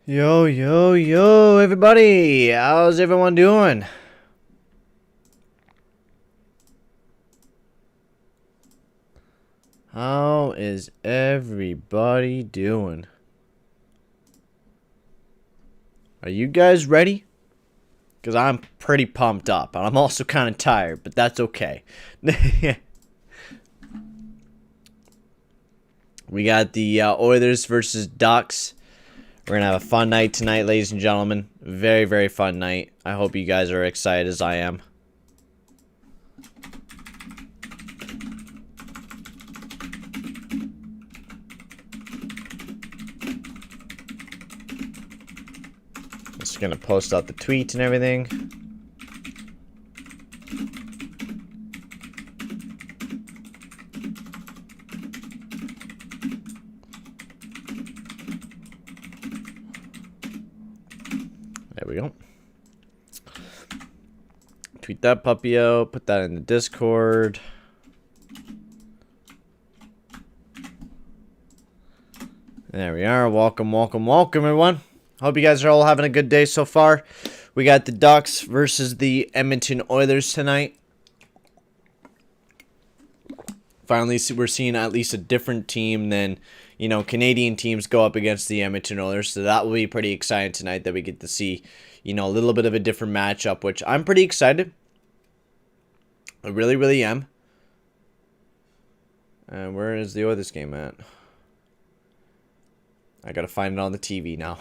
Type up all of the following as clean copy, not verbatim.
Yo, yo, yo, everybody! How's everyone doing? How is everybody doing? Are you guys ready? Because I'm pretty pumped up, and I'm also kind of tired, but that's okay. We got the Oilers versus Ducks. We're going to have a fun night tonight, ladies and gentlemen. Very, very fun night. I hope you guys are excited as I am. Just going to post out the tweets and everything. There we go. Tweet that puppy out. Put that in the Discord. There we are. Welcome, welcome, welcome, everyone. Hope you guys are all having a good day so far. We got the Ducks versus the Edmonton Oilers tonight. Finally, we're seeing at least a different team than, you know, Canadian teams go up against the Edmonton Oilers. So that will be pretty exciting tonight that we get to see, you know, a little bit of a different matchup, which I'm pretty excited. I really, really am. And where is the Oilers game at? I gotta find it on the TV now.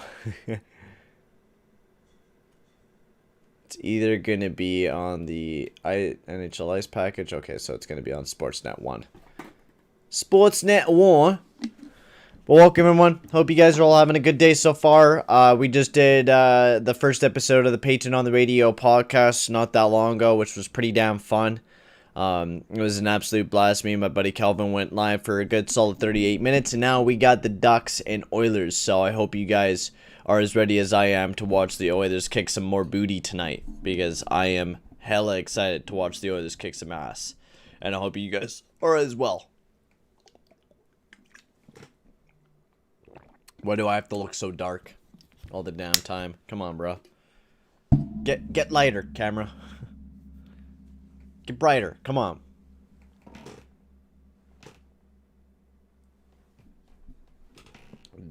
It's either gonna be on the NHL Ice package. Okay, so it's gonna be on Sportsnet 1. Sportsnet 1. But welcome, everyone. Hope you guys are all having a good day so far. We just did the first episode of the Peyton on the Radio podcast not that long ago, which was pretty damn fun. It was an absolute blast. Me and my buddy Calvin went live for a good solid 38 minutes, and now we got the Ducks and Oilers. So I hope you guys are as ready as I am to watch the Oilers kick some more booty tonight, because I am hella excited to watch the Oilers kick some ass, and I hope you guys are as well. Why do I have to look so dark all the damn time? Come on, bro. Get lighter, camera. Get brighter. Come on.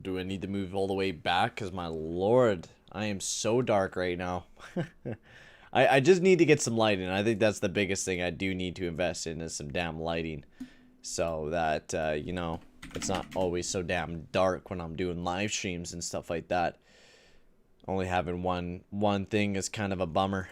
Do I need to move all the way back? Because, my lord, I am so dark right now. I just need to get some lighting. I think that's the biggest thing I do need to invest in, is some damn lighting. So that, you know, it's not always so damn dark when I'm doing live streams and stuff like that. Only having one thing is kind of a bummer.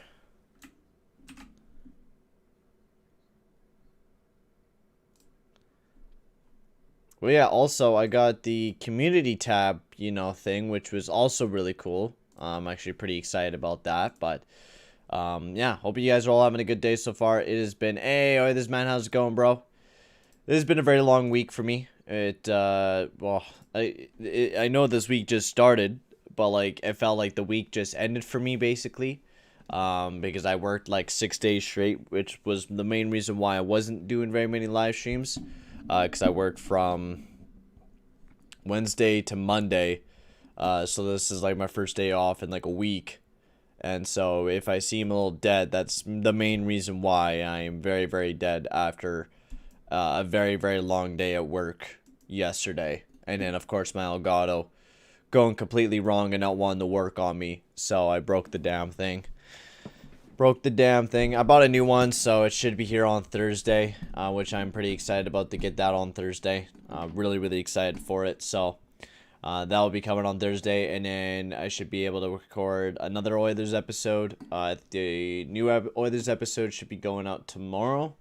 Well, yeah, also, I got the community tab, you know, thing, which was also really cool. I'm actually pretty excited about that, but, yeah, hope you guys are all having a good day so far. It has been, hey, this man, how's it going, bro? This has been a very long week for me. Well, I know this week just started, but, like, it felt like the week just ended for me, basically, because I worked, like, 6 days straight, which was the main reason why I wasn't doing very many live streams. Because I worked from Wednesday to Monday, so this is like my first day off in like a week, and so if I seem a little dead, that's the main reason why I am very, very dead after a very, very long day at work yesterday, and then of course my Elgato going completely wrong and not wanting to work on me, so I broke the damn thing. I bought a new one, so it should be here on Thursday, which I'm pretty excited about to get that on Thursday. Really, really excited for it. So that will be coming on Thursday, and then I should be able to record another Oilers episode. The new Oilers episode should be going out tomorrow.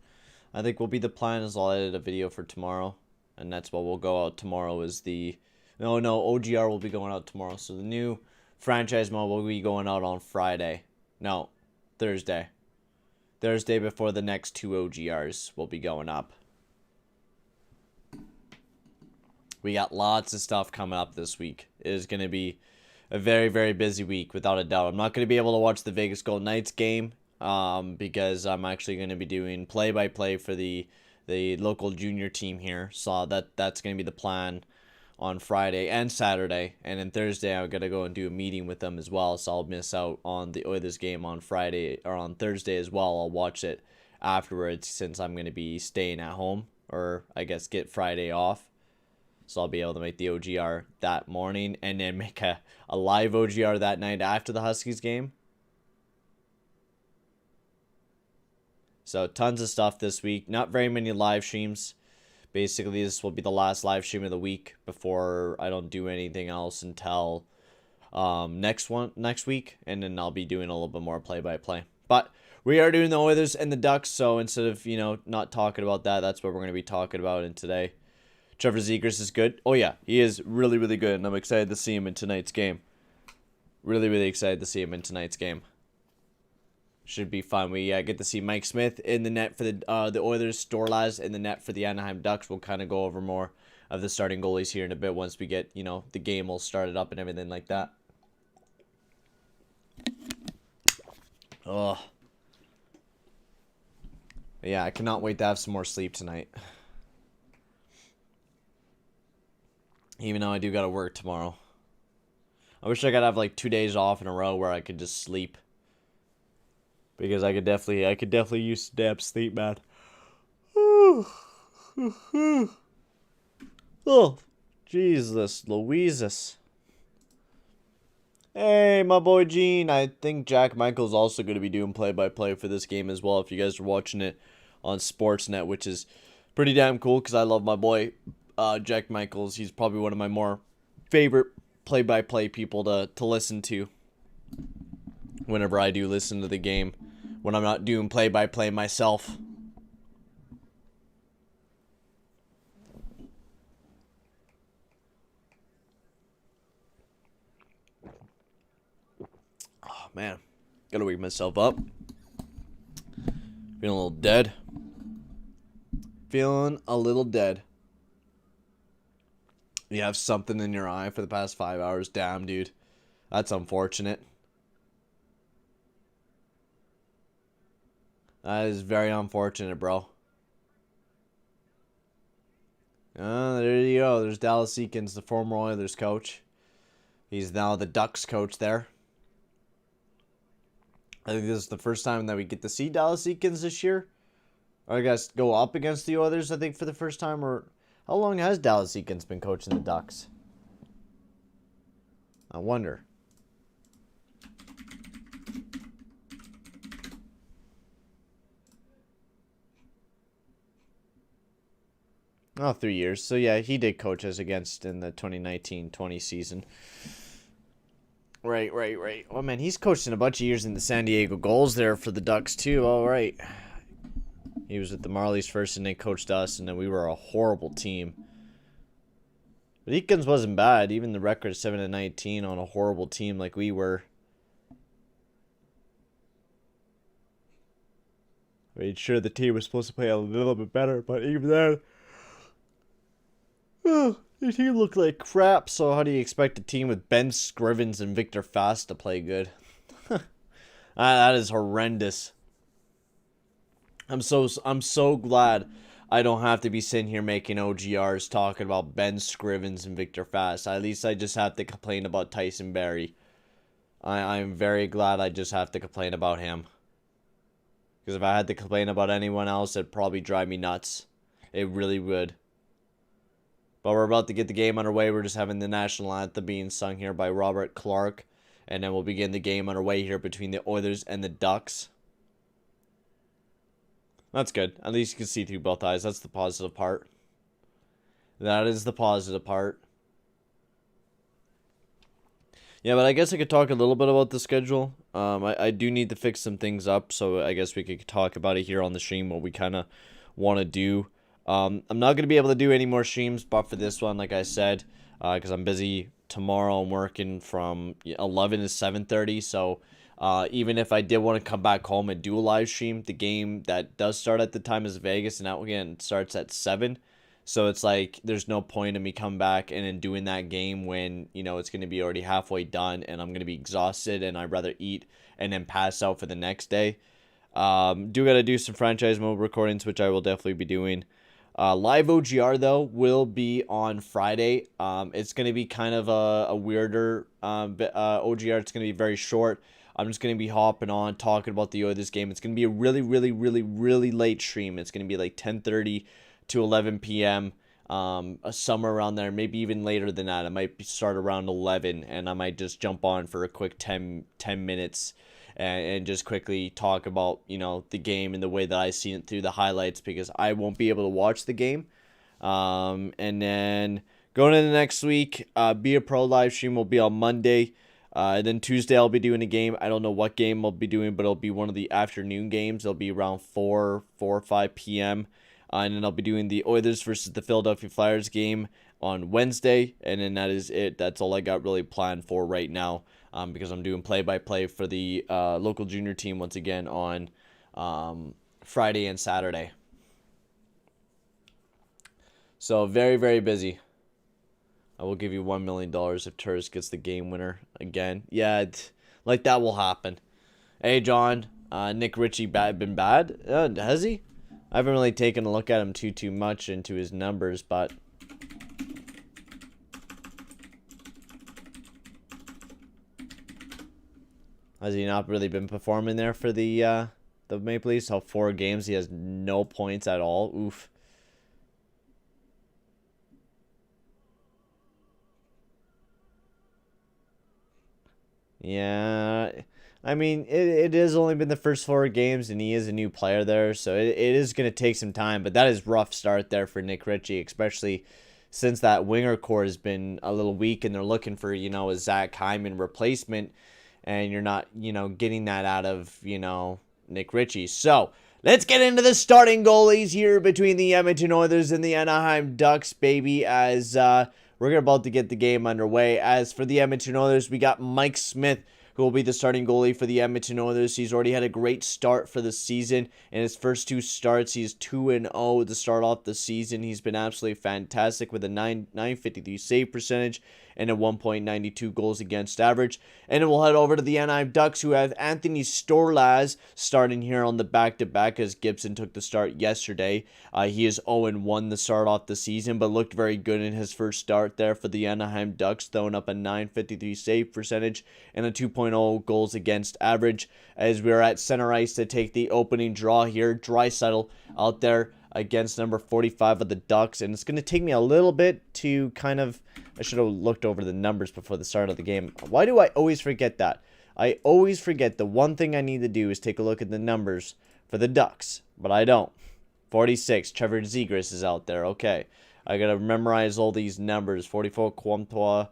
I think will be the plan, is I'll edit a video for tomorrow, and that's what will go out tomorrow. Is the OGR will be going out tomorrow, so the new franchise mode will be going out on Friday. No. Thursday before the next two OGRs will be going up. We got lots of stuff coming up this week. It is going to be a very, very busy week, without a doubt. I'm not going to be able to watch the Vegas Golden Knights game because I'm actually going to be doing play-by-play for the local junior team here. So that's going to be the plan on Friday and Saturday, and then Thursday I gotta go and do a meeting with them as well, so I'll miss out on the Oilers game on Friday or on Thursday as well. I'll watch it afterwards since I'm gonna be staying at home, or I guess get Friday off, so I'll be able to make the OGR that morning and then make a live OGR that night after the Huskies game. So tons of stuff this week, not very many live streams. Basically, this will be the last live stream of the week before I don't do anything else until next week, and then I'll be doing a little bit more play-by-play. But we are doing the Oilers and the Ducks, so instead of, not talking about that, that's what we're going to be talking about in today. Trevor Zegras is good. Oh, yeah, he is really, really good, and I'm excited to see him in tonight's game. Really, really excited to see him in tonight's game. Should be fun. We get to see Mike Smith in the net for the Oilers, Storlaz in the net for the Anaheim Ducks. We'll kind of go over more of the starting goalies here in a bit once we get, the game all started up and everything like that. Oh. Yeah, I cannot wait to have some more sleep tonight. Even though I do got to work tomorrow. I wish I could have like 2 days off in a row where I could just sleep. Because I could definitely use some damn sleep, man. Oh, Jesus, Louises. Hey, my boy Gene. I think Jack Michael's also going to be doing play-by-play for this game as well. If you guys are watching it on Sportsnet, which is pretty damn cool because I love my boy Jack Michaels. He's probably one of my more favorite play-by-play people to listen to whenever I do listen to the game. When I'm not doing play-by-play myself. Oh, man. Gotta wake myself up. Feeling a little dead. Feeling a little dead. You have something in your eye for the past 5 hours. Damn, dude. That's unfortunate. That is very unfortunate, bro. There you go. There's Dallas Eakins, the former Oilers coach. He's now the Ducks coach there. I think this is the first time that we get to see Dallas Eakins this year. Or I guess go up against the Oilers, I think, for the first time. Or how long has Dallas Eakins been coaching the Ducks? I wonder. Oh, 3 years. So, yeah, he did coach us against in the 2019-20 season. Right. Oh, man, he's coached in a bunch of years in the San Diego Gulls there for the Ducks, too. All right. He was with the Marlies first, and they coached us, and then we were a horrible team. But Eakins wasn't bad. Even the record 7-19 on a horrible team like we were. Made sure the team was supposed to play a little bit better, but even then... Oh, the team looked like crap, so how do you expect a team with Ben Scrivens and Victor Fast to play good? That is horrendous. I'm so glad I don't have to be sitting here making OGRs talking about Ben Scrivens and Victor Fast. At least I just have to complain about Tyson Barrie. I'm very glad I just have to complain about him. Because if I had to complain about anyone else, it'd probably drive me nuts. It really would. But we're about to get the game underway. We're just having the national anthem being sung here by Robert Clark. And then we'll begin the game underway here between the Oilers and the Ducks. That's good. At least you can see through both eyes. That's the positive part. That is the positive part. Yeah, but I guess I could talk a little bit about the schedule. I do need to fix some things up. So I guess we could talk about it here on the stream. What we kind of want to do. I'm not going to be able to do any more streams, but for this one, like I said, because I'm busy tomorrow. I'm working from 11 to 7:30, so even if I did want to come back home and do a live stream, the game that does start at the time is Vegas, and that again starts at 7. So it's like there's no point in me coming back and then doing that game when, it's going to be already halfway done, and I'm going to be exhausted, and I'd rather eat and then pass out for the next day. Do got to do some franchise mode recordings, which I will definitely be doing. Live OGR, though, will be on Friday. It's going to be kind of a weirder OGR. It's going to be very short. I'm just going to be hopping on, talking about the Oilers game. It's going to be a really, really, really, really late stream. It's going to be like 10:30 to 11 p.m., somewhere around there, maybe even later than that. I might start around 11, and I might just jump on for a quick 10 minutes and just quickly talk about, the game and the way that I see it through the highlights, because I won't be able to watch the game. And then going into next week, Be a Pro live stream will be on Monday. Then Tuesday I'll be doing a game. I don't know what game I'll be doing, but it'll be one of the afternoon games. It'll be around 4 or 5 p.m. And then I'll be doing the Oilers versus the Philadelphia Flyers game on Wednesday. And then that is it. That's all I got really planned for right now. Because I'm doing play-by-play for the local junior team once again on Friday and Saturday. So very, very busy. I will give you $1 million if Turris gets the game winner again. Yeah, like that will happen. Hey, John. Nick Ritchie been bad? Has he? I haven't really taken a look at him too much into his numbers, but... Has he not really been performing there for the Maple Leafs? How 4 games he has no points at all. Oof. Yeah. I mean, it has only been the first 4 games, and he is a new player there, so it is going to take some time. But that is rough start there for Nick Ritchie, especially since that winger core has been a little weak, and they're looking for, a Zach Hyman replacement. And you're not, getting that out of, Nick Ritchie. So, let's get into the starting goalies here between the Edmonton Oilers and the Anaheim Ducks, baby, as we're about to get the game underway. As for the Edmonton Oilers, we got Mike Smith, who will be the starting goalie for the Edmonton Oilers. He's already had a great start for the season. In his first 2 starts, he's 2-0 to start off the season. He's been absolutely fantastic with a 953 save percentage and a 1.92 goals against average. And then we'll head over to the Anaheim Ducks, who have Anthony Storlaz starting here on the back-to-back as Gibson took the start yesterday. He is 0-1 to start off the season, but looked very good in his first start there for the Anaheim Ducks, throwing up a 953 save percentage and a 2.0 goals against average. As we're at center ice to take the opening draw here, Draisaitl out there against number 45 of the Ducks, and it's going to take me a little bit to I should have looked over the numbers before the start of the game. Why do I always forget that? I always forget the one thing I need to do is take a look at the numbers for the Ducks, but I don't. 46, Trevor Zegras is out there. Okay, I got to memorize all these numbers. 44, Comtois,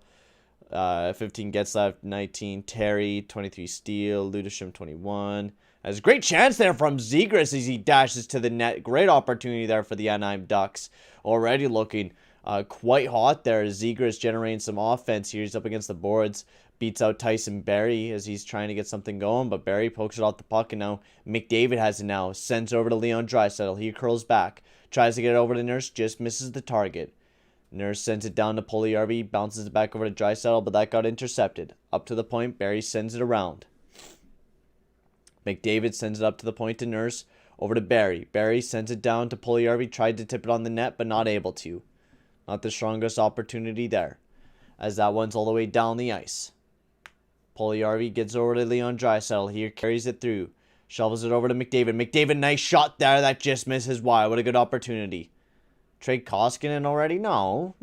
15, Getzlaff, 19, Terry, 23, Steele, Ludisham, 21. There's a great chance there from Zegras as he dashes to the net. Great opportunity there for the Anaheim Ducks. Already looking quite hot there. Zegras generating some offense here. He's up against the boards. Beats out Tyson Barrie as he's trying to get something going. But Barrie pokes it off the puck, and now McDavid has it now. Sends over to Leon Draisaitl. He curls back. Tries to get it over to Nurse. Just misses the target. Nurse sends it down to Puljujärvi. Bounces it back over to Draisaitl, but that got intercepted. Up to the point. Barrie sends it around. McDavid sends it up to the point to Nurse. Over to Barrie. Barrie sends it down to Puljujärvi. Tried to tip it on the net, but not able to. Not the strongest opportunity there, as that one's all the way down the ice. Puljujärvi gets over to Leon Draisaitl. Here carries it through. Shovels it over to McDavid. McDavid, nice shot there. That just misses wide. What a good opportunity. Trade Koskinen already? No.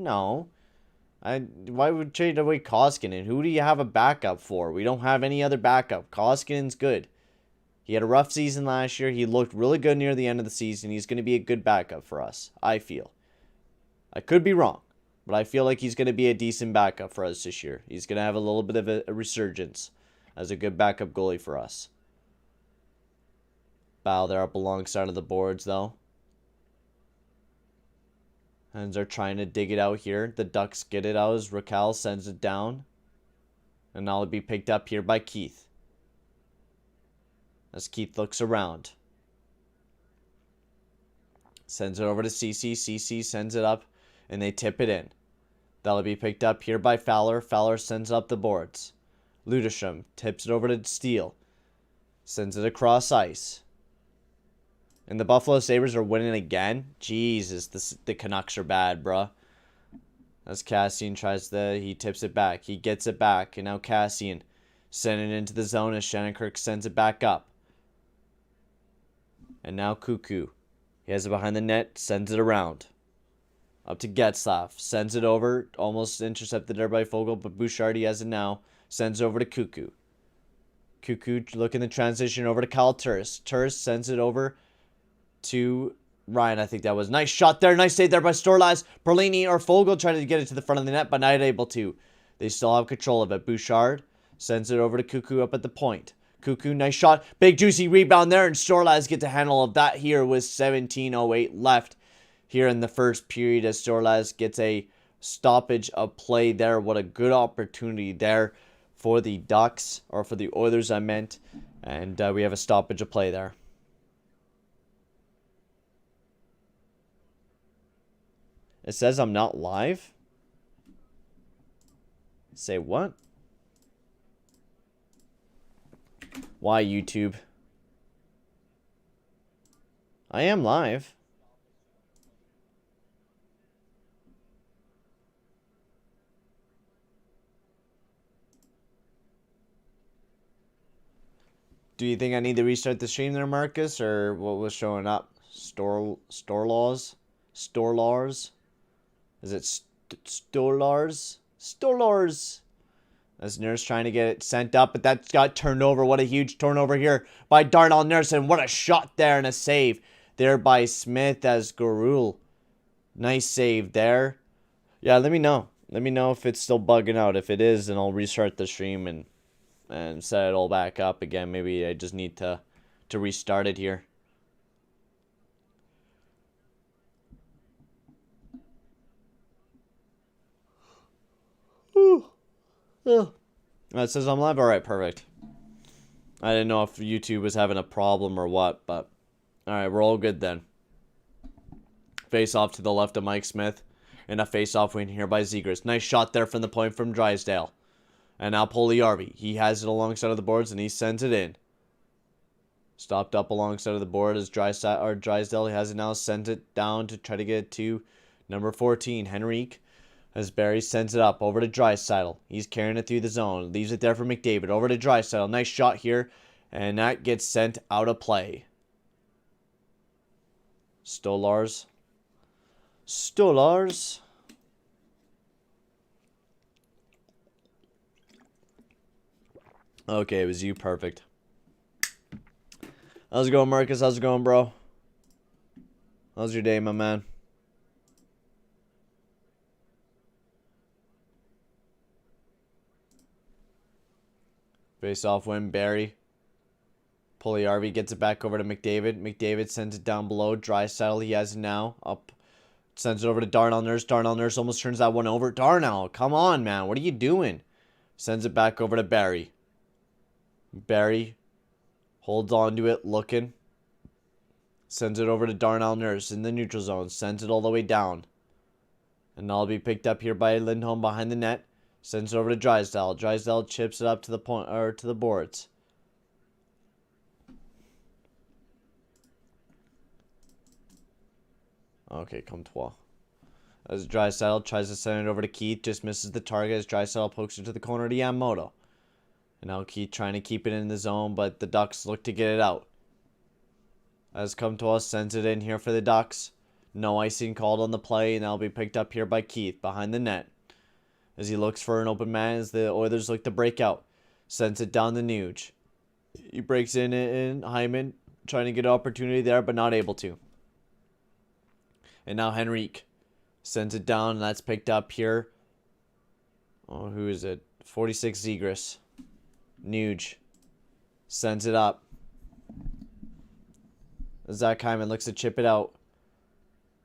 Why would trade away Koskinen? Who do you have a backup for? We don't have any other backup. Koskinen's good. He had a rough season last year. He looked really good near the end of the season. He's going to be a good backup for us, I feel. I could be wrong, but I feel like he's going to be a decent backup for us this year. He's going to have a little bit of a resurgence as a good backup goalie for us. Bow there up alongside of the boards, though. Hens are trying to dig it out here. The Ducks get it out as Raquel sends it down. And now it'll be picked up here by Keith. As Keith looks around. Sends it over to CC. CC sends it up. And they tip it in. That'll be picked up here by Fowler. Fowler sends up the boards. Ludisham tips it over to Steele. Sends it across ice. And the Buffalo Sabres are winning again. Jesus, the Canucks are bad, bruh. As Cassian he tips it back. He gets it back. And now Cassian sending it into the zone as Shattenkirk sends it back up. And now Cuckoo. He has it behind the net, sends it around. Up to Getzlaf. Sends it over. Almost intercepted there by Fogle, but Bouchard, he has it now. Sends it over to Cuckoo. Cuckoo looking the transition over to Kyle Turris. Turris sends it over to Ryan. I think that was nice shot there. Nice save there by Storlas. Perlini or Fogle trying to get it to the front of the net, but not able to. They still have control of it. Bouchard sends it over to Cuckoo up at the point. Cuckoo, nice shot. Big juicy rebound there, and Storlas gets a handle of that here with 17:08 left here in the first period as Storlas gets a stoppage of play there. What a good opportunity there for the Ducks, or for the Oilers I meant. And we have a stoppage of play there. It says I'm not live? Say what? Why, YouTube? I am live. Do you think I need to restart the stream there, Marcus? Or what was showing up? Store laws? Is it Storlars? Storlars! As Nurse trying to get it sent up, but that's got turned over. What a huge turnover here by Darnell Nurse, and what a shot there and a save there by Smith as Garul. Nice save there. Yeah, let me know. Let me know if it's still bugging out. If it is, then I'll restart the stream and set it all back up again. Maybe I just need to restart it here. It says I'm live. Alright, perfect. I didn't know if YouTube was having a problem or what, but alright, we're all good then. Face off to the left of Mike Smith. And a face off win here by Zegras. Nice shot there from the point from Drysdale. And now Puljujärvi. He has it alongside of the boards and he sends it in. Stopped up alongside of the board as Drysdale has it now. Sends it down to try to get it to number 14, Henrique. As Barry sends it up over to Draisaitl. He's carrying it through the zone. Leaves it there for McDavid. Over to Draisaitl. Nice shot here. And that gets sent out of play. Stolars. Okay, it was you. Perfect. How's it going, Marcus? How's it going, bro? How's your day, my man? Face-off win, Barry. Puljujärvi gets it back over to McDavid. McDavid sends it down below. Draisaitl, he has it now. Up. Sends it over to Darnell Nurse. Darnell Nurse almost turns that one over. Darnell, come on, man. What are you doing? Sends it back over to Barry. Barry holds on to it, looking. Sends it over to Darnell Nurse in the neutral zone. Sends it all the way down. And that'll be picked up here by Lindholm behind the net. Sends it over to Drysdale. Drysdale chips it up to the point, or to the boards. Okay, come toi. As Drysdale tries to send it over to Keith, just misses the target as Drysdale pokes it to the corner to Yamamoto. And now Keith trying to keep it in the zone, but the Ducks look to get it out. As Comtois sends it in here for the Ducks. No icing called on the play, and that'll be picked up here by Keith behind the net. As he looks for an open man as the Oilers look to break out. Sends it down the Nuge. He breaks in Hyman, trying to get an opportunity there, but not able to. And now Henrique sends it down, and that's picked up here. Oh, who is it? 46 Zegras. Nuge sends it up. Zach Hyman looks to chip it out.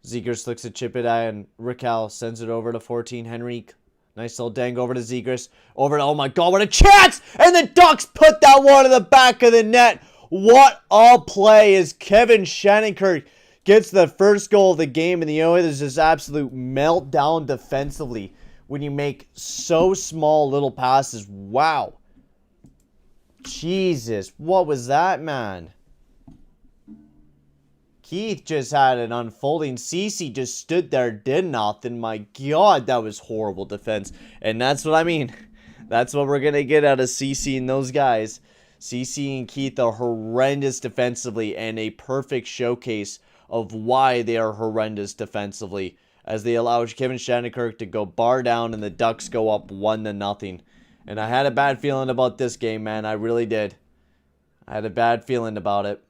Zegras looks to chip it out, and Raquel sends it over to 14 Henrique. Nice little dang over to Zegras. Over to, oh my god, what a chance! And the Ducks put that one in the back of the net. What a play as Kevin Shattenkirk gets the first goal of the game, and the Oilers just absolute meltdown defensively when you make so small little passes. Wow. Jesus, what was that, man? Keith just had an unfolding. Cece just stood there, did nothing. My God, that was horrible defense. And that's what I mean. That's what we're going to get out of Cece and those guys. Cece and Keith are horrendous defensively, and a perfect showcase of why they are horrendous defensively, as they allow Kevin Shattenkirk to go bar down and the Ducks go up 1-0. And I had a bad feeling about this game, man. I really did. I had a bad feeling about it.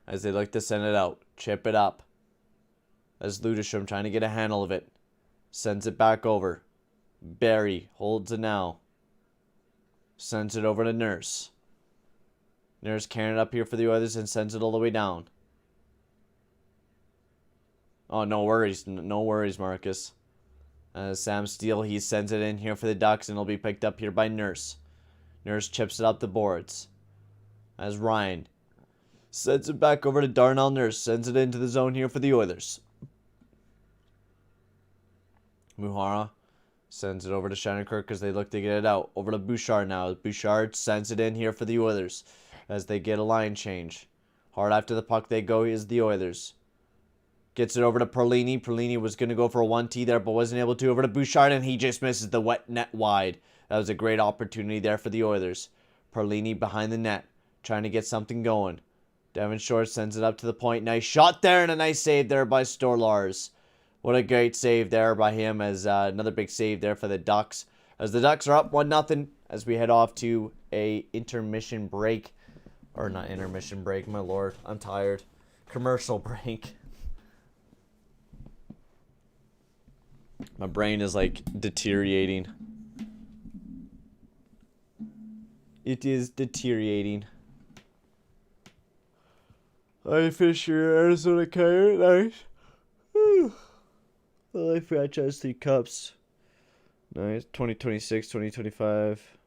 As they look to send it out. Chip it up. As Ludestrom trying to get a handle of it. Sends it back over. Barry holds it now. Sends it over to Nurse. Nurse carrying it up here for the others and sends it all the way down. Oh, no worries. No worries, Marcus. Sam Steele, he sends it in here for the Ducks, and it'll be picked up here by Nurse. Nurse chips it up the boards. As Ryan sends it back over to Darnell Nurse. Sends it into the zone here for the Oilers. Muhara sends it over to Shattenkirk as they look to get it out. Over to Bouchard now. Bouchard sends it in here for the Oilers as they get a line change. Hard after the puck they go is the Oilers. Gets it over to Perlini. Perlini was going to go for a 1T there, but wasn't able to. Over to Bouchard, and he just misses the wet net wide. That was a great opportunity there for the Oilers. Perlini behind the net, trying to get something going. Devin Shore sends it up to the point. Nice shot there, and a nice save there by Storlars. What a great save there by him, as another big save there for the Ducks. As the Ducks are up 1-0 as we head off to a intermission break. Or not intermission break, my lord. I'm tired. Commercial break. My brain is like deteriorating. It is deteriorating. I fish your Arizona Coyote. Nice. The Life Franchise 3 Cups. Nice. 2026, 2025.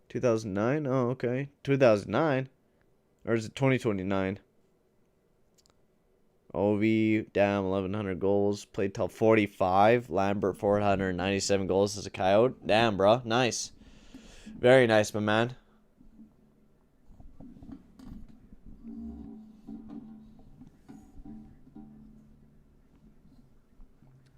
2009? Oh, okay. 2009? Or is it 2029? Ovi, damn, 1,100 goals. Played till 45. Lambert, 497 goals as a Coyote. Damn, bro. Nice. Very nice, my man.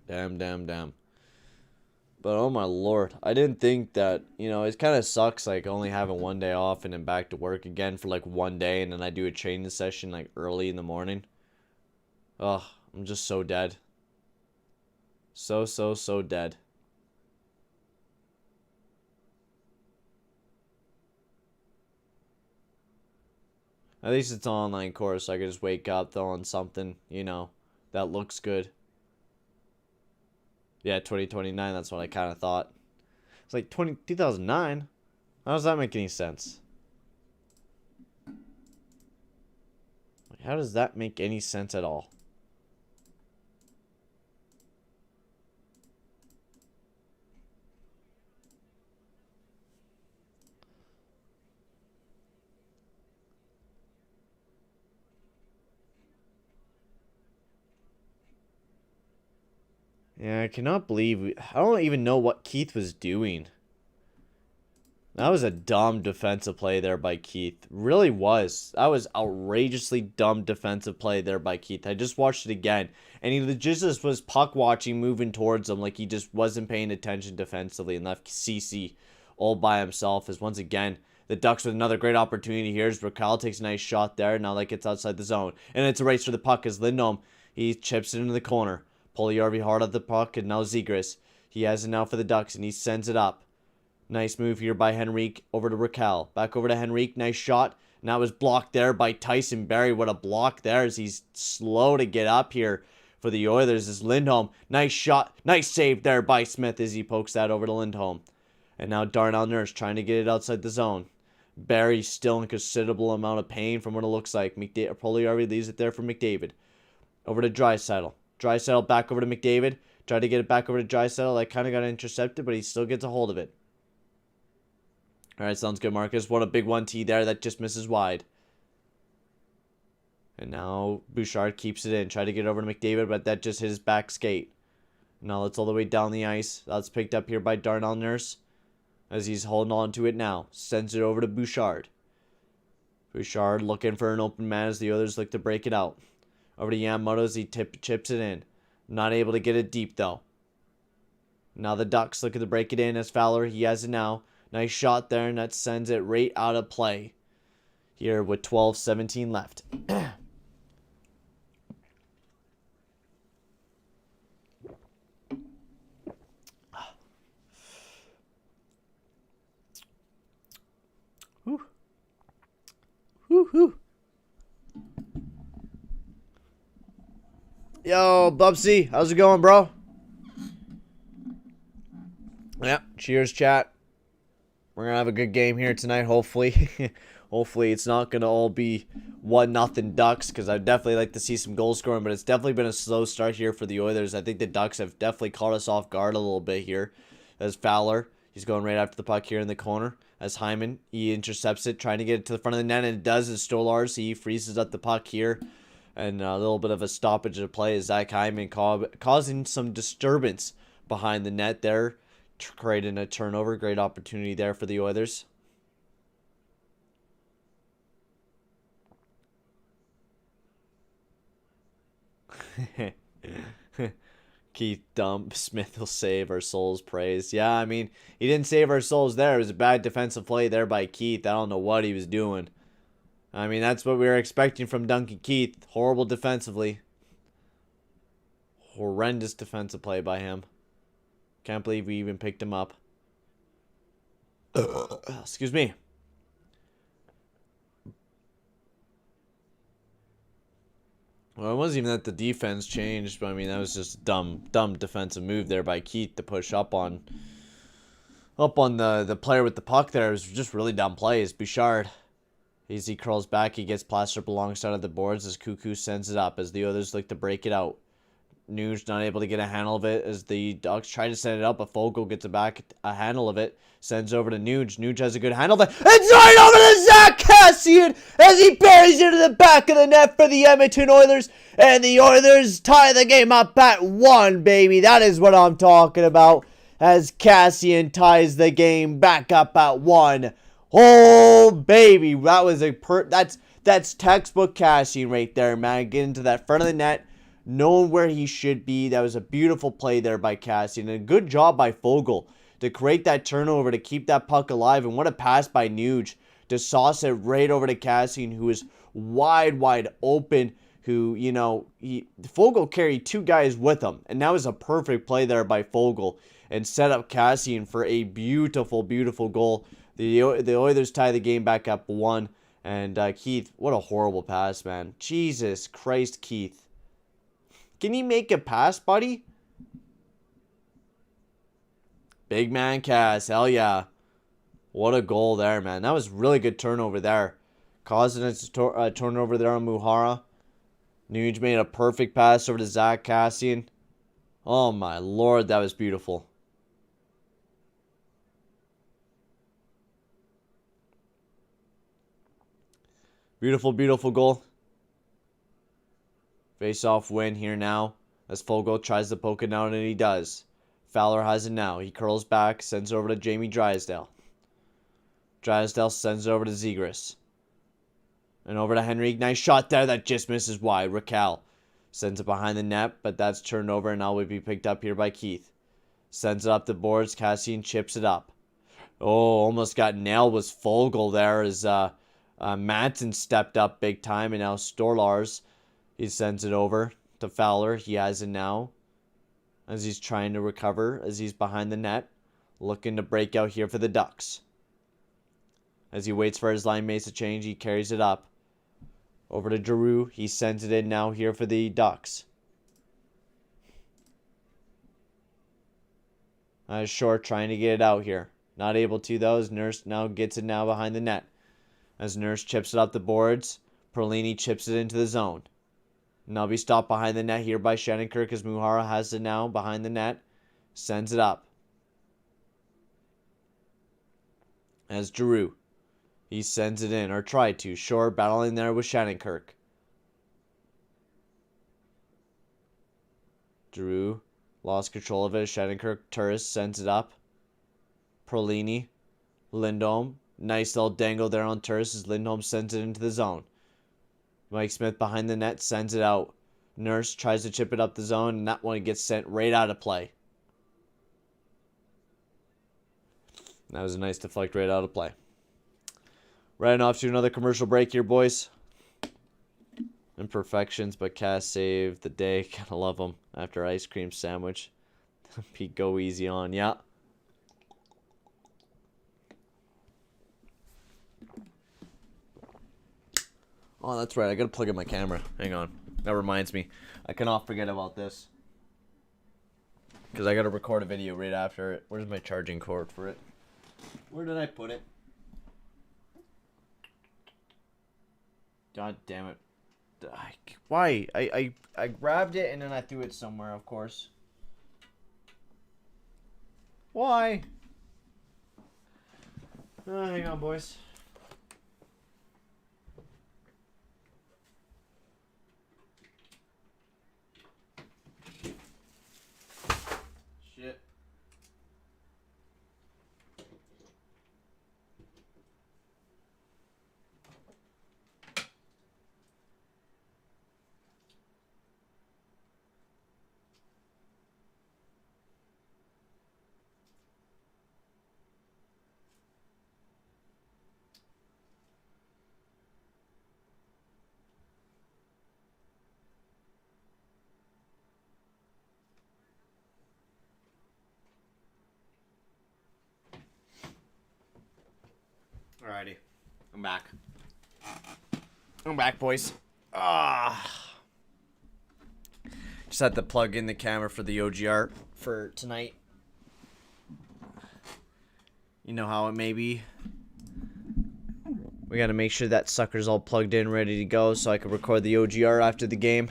Damn. But oh my lord, I didn't think that, it kind of sucks like only having one day off and then back to work again for like one day, and then I do a training session like early in the morning. Ugh, I'm just so dead. So dead. At least it's an online course, so I can just wake up, throw on something, that looks good. Yeah, 2029, that's what I kind of thought. It's like 2009? How does that make any sense? Like, how does that make any sense at all? Yeah, I cannot believe I don't even know what Keith was doing. That was a dumb defensive play there by Keith. Really was. That was outrageously dumb defensive play there by Keith. I just watched it again, and he just was puck watching, moving towards him like he just wasn't paying attention defensively, and left CC all by himself. As once again, the Ducks with another great opportunity here as Raquel takes a nice shot there. Now that gets outside the zone, and it's a race for the puck as Lindholm, he chips it into the corner. Puljujärvi hard at the puck, and now Zegras. He has it now for the Ducks, and he sends it up. Nice move here by Henrique over to Raquel. Back over to Henrique. Nice shot. And that was blocked there by Tyson Barrie. What a block there, as he's slow to get up here for the Oilers. Is Lindholm. Nice shot. Nice save there by Smith as he pokes that over to Lindholm. And now Darnell Nurse trying to get it outside the zone. Barrie still in considerable amount of pain from what it looks like. Puljujärvi leaves it there for McDavid. Over to Draisaitl. Draisaitl back over to McDavid. Tried to get it back over to Draisaitl. That kind of got intercepted, but he still gets a hold of it. Alright, sounds good, Marcus. What a big 1T there. That just misses wide. And now Bouchard keeps it in. Try to get it over to McDavid, but that just hit his back skate. Now it's all the way down the ice. That's picked up here by Darnell Nurse, as he's holding on to it now. Sends it over to Bouchard. Bouchard looking for an open man as the others look to break it out. Over to Yamamoto as he chips it in. Not able to get it deep, though. Now the Ducks looking to break it in as Fowler. He has it now. Nice shot there, and that sends it right out of play. Here with 12:17 left. Whew. Whew. Yo, Bubsy, how's it going, bro? Yeah, cheers, chat. We're gonna have a good game here tonight, hopefully. Hopefully it's not gonna all be 1-0 Ducks, because I'd definitely like to see some goal scoring, but it's definitely been a slow start here for the Oilers. I think the Ducks have definitely caught us off guard a little bit here. As Fowler, he's going right after the puck here in the corner. As Hyman, he intercepts it, trying to get it to the front of the net, and it does. As Stolarz, he freezes up the puck here. And a little bit of a stoppage of play as Zach Hyman causing some disturbance behind the net there, creating a turnover. Great opportunity there for the Oilers. Keith dump. Smith will save our souls. Praise. Yeah, I mean, he didn't save our souls there. It was a bad defensive play there by Keith. I don't know what he was doing. I mean, that's what we were expecting from Duncan Keith. Horrible defensively. Horrendous defensive play by him. Can't believe we even picked him up. Excuse me. Well, it wasn't even that the defense changed, but I mean, that was just a dumb defensive move there by Keith to push up on the player with the puck there. It was just really dumb plays. Bouchard. As he curls back, he gets plastered up alongside of the boards as Cuckoo sends it up as the others look to break it out. Nuge not able to get a handle of it as the Ducks try to send it up, but Fogle gets a handle of it, sends over to Nuge. Nuge has a good handle of it. It's right over to Zach Kassian as he buries it into the back of the net for the Edmonton Oilers, and the Oilers tie the game up at 1, baby. That is what I'm talking about, as Kassian ties the game back up at 1. Oh, baby, that was that's textbook Kassian right there, man. Getting to that front of the net, knowing where he should be. That was a beautiful play there by Kassian, and a good job by Fogle to create that turnover to keep that puck alive. And what a pass by Nuge to sauce it right over to Kassian, who is wide open. Who, you know, Fogle carried 2 guys with him, and that was a perfect play there by Fogle and set up Kassian for a beautiful goal. The Oilers tie the game back up 1. And Keith, what a horrible pass, man. Jesus Christ, Keith. Can you make a pass, buddy? Big man Cass, hell yeah. What a goal there, man. That was really good turnover there. Causing a turnover there on Muhara. Nuge made a perfect pass over to Zach Kassian. Oh my lord, that was beautiful. Beautiful goal. Face-off win here now as Fogle tries to poke it out, and he does. Fowler has it now. He curls back, sends it over to Jamie Drysdale. Drysdale sends it over to Zegras. And over to Henrique. Nice shot there that just misses wide. Raquel sends it behind the net, but that's turned over and now will be picked up here by Keith. Sends it up the boards. Kassian chips it up. Oh, almost got nailed was Fogle there as Madsen stepped up big time, and now Stolarz, he sends it over to Fowler. He has it now as he's trying to recover as he's behind the net, looking to break out here for the Ducks. As he waits for his line mates to change, he carries it up over to Giroux. He sends it in now here for the Ducks. Short trying to get it out here. Not able to though, as Nurse now gets it now behind the net. As Nurse chips it up the boards, Perlini chips it into the zone. Now be stopped behind the net here by Shattenkirk as Muhara has it now behind the net. Sends it up. As Giroux, he sends it in, or tried to. Short battling there with Shattenkirk. Giroux lost control of it. Shattenkirk, Turris sends it up. Perlini, Lindholm Nice little dangle there on Turris as Lindholm sends it into the zone. Mike Smith behind the net sends it out. Nurse tries to chip it up the zone, and that one gets sent right out of play. That was a nice deflect right out of play. Right off to another commercial break here, boys. Imperfections, but Cass saved the day. Gotta love him after ice cream sandwich. Pete, go easy on. Yeah. Oh, that's right. I gotta plug in my camera. Hang on. That reminds me. I cannot forget about this. Because I gotta record a video right after it. Where's my charging cord for it? Where did I put it? God damn it. Why? I grabbed it and then I threw it somewhere, of course. Why? Hang on, boys. Shit. Alrighty. I'm back. I'm back, boys. Just had to plug in the camera for the OGR for tonight. You know how it may be. We gotta make sure that sucker's all plugged in, ready to go, so I can record the OGR after the game.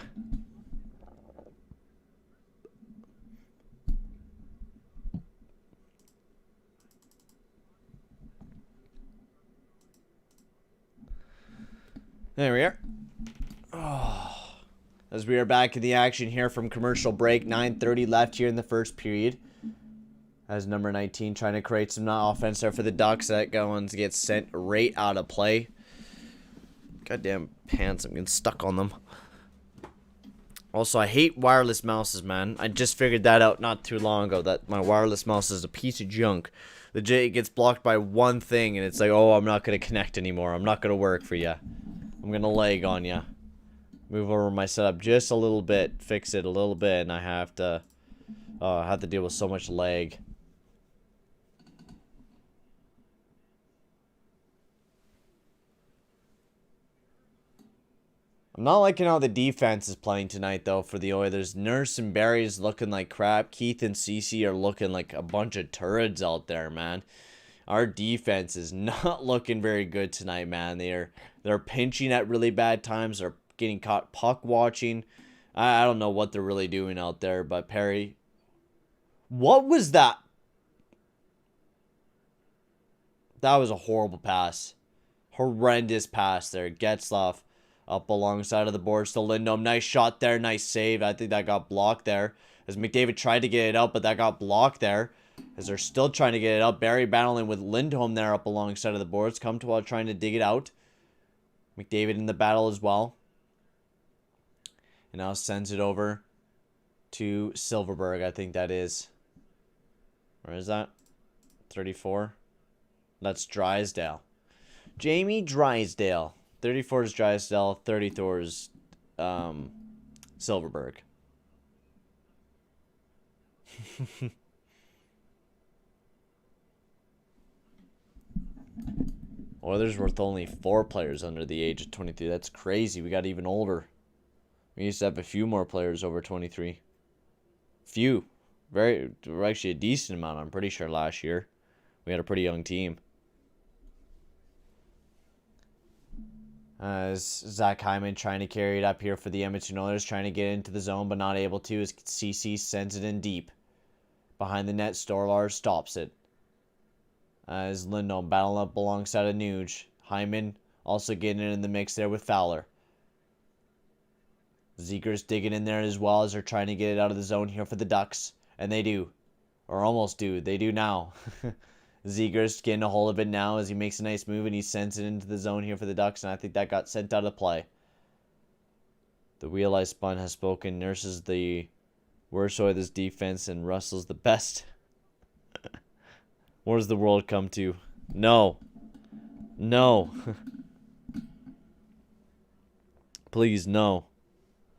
There we are. Oh. As we are back in the action here from commercial break. 9:30 left here in the first period. As number 19 trying to create some offense there for the Ducks. That one gets sent right out of play. Goddamn pants, I'm getting stuck on them. Also, I hate wireless mouses, man. I just figured that out not too long ago, that my wireless mouse is a piece of junk. Legit, it gets blocked by one thing, and it's like, oh, I'm not going to connect anymore. I'm not going to work for you. I'm going to lag on you. Move over my setup just a little bit, fix it a little bit, and I have to deal with so much lag. I'm not liking how the defense is playing tonight, though, for the Oilers. Nurse and Barry is looking like crap. Keith and Cece are looking like a bunch of turds out there, man. Our defense is not looking very good tonight, man. They're pinching at really bad times. They're getting caught puck watching. I don't know what they're really doing out there, but Perry... What was that? That was a horrible pass. Horrendous pass there. Getzlaf up alongside of the boards to Lindholm. Nice shot there. Nice save. I think that got blocked there. As McDavid tried to get it out, but that got blocked there. As they're still trying to get it out. Barry battling with Lindholm there up alongside of the boards. Comtois trying to dig it out. McDavid in the battle as well. And now sends it over to Silverberg, I think that is. Where is that? 34. That's Drysdale. Jamie Drysdale. 34 is Drysdale. 34 is Silverberg. Oilers worth only 4 players under the age of 23. That's crazy. We got even older. We used to have a few more players over 23. Few. Actually a decent amount, I'm pretty sure, last year. We had a pretty young team. As Zach Hyman trying to carry it up here for the Edmonton Oilers, trying to get into the zone, but not able to, as CC sends it in deep. Behind the net, Storlar stops it. As Lindholm battling up alongside of Nuge. Hyman also getting in the mix there with Fowler. Zegers digging in there as well as they're trying to get it out of the zone here for the Ducks. And they do. Or almost do. They do now. Zegers getting a hold of it now as he makes a nice move and he sends it into the zone here for the Ducks, and I think that got sent out of play. The wheel I spun has spoken. Nurses the worst of this defense and Russell's the best. What does the world come to? No. No. Please, no.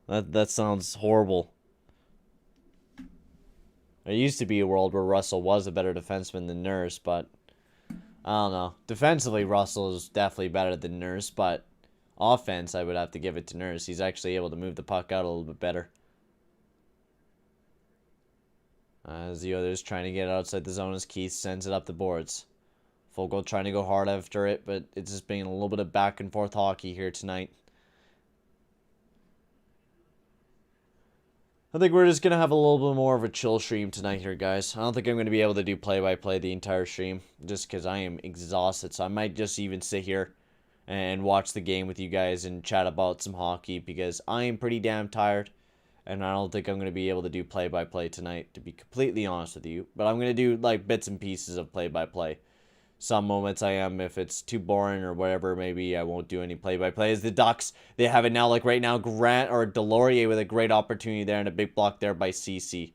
That sounds horrible. There used to be a world where Russell was a better defenseman than Nurse, but I don't know. Defensively, Russell is definitely better than Nurse, but offense, I would have to give it to Nurse. He's actually able to move the puck out a little bit better. As the others trying to get outside the zone as Keith sends it up the boards. Fogle trying to go hard after it, but it's just being a little bit of back and forth hockey here tonight. I think we're just going to have a little bit more of a chill stream tonight here, guys. I don't think I'm going to be able to do play-by-play the entire stream, just because I am exhausted. So I might just even sit here and watch the game with you guys and chat about some hockey, because I am pretty damn tired. And I don't think I'm going to be able to do play-by-play tonight, to be completely honest with you. But I'm going to do, like, bits and pieces of play-by-play. Some moments I am. If it's too boring or whatever, maybe I won't do any play-by-play. As the Ducks, they have it now, like right now, Grant or Delorier with a great opportunity there and a big block there by CC.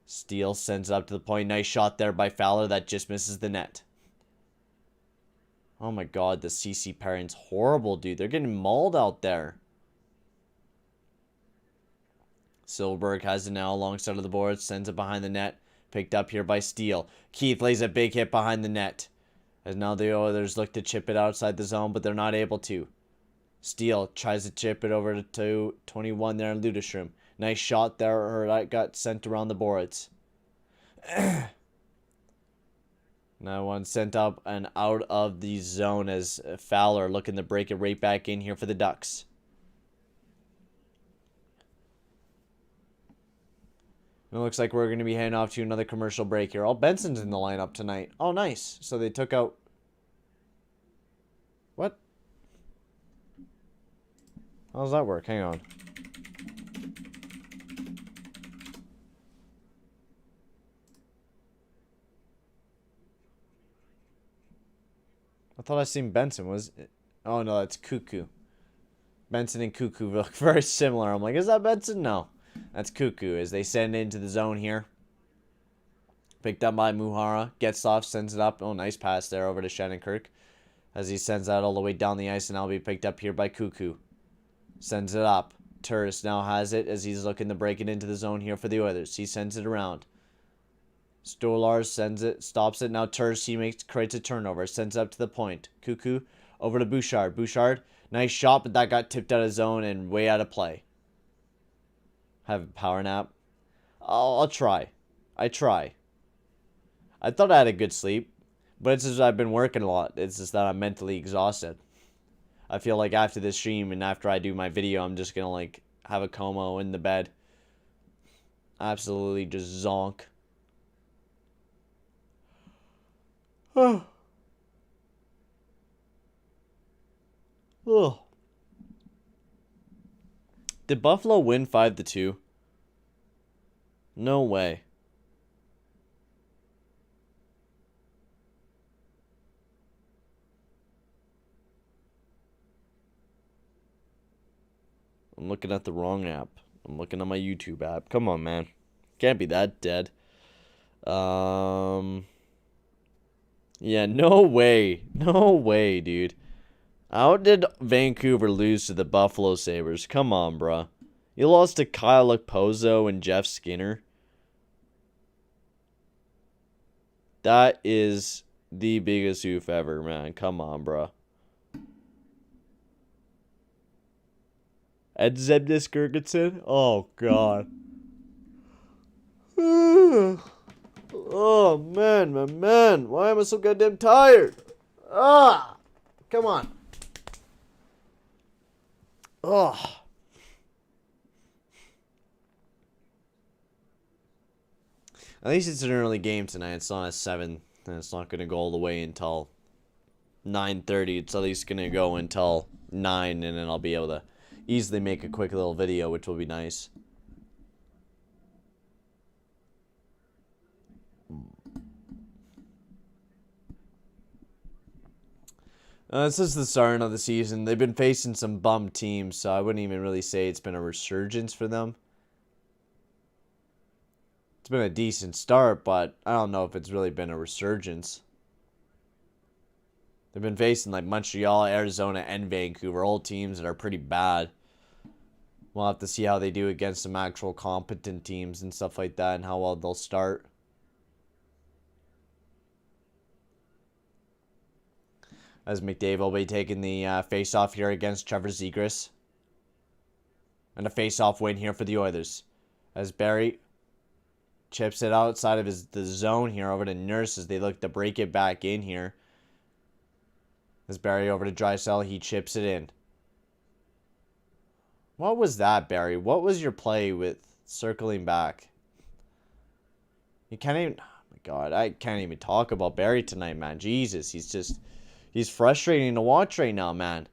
Steele sends it up to the point. Nice shot there by Fowler that just misses the net. Oh my god, the CC pairing's horrible, dude. They're getting mauled out there. Silberg has it now alongside of the board, sends it behind the net. Picked up here by Steele. Keith lays a big hit behind the net. As now the others look to chip it outside the zone, but they're not able to. Steele tries to chip it over to 21 there in Ludestrom. Nice shot there, or that got sent around the boards. Now one sent up and out of the zone as Fowler looking to break it right back in here for the Ducks. It looks like we're going to be heading off to another commercial break here. Oh, Benson's in the lineup tonight. Oh, nice. So they took out... What? How does that work? Hang on. I thought I seen Benson. Was it? Oh, no, that's Cuckoo. Benson and Cuckoo look very similar. I'm like, is that Benson? No. That's Cuckoo as they send it into the zone here. Picked up by Muhara. Getzlaf sends it up. Oh, nice pass there over to Shannon-Kirk. As he sends that all the way down the ice, and that'll be picked up here by Cuckoo. Sends it up. Turris now has it as he's looking to break it into the zone here for the Oilers. He sends it around. Stolars sends it, stops it. Now Turris, creates a turnover. Sends it up to the point. Cuckoo over to Bouchard. Bouchard, nice shot, but that got tipped out of zone and way out of play. Have a power nap. I'll try. I try. I thought I had a good sleep, but it's just I've been working a lot. It's just that I'm mentally exhausted. I feel like after this stream and after I do my video, I'm just gonna like have a coma in the bed. Absolutely just zonk. Oh. Oh. Did Buffalo win 5-2? No way. I'm looking at the wrong app. I'm looking at my YouTube app. Come on, man. Can't be that dead. Yeah, no way. No way, dude. How did Vancouver lose to the Buffalo Sabres? Come on, bruh. You lost to Kyle Okposo and Jeff Skinner. That is the biggest oof ever, man. Come on, bruh. Ed Zebnis Gergensen? Oh, God. Oh, man, my man. Why am I so goddamn tired? Ah! Come on. Oh. At least it's an early game tonight. It's not at 7. And it's not going to go all the way until 9:30. It's at least going to go until 9. And then I'll be able to easily make a quick little video, which will be nice. Since the start of the season, they've been facing some bum teams, so I wouldn't even really say it's been a resurgence for them. It's been a decent start, but I don't know if it's really been a resurgence. They've been facing like Montreal, Arizona, and Vancouver, all teams that are pretty bad. We'll have to see how they do against some actual competent teams and stuff like that, and how well they'll start. As McDavid will be taking the face-off here against Trevor Zegras. And a face-off win here for the Oilers. As Barrie chips it outside of the zone here over to Nurse as they look to break it back in here. As Barrie over to Draisaitl, he chips it in. What was that, Barrie? What was your play with circling back? You can't even... Oh my God, I can't even talk about Barrie tonight, man. Jesus, he's frustrating to watch right now, man.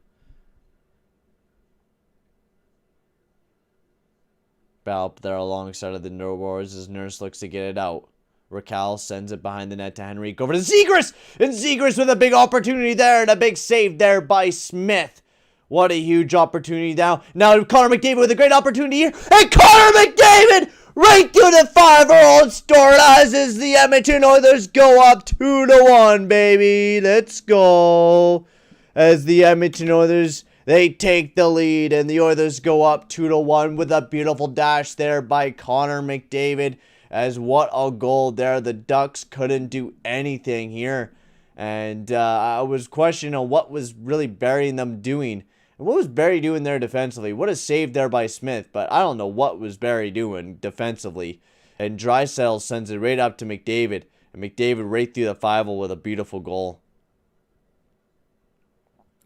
Battle there alongside of the Wars as Nurse looks to get it out. Raquel sends it behind the net to Henrique over to Zegras! And Zegras with a big opportunity there and a big save there by Smith. What a huge opportunity now. Now Connor McDavid with a great opportunity here. And Connor McDavid right through the 5-year-old scorelines as the Edmonton Oilers go up 2-1, baby. Let's go. As the Edmonton Oilers... they take the lead, and the Oilers go up 2-1 with a beautiful dash there by Connor McDavid. As what a goal there. The Ducks couldn't do anything here. And I was questioning what was really Barrie them doing. And what was Barrie doing there defensively? What a save there by Smith. But I don't know what was Barrie doing defensively. And Draisaitl sends it right up to McDavid. And McDavid right through the 5-hole with a beautiful goal.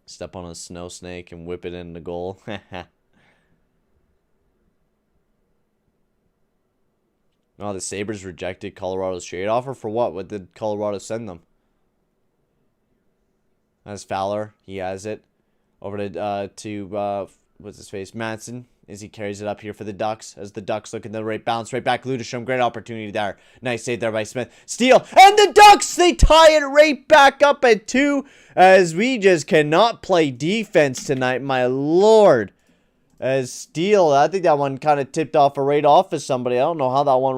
Step on a snow snake and whip it in the goal. Oh, the Sabres rejected Colorado's trade offer for what? What did Colorado send them? That's Fowler. He has it. Over to what's his face? Manson. As he carries it up here for the Ducks. As the Ducks look in the right bounce right back. Ludesham, great opportunity there. Nice save there by Smith. Steal. And the Ducks, they tie it right back up at 2. As we just cannot play defense tonight, my lord. As Steele, I think that one kind of tipped off right off of somebody. I don't know how that one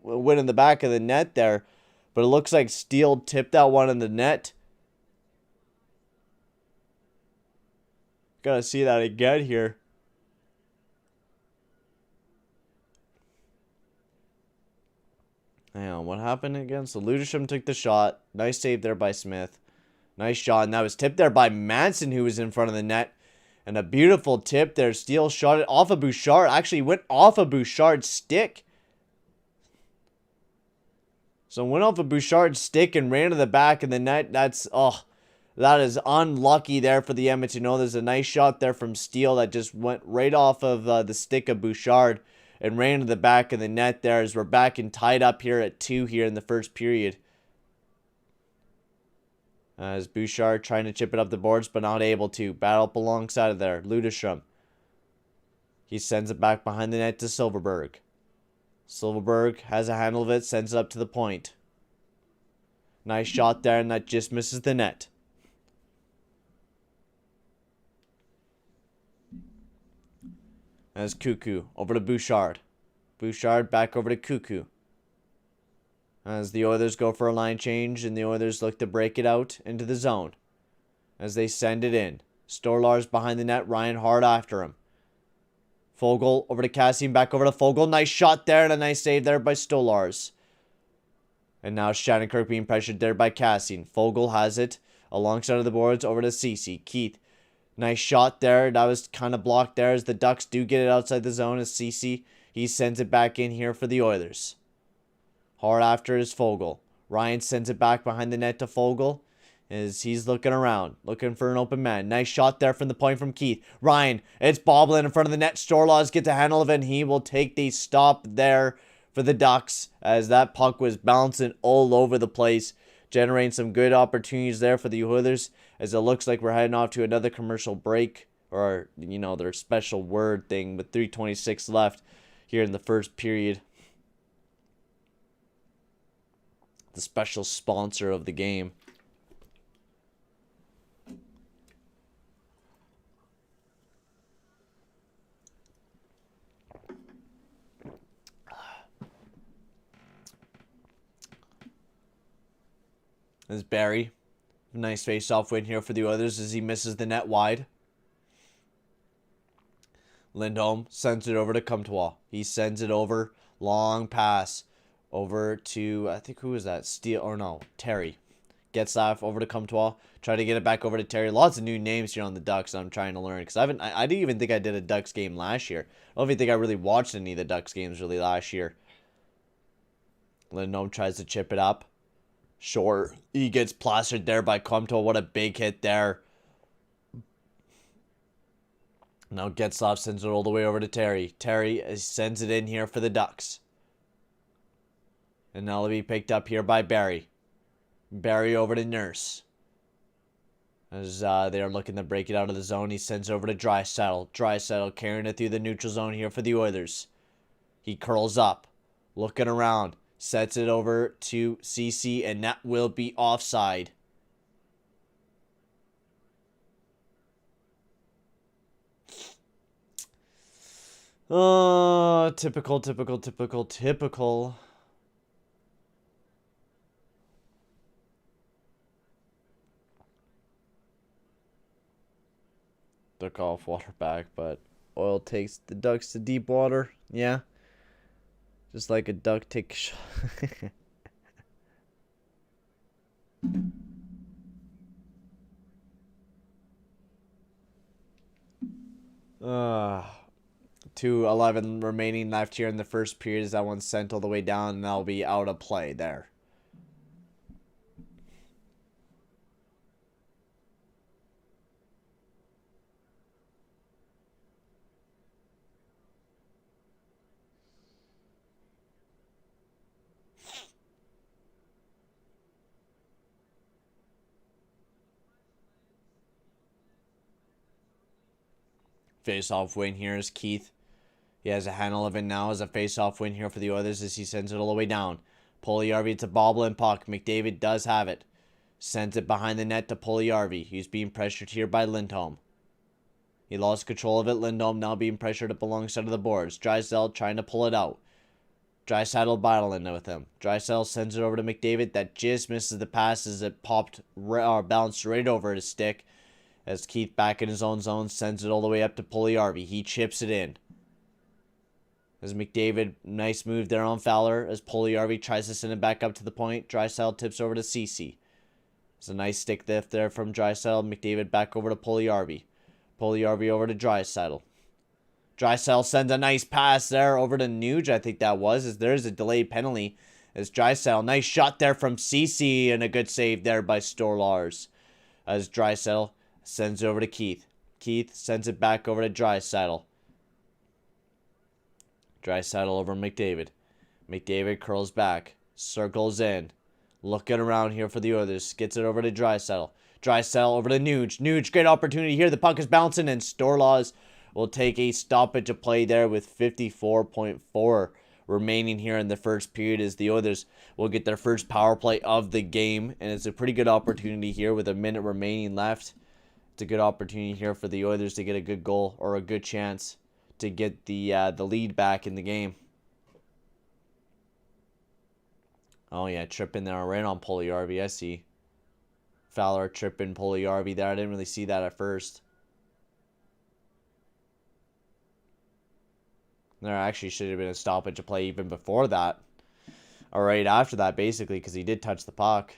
went in the back of the net there. But it looks like Steele tipped that one in the net. Gotta see that again here. Hang on, what happened again? So Ludesham took the shot. Nice save there by Smith. Nice shot. And that was tipped there by Manson, who was in front of the net. And a beautiful tip there. Steele shot it off of Bouchard. Actually went off of Bouchard's stick. So went off of Bouchard's stick and ran to the back of the net. That is unlucky there for the Edmonton Oilers. There's a nice shot there from Steele that just went right off of the stick of Bouchard and ran to the back of the net there as we're back and tied up here at 2 here in the first period. As Bouchard trying to chip it up the boards, but not able to. Battle up alongside of there. Ludesham. He sends it back behind the net to Silverberg. Silverberg has a handle of it, sends it up to the point. Nice shot there, and that just misses the net. As Cuckoo over to Bouchard. Bouchard back over to Cuckoo. As the Oilers go for a line change, and the Oilers look to break it out into the zone. As they send it in. Stolarz behind the net, Ryan hard after him. Fogle over to Kassian, back over to Fogle. Nice shot there, and a nice save there by Stolarz. And now Shattenkirk being pressured there by Kassian. Fogle has it alongside of the boards over to Ceci. Keith. Nice shot there. That was kind of blocked there as the Ducks do get it outside the zone as Ceci. He sends it back in here for the Oilers. Hard after is Fogle. Ryan sends it back behind the net to Fogle as he's looking around, looking for an open man. Nice shot there from the point from Keith. Ryan, it's bobbling in front of the net. Stolarz gets a handle of it, and he will take the stop there for the Ducks as that puck was bouncing all over the place, generating some good opportunities there for the Oilers as it looks like we're heading off to another commercial break, or, you know, their special word thing with 3:26 left here in the first period. The special sponsor of the game. As Barry. Nice face-off win here for the Oilers as he misses the net wide. Lindholm sends it over to Comtois. He sends it over. Long pass over to, I think, who was that? Terry. Gets that over to Comtois. Try to get it back over to Terry. Lots of new names here on the Ducks I'm trying to learn. Because I didn't even think I did a Ducks game last year. I don't even think I really watched any of the Ducks games really last year. Lindholm tries to chip it up. Short. He gets plastered there by Comtois. What a big hit there. Now Getzlaf sends it all the way over to Terry. Terry sends it in here for the Ducks. And now it'll be picked up here by Barry. Barry over to Nurse. As they're looking to break it out of the zone, he sends it over to Draisaitl. Draisaitl carrying it through the neutral zone here for the Oilers. He curls up. Looking around. Sets it over to CC, and that will be offside. Oh, typical. Duck off water back, but Oil takes the Ducks to deep water. Yeah. Just like a duck take shot. 2:11 remaining left here in the first period as that one's sent all the way down, and that'll be out of play there. Face-off win here is Keith. He has a handle of it now as a face-off win here for the Oilers as he sends it all the way down. Puljujärvi to bobble and puck. McDavid does have it. Sends it behind the net to Puljujärvi. He's being pressured here by Lindholm. He lost control of it. Lindholm now being pressured up alongside of the boards. Draisaitl trying to pull it out. Draisaitl battling with him. Draisaitl sends it over to McDavid. That just misses the pass as it bounced right over his stick. As Keith back in his own zone sends it all the way up to Puljujärvi. He chips it in. As McDavid, nice move there on Fowler. As Puljujärvi tries to send it back up to the point. Draisaitl tips over to CC. It's a nice stick lift there from Draisaitl. McDavid back over to Puljujärvi. Puljujärvi over to Draisaitl. Draisaitl sends a nice pass there over to Nuge, I think that was. As there's a delayed penalty. As Draisaitl, nice shot there from CC. And a good save there by Storlars. As Draisaitl sends it over to Keith. Keith sends it back over to Draisaitl. Draisaitl over McDavid. McDavid curls back. Circles in. Looking around here for the Oilers. Gets it over to Draisaitl. Draisaitl over to Nuge. Nuge, great opportunity here. The puck is bouncing and Storlaws will take a stoppage of play there with 54.4 remaining here in the first period as the Oilers will get their first power play of the game. And it's a pretty good opportunity here with a minute remaining left. It's a good opportunity here for the Oilers to get a good goal or a good chance to get the lead back in the game. Oh yeah, tripping there right on Puljujärvi. I see. Fowler tripping Puljujärvi there. I didn't really see that at first. There actually should have been a stoppage of play even before that. Or right after that, basically, because he did touch the puck.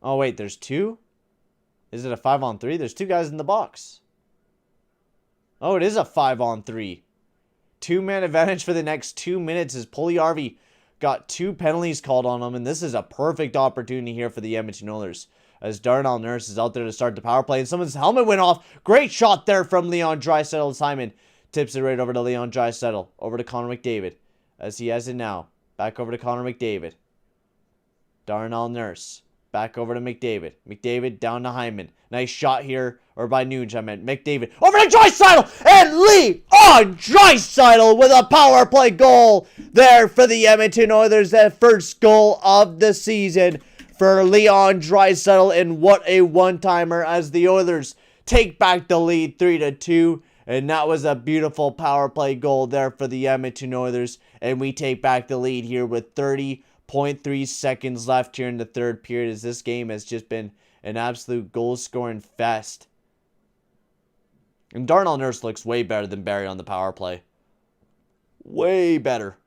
Oh, wait, there's two? Is it a 5-on-3? There's two guys in the box. Oh, it is a 5-on-3. Two-man advantage for the next 2 minutes as Puljujärvi got two penalties called on him, and this is a perfect opportunity here for the Edmonton Oilers. As Darnell Nurse is out there to start the power play, and someone's helmet went off. Great shot there from Leon Draisaitl. Simon tips it right over to Leon Draisaitl. Over to Connor McDavid as he has it now. Back over to Connor McDavid. Darnell Nurse. Back over to McDavid. McDavid down to Hyman. Nice shot here. Or by Nuge, I meant McDavid. Over to Draisaitl! And Leon Draisaitl with a power play goal there for the Edmonton Oilers. That first goal of the season for Leon Draisaitl. And what a one-timer as the Oilers take back the lead 3-2. And that was a beautiful power play goal there for the Edmonton Oilers. And we take back the lead here with 30.3 seconds left here in the third period, as this game has just been an absolute goal-scoring fest. And Darnell Nurse looks way better than Barrie on the power play. Way better.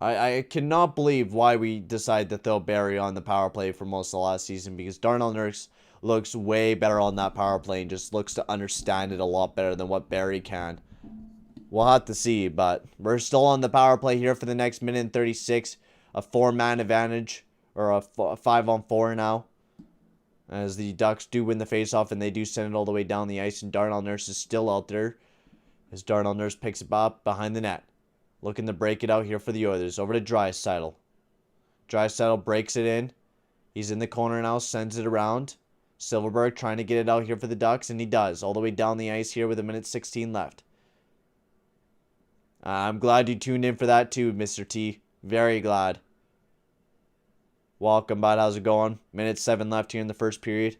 I cannot believe why we decided to throw Barrie on the power play for most of the last season, because Darnell Nurse looks way better on that power play and just looks to understand it a lot better than what Barrie can. We'll have to see, but we're still on the power play here for the next minute and 36. A 4-man advantage, or a 5-on-4 now, as the Ducks do win the faceoff and they do send it all the way down the ice, and Darnell Nurse is still out there as Darnell Nurse picks it up behind the net. Looking to break it out here for the Oilers. Over to Draisaitl. Draisaitl breaks it in. He's in the corner now, sends it around. Silverberg trying to get it out here for the Ducks, and he does. All the way down the ice here with 1:16 left. I'm glad you tuned in for that too, Mr. T. Very glad. Welcome, bud. How's it going? 1:07 left here in the first period.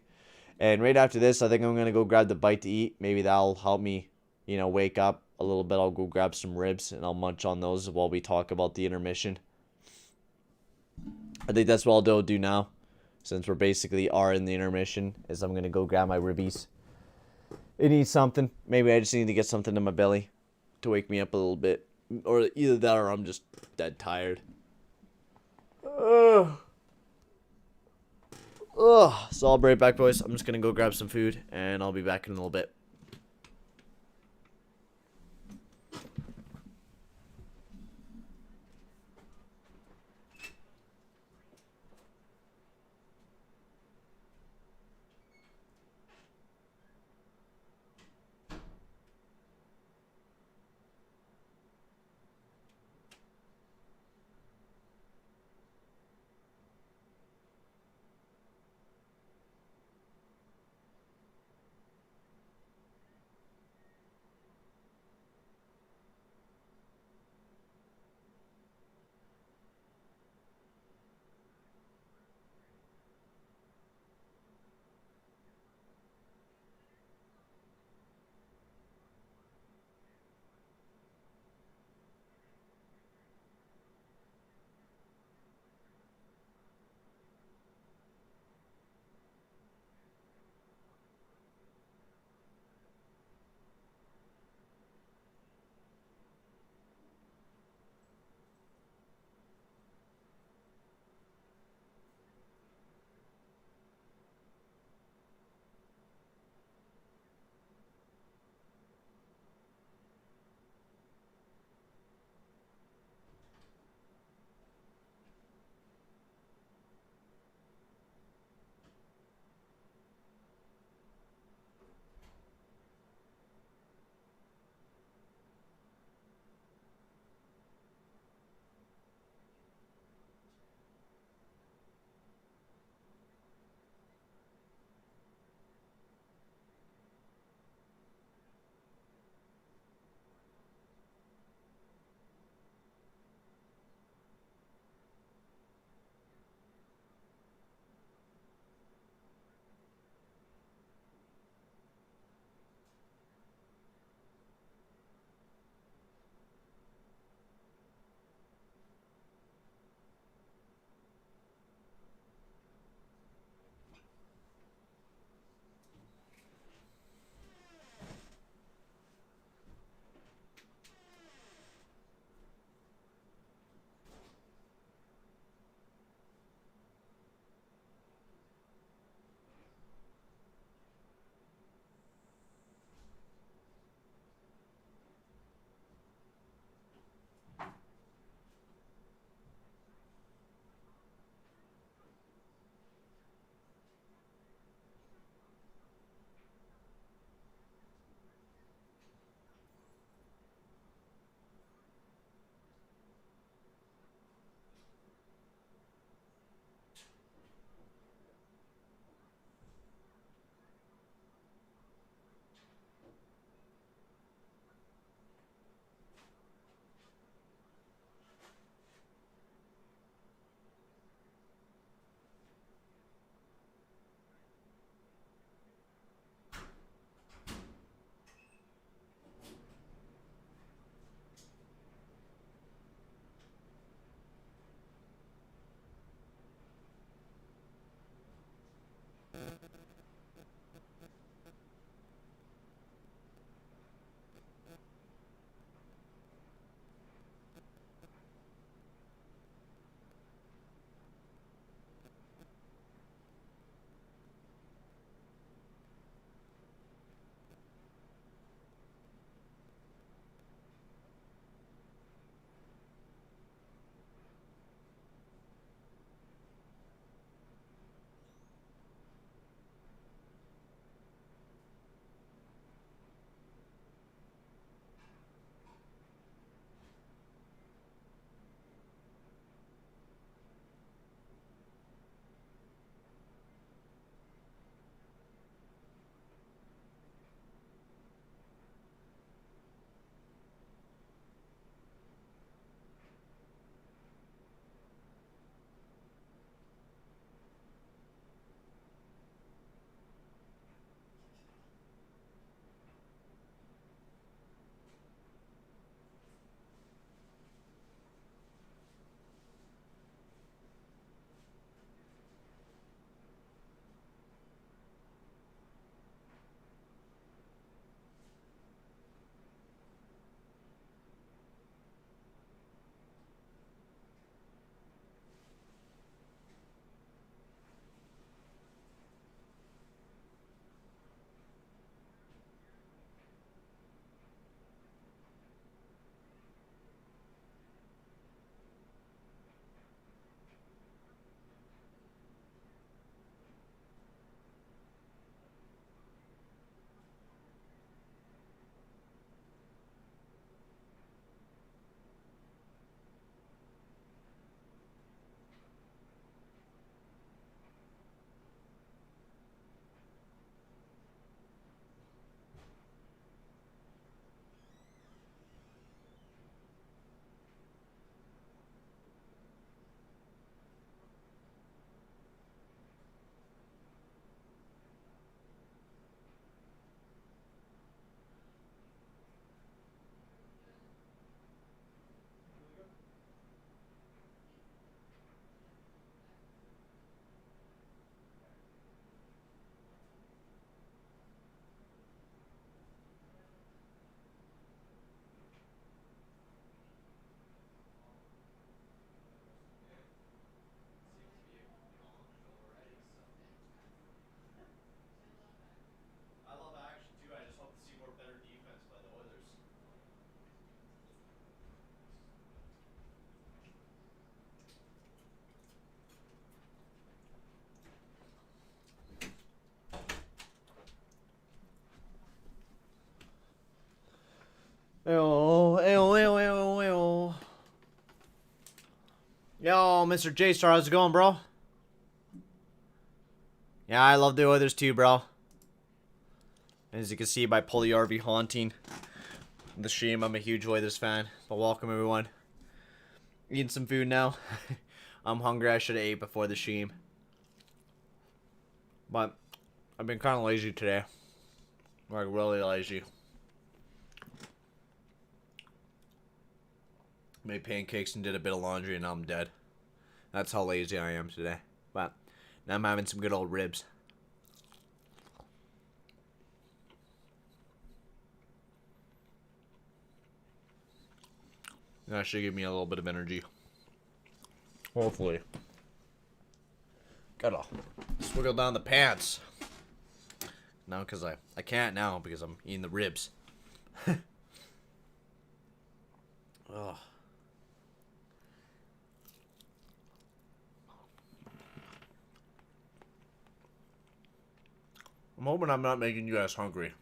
And right after this, I think I'm going to go grab the bite to eat. Maybe that'll help me, wake up a little bit. I'll go grab some ribs and I'll munch on those while we talk about the intermission. I think that's what I'll do now, since we're basically in the intermission, is I'm going to go grab my ribbies and eat something. Maybe I just need to get something in my belly to wake me up a little bit. Or either that or I'm just dead tired. So I'll be right back, boys. I'm just going to go grab some food and I'll be back in a little bit. Mr. J-Star. How's it going, bro? Yeah, I love the Oilers too, bro. As you can see by Pulley RV haunting the stream, I'm a huge Oilers fan. But welcome, everyone. Eating some food now. I'm hungry. I should have ate before the stream. But I've been kind of lazy today. Like, really lazy. Made pancakes and did a bit of laundry and now I'm dead. That's how lazy I am today. But now I'm having some good old ribs. That should give me a little bit of energy. Hopefully. Gotta swiggle down the pants. No, because I can't now because I'm eating the ribs. Ugh. I'm hoping I'm not making you guys hungry.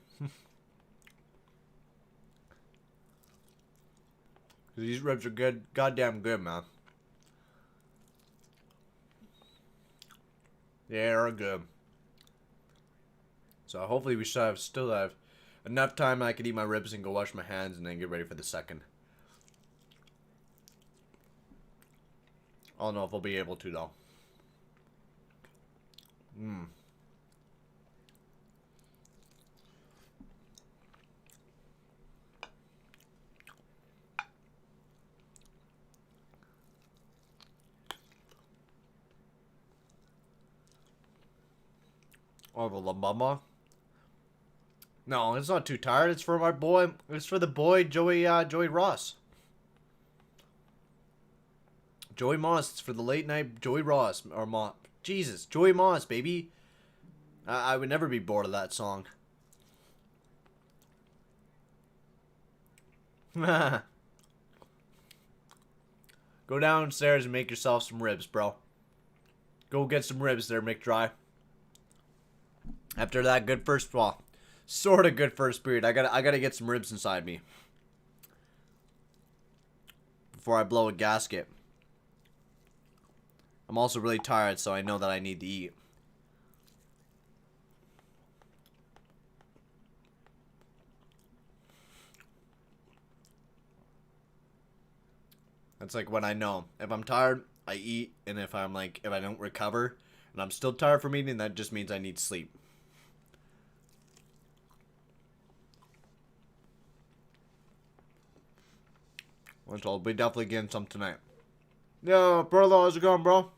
These ribs are good, goddamn good, man. Yeah, they're good. So hopefully we should still have enough time I can eat my ribs and go wash my hands and then get ready for the second. I don't know if I'll be able to though. Oh, the La Mama? No, it's not too tired. It's for my boy. It's for the boy, Joey Ross. Joey Moss. It's for the late night Joey Ross. Or Jesus. Joey Moss, baby. I would never be bored of that song. Go downstairs and make yourself some ribs, bro. Go get some ribs there, McDry. After that good first, well, sort of good first period, I gotta get some ribs inside me before I blow a gasket. I'm also really tired, so I know that I need to eat. That's like when I know if I'm tired, I eat, and if I don't recover and I'm still tired from eating, that just means I need sleep. So I'll be definitely getting some tonight. Yeah, brother, how's it going, bro?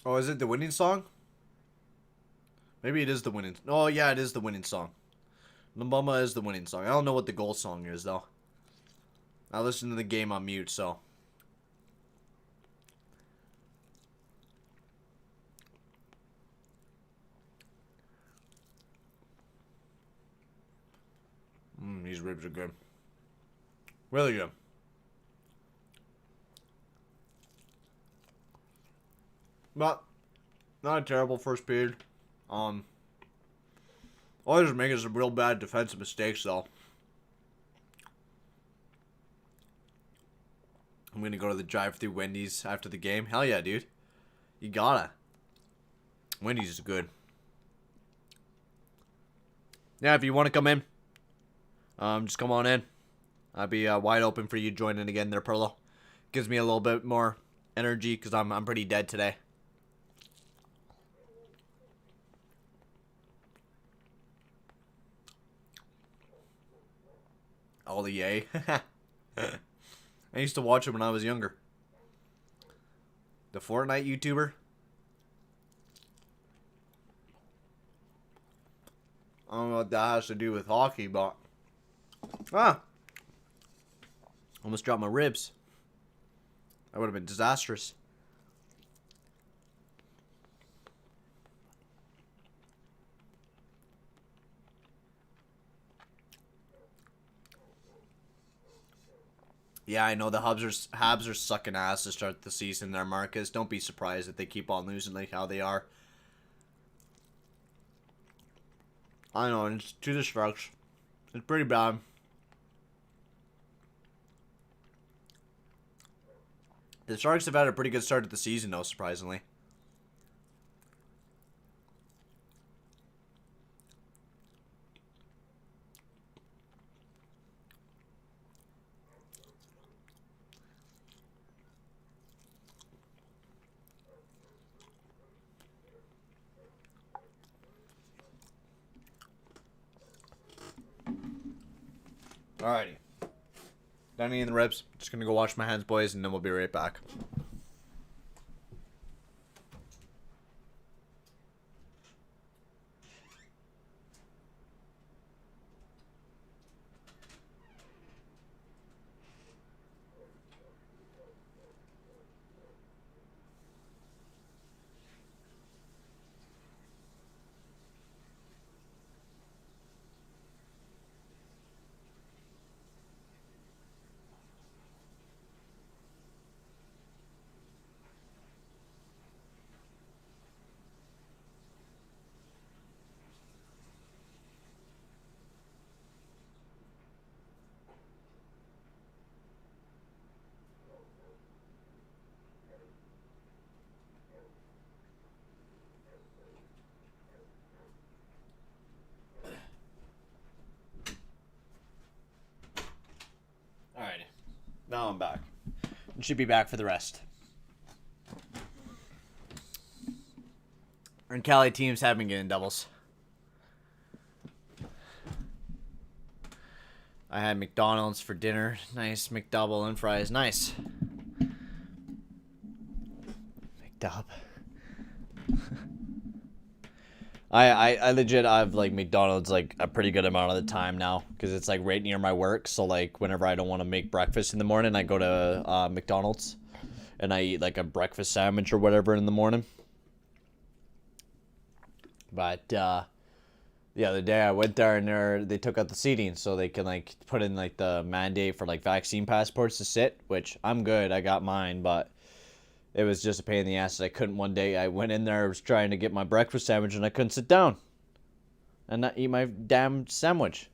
Oh, is it the winning song? Maybe it is the winning. Oh, yeah, it is the winning song. La Mama is the winning song. I don't know what the goal song is, though. I listen to the game on mute, so. These ribs are good. Really good. But, not a terrible first period. Oilers are making some real bad defensive mistakes, though. I'm gonna go to the drive-thru Wendy's after the game. Hell yeah, dude. You gotta. Wendy's is good. Yeah, if you want to come in, just come on in. I'll be wide open for you joining again there, Perlo. Gives me a little bit more energy because I'm pretty dead today. All the yay. I used to watch him when I was younger. The Fortnite YouTuber. I don't know what that has to do with hockey, but... Almost dropped my ribs. That would have been disastrous. Yeah, I know the Habs are sucking ass to start the season there, Marcus. Don't be surprised if they keep on losing like how they are. I know, it's to the Sharks. It's pretty bad. The Sharks have had a pretty good start to the season, though, surprisingly. Alrighty. Done eating the ribs. Just gonna go wash my hands, boys, and then we'll be right back. Alrighty. Now I'm back. And should be back for the rest. And Cali teams have been getting doubles. I had McDonald's for dinner. Nice McDouble and fries. Nice. McDub. I legit have like McDonald's like a pretty good amount of the time now because it's like right near my work. So like whenever I don't want to make breakfast in the morning, I go to McDonald's and I eat like a breakfast sandwich or whatever in the morning. But the other day I went there and they took out the seating so they can like put in like the mandate for like vaccine passports to sit, which I'm good. I got mine, but it was just a pain in the ass. I couldn't one day. I went in there, I was trying to get my breakfast sandwich and I couldn't sit down and not eat my damn sandwich.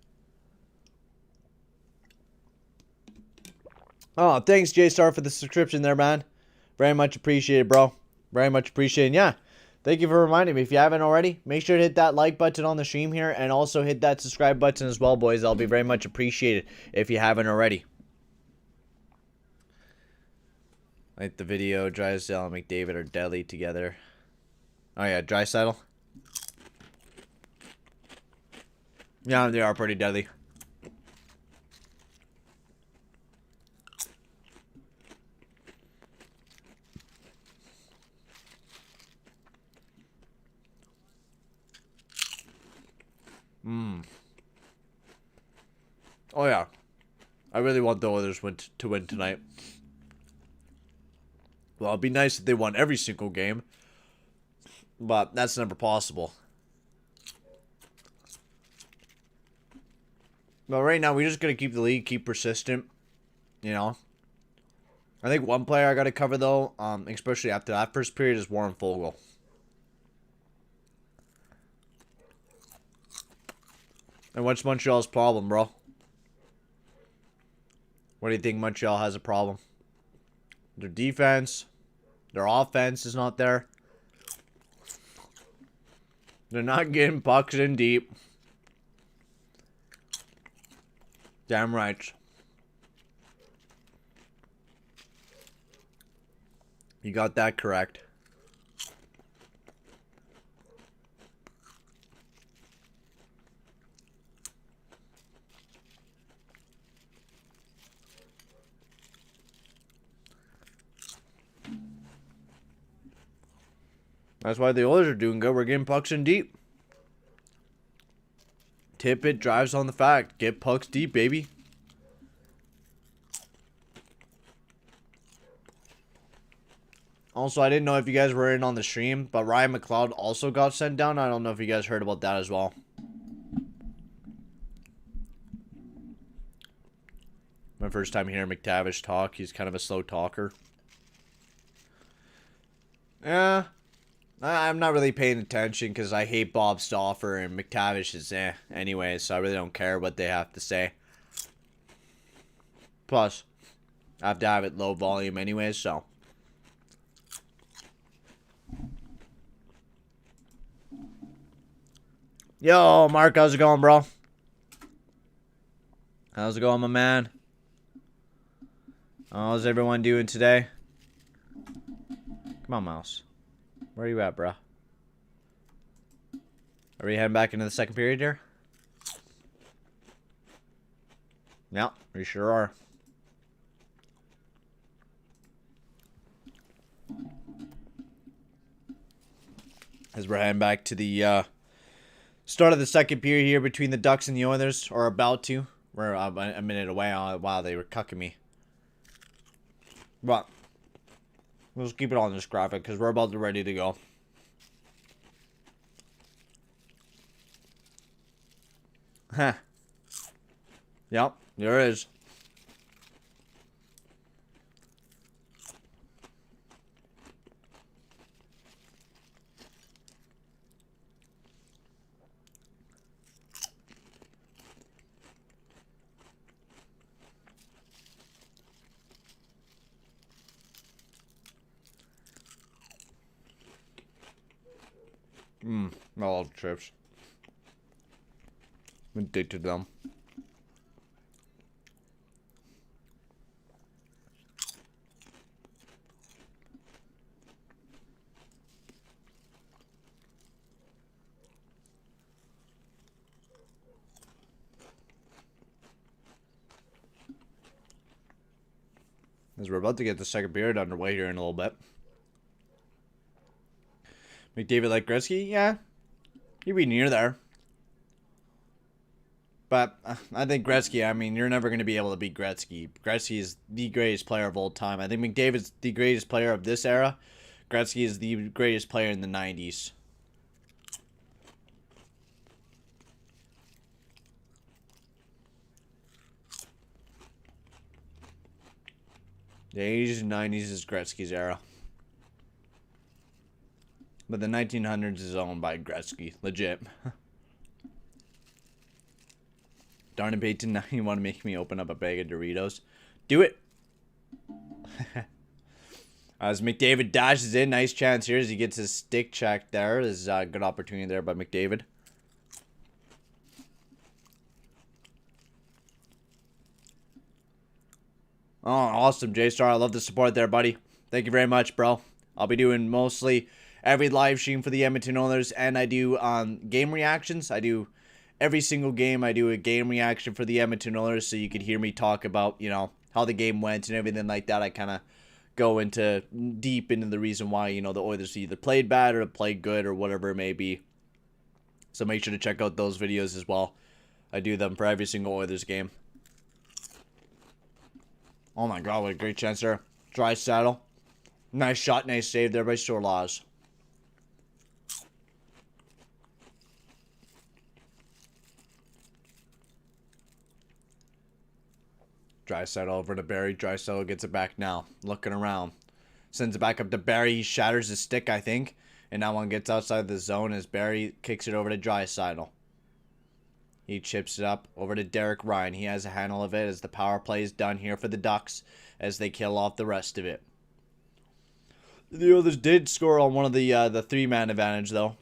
Oh, thanks J-Star for the subscription there, man. Very much appreciated, bro. Very much appreciated. Yeah. Thank you for reminding me. If you haven't already, make sure to hit that like button on the stream here and also hit that subscribe button as well, boys. I'll be very much appreciated if you haven't already. Like the video, Drysdale and McDavid are deadly together. Oh yeah, Drysdale. Yeah, they are pretty deadly. Oh yeah, I really want the Oilers to win tonight. Well, it'd be nice if they won every single game, but that's never possible. But right now, we're just going to keep the lead, keep persistent, you know. I think one player I got to cover, though, especially after that first period, is Warren Fogle. And what's Montreal's problem, bro? What do you think Montreal has a problem? Their defense, their offense is not there. They're not getting pucks in deep. Damn right. You got that correct. That's why the Oilers are doing good. We're getting pucks in deep. Tippett drives on the fact. Get pucks deep, baby. Also, I didn't know if you guys were in on the stream, but Ryan McLeod also got sent down. I don't know if you guys heard about that as well. My first time hearing McTavish talk. He's kind of a slow talker. Yeah. I'm not really paying attention because I hate Bob Stauffer and McTavish is anyway, so I really don't care what they have to say. Plus, I have to have it low volume anyway, so Yo, Mark, how's it going, bro? How's it going, my man? How's everyone doing today? Come on, mouse. Where are you at, bro? Are we heading back into the second period here? Yeah, we sure are. As we're heading back to the start of the second period here between the Ducks and the Oilers, or about to. We're a minute away. Wow, they were cucking me. But let's keep it on this graphic because we're about to ready to go. Huh. Yep, there is. I love chips. I'm addicted to them. As we're about to get the second period underway here in a little bit. McDavid like Gretzky? Yeah. He'd be near there. But I think Gretzky, I mean, you're never going to be able to beat Gretzky. Gretzky is the greatest player of all time. I think McDavid's the greatest player of this era. Gretzky is the greatest player in the 90s. The 80s and 90s is Gretzky's era. But the 1900s is owned by Gretzky. Legit. Darn it, Peyton. Now you want to make me open up a bag of Doritos? Do it. As McDavid dashes in. Nice chance here as he gets his stick checked there. There's a good opportunity there by McDavid. Oh, awesome, J-Star. I love the support there, buddy. Thank you very much, bro. I'll be doing mostly every live stream for the Edmonton Oilers, and I do game reactions. I do every single game. I do a game reaction for the Edmonton Oilers, so you can hear me talk about, you know, how the game went and everything like that. I kind of go into deep into the reason why, you know, the Oilers either played bad or played good or whatever it may be. So make sure to check out those videos as well. I do them for every single Oilers game. Oh my god, what a great chance there. Dry saddle. Nice shot, nice save there by Storlaws. Draisaitl over to Barry. Draisaitl gets it back now. Looking around. Sends it back up to Barry. He shatters his stick, I think. And that one gets outside the zone as Barry kicks it over to Draisaitl. He chips it up over to Derek Ryan. He has a handle of it as the power play is done here for the Ducks as they kill off the rest of it. The Oilers did score on one of the three-man advantage, though.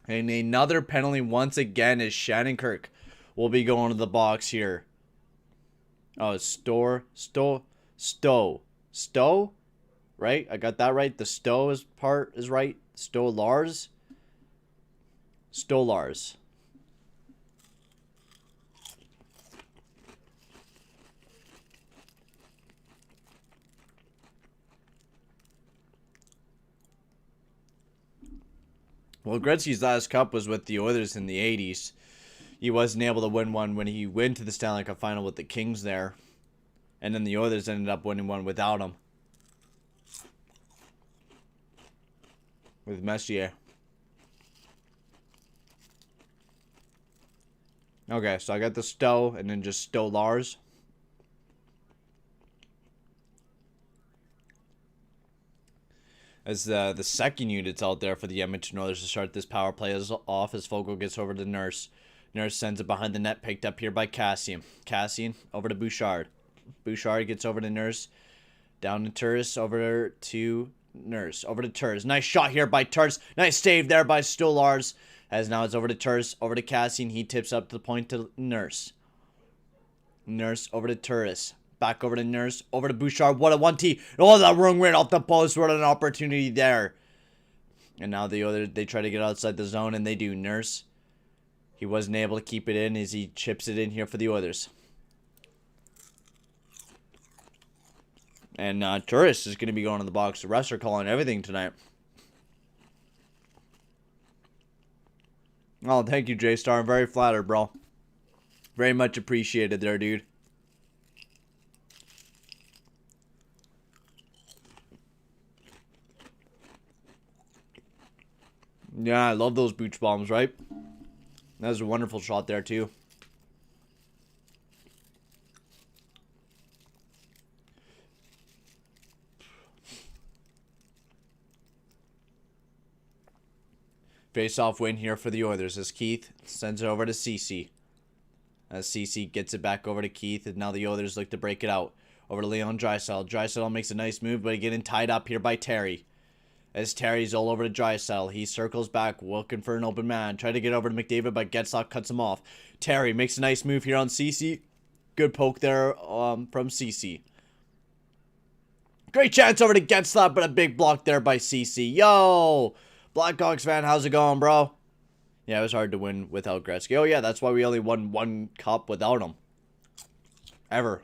And another penalty once again as Shannon Kirk will be going to the box here. Oh, Stowe, right? I got that right. The Stowe part is right. Stolars. Well, Gretzky's last cup was with the Oilers in the 80s. He wasn't able to win one when he went to the Stanley Cup final with the Kings there. And then the Oilers ended up winning one without him. With Messier. Okay, so I got the Stowe and then just Stolars. As the second unit's out there for the Edmonton Oilers to start this power play off as Fogle gets over to Nurse. Nurse sends it behind the net, picked up here by Cassian. Cassian over to Bouchard. Bouchard gets over to Nurse. Down to Turris, over to Nurse. Over to Turris. Nice shot here by Turris. Nice save there by Stolars. As now it's over to Turris, over to Cassie, and he tips up to the point to Nurse. Nurse over to Turris. Back over to Nurse, over to Bouchard. What a 1T. Oh, that rung right off the post. What an opportunity there. And now they try to get outside the zone, and they do. Nurse. He wasn't able to keep it in as he chips it in here for the Oilers. And Turris is going to be going to the box. The refs are calling everything tonight. Oh, thank you, J-Star. I'm very flattered, bro. Very much appreciated there, dude. Yeah, I love those booch bombs, right? That was a wonderful shot there, too. Face-off win here for the Oilers as Keith sends it over to CC. As CC gets it back over to Keith, and now the Oilers look to break it out. Over to Leon Draisaitl. Draisaitl makes a nice move, but getting tied up here by Terry. As Terry's all over to Draisaitl. He circles back, looking for an open man. Try to get over to McDavid, but Getzlaf cuts him off. Terry makes a nice move here on CC. Good poke there from CC. Great chance over to Getzlaf, but a big block there by CC. Yo! Blackhawks fan, how's it going, bro? Yeah, it was hard to win without Gretzky. Oh, yeah, that's why we only won one cup without him. Ever.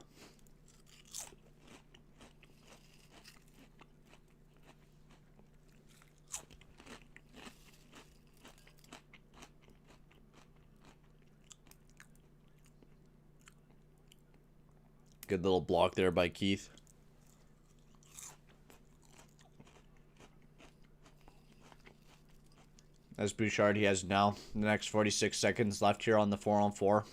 Good little block there by Keith. As Bouchard, he has now the next 46 seconds left here on the 4-on-4.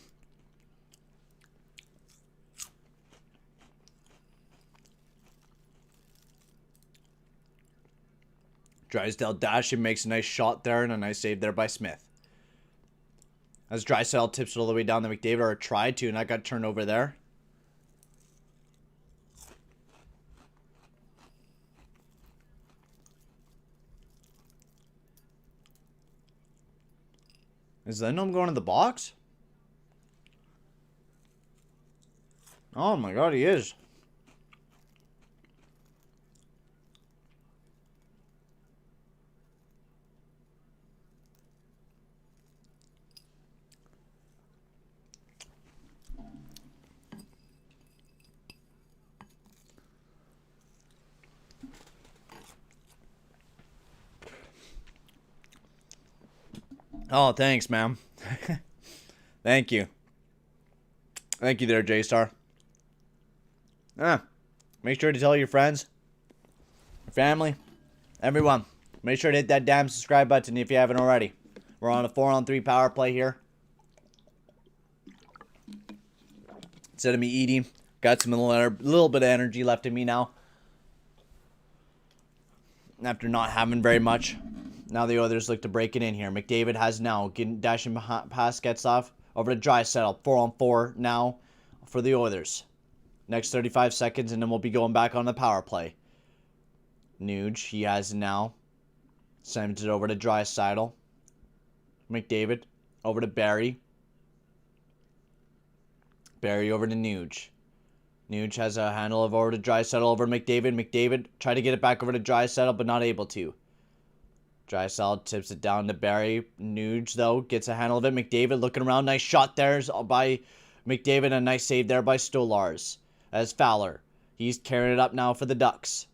Drysdale dashing, makes a nice shot there and a nice save there by Smith. As Draisaitl tips it all the way down to McDavid, or tried to, and that got turned over there. Is Lindholm going to the box? Oh my god, he is. Oh, thanks, ma'am. Thank you. Thank you there, J-Star. Make sure to tell your friends, your family, everyone. Make sure to hit that damn subscribe button if you haven't already. We're on a 4-on-3 power play here. Instead of me eating, got some little bit of energy left in me now. After not having very much. Now the Oilers look to break it in here. McDavid has now dashing past Getzlaf over to Draisaitl. 4-on-4 now for the Oilers. Next 35 seconds and then we'll be going back on the power play. Nuge, he has now sends it over to Draisaitl. McDavid over to Barry. Barry over to Nuge. Nuge has a handle over to Draisaitl over McDavid. McDavid tried to get it back over to Draisaitl but not able to. Draisaitl tips it down to Barry. Nuge, though, gets a handle of it. McDavid looking around. Nice shot there by McDavid. A nice save there by Stolars. As Fowler. He's carrying it up now for the Ducks.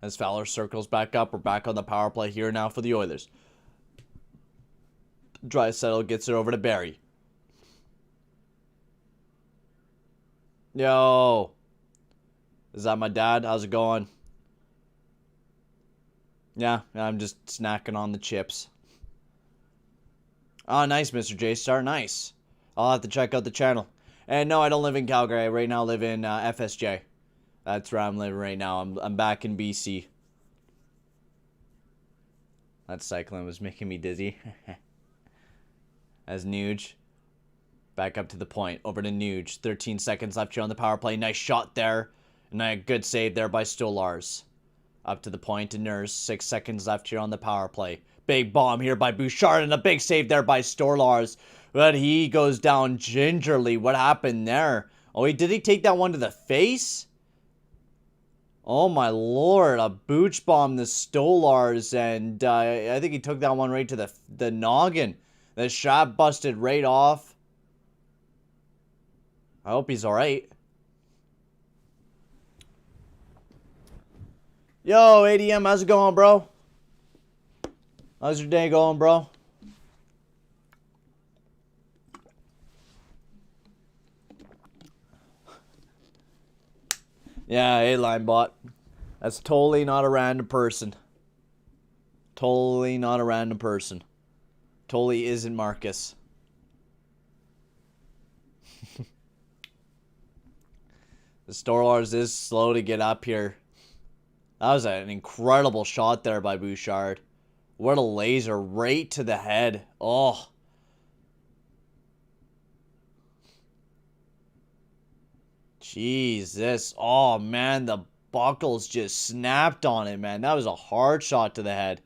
As Fowler circles back up. We're back on the power play here now for the Oilers. Draisaitl gets it over to Barry. Yo. Is that my dad? How's it going? Yeah, I'm just snacking on the chips. Oh, nice, Mr. J-Star. Nice. I'll have to check out the channel. And no, I don't live in Calgary. I right now live in FSJ. That's where I'm living right now. I'm back in BC. That cycling was making me dizzy. As Nuge. Back up to the point. Over to Nuge. 13 seconds left here on the power play. Nice shot there. And a good save there by Stolars. Up to the point to Nurse. 6 seconds left here on the power play. Big bomb here by Bouchard and a big save there by Storlars. But he goes down gingerly. What happened there? Oh, did he take that one to the face? Oh my lord, a booch bomb the Stolars, and I think he took that one right to the noggin. The shot busted right off. I hope he's alright. Yo, ADM, how's it going, bro? How's your day going, bro? Yeah, hey, Linebot. That's totally not a random person. Totally not a random person. Totally isn't Marcus. The Storlars is slow to get up here. That was an incredible shot there by Bouchard. What a laser right to the head. Oh. Jesus. Oh, man. The buckles just snapped on it, man. That was a hard shot to the head.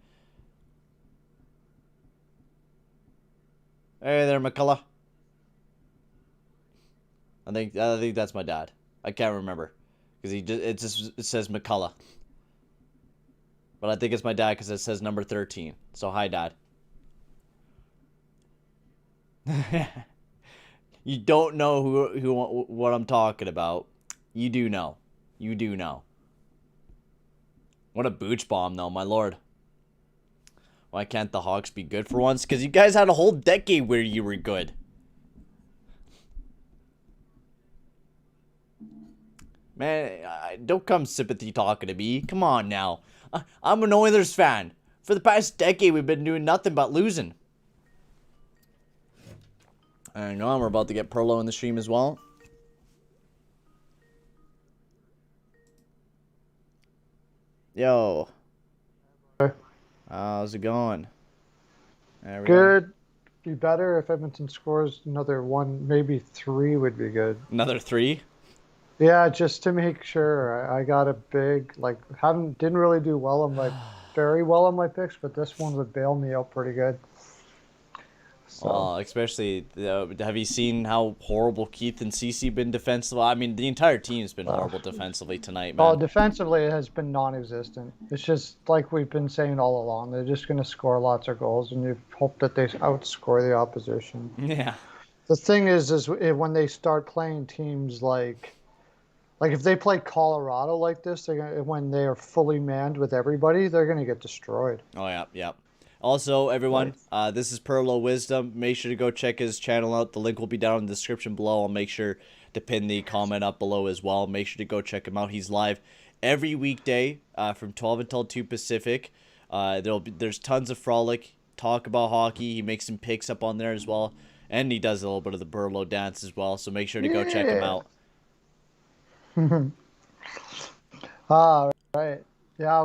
Hey there, McCullough. I think that's my dad. I can't remember. Because it says McCullough. But I think it's my dad because it says number 13. So, hi, Dad. You don't know what I'm talking about. You do know. You do know. What a booch bomb, though, my lord. Why can't the Hawks be good for once? Because you guys had a whole decade where you were good. Man, don't come sympathy talking to me. Come on now. I'm an Oilers fan. For the past decade, we've been doing nothing but losing. I know, we're about to get Perlo in the stream as well. Yo. How's it going? Good. Be better if Edmonton scores another one, maybe 3 would be good. Another 3? Yeah, just to make sure. I got a big, didn't really do very well on my picks, but this one would bail me out pretty good. So. Especially, have you seen how horrible Keith and Cece been defensively? I mean, the entire team's been horrible defensively tonight, man. Oh, defensively it has been non-existent. It's just like we've been saying all along. They're just going to score lots of goals, and you hope that they outscore the opposition. Yeah. The thing is when they start playing teams like if they play Colorado like this, when they are fully manned with everybody, they're going to get destroyed. Oh, yeah, yeah. Also, everyone, this is Perlo Wisdom. Make sure to go check his channel out. The link will be down in the description below. I'll make sure to pin the comment up below as well. Make sure to go check him out. He's live every weekday from 12 until 2 Pacific. There's tons of frolic, talk about hockey. He makes some picks up on there as well. And he does a little bit of the Perlo dance as well. So make sure to go check him out. Right. Yeah,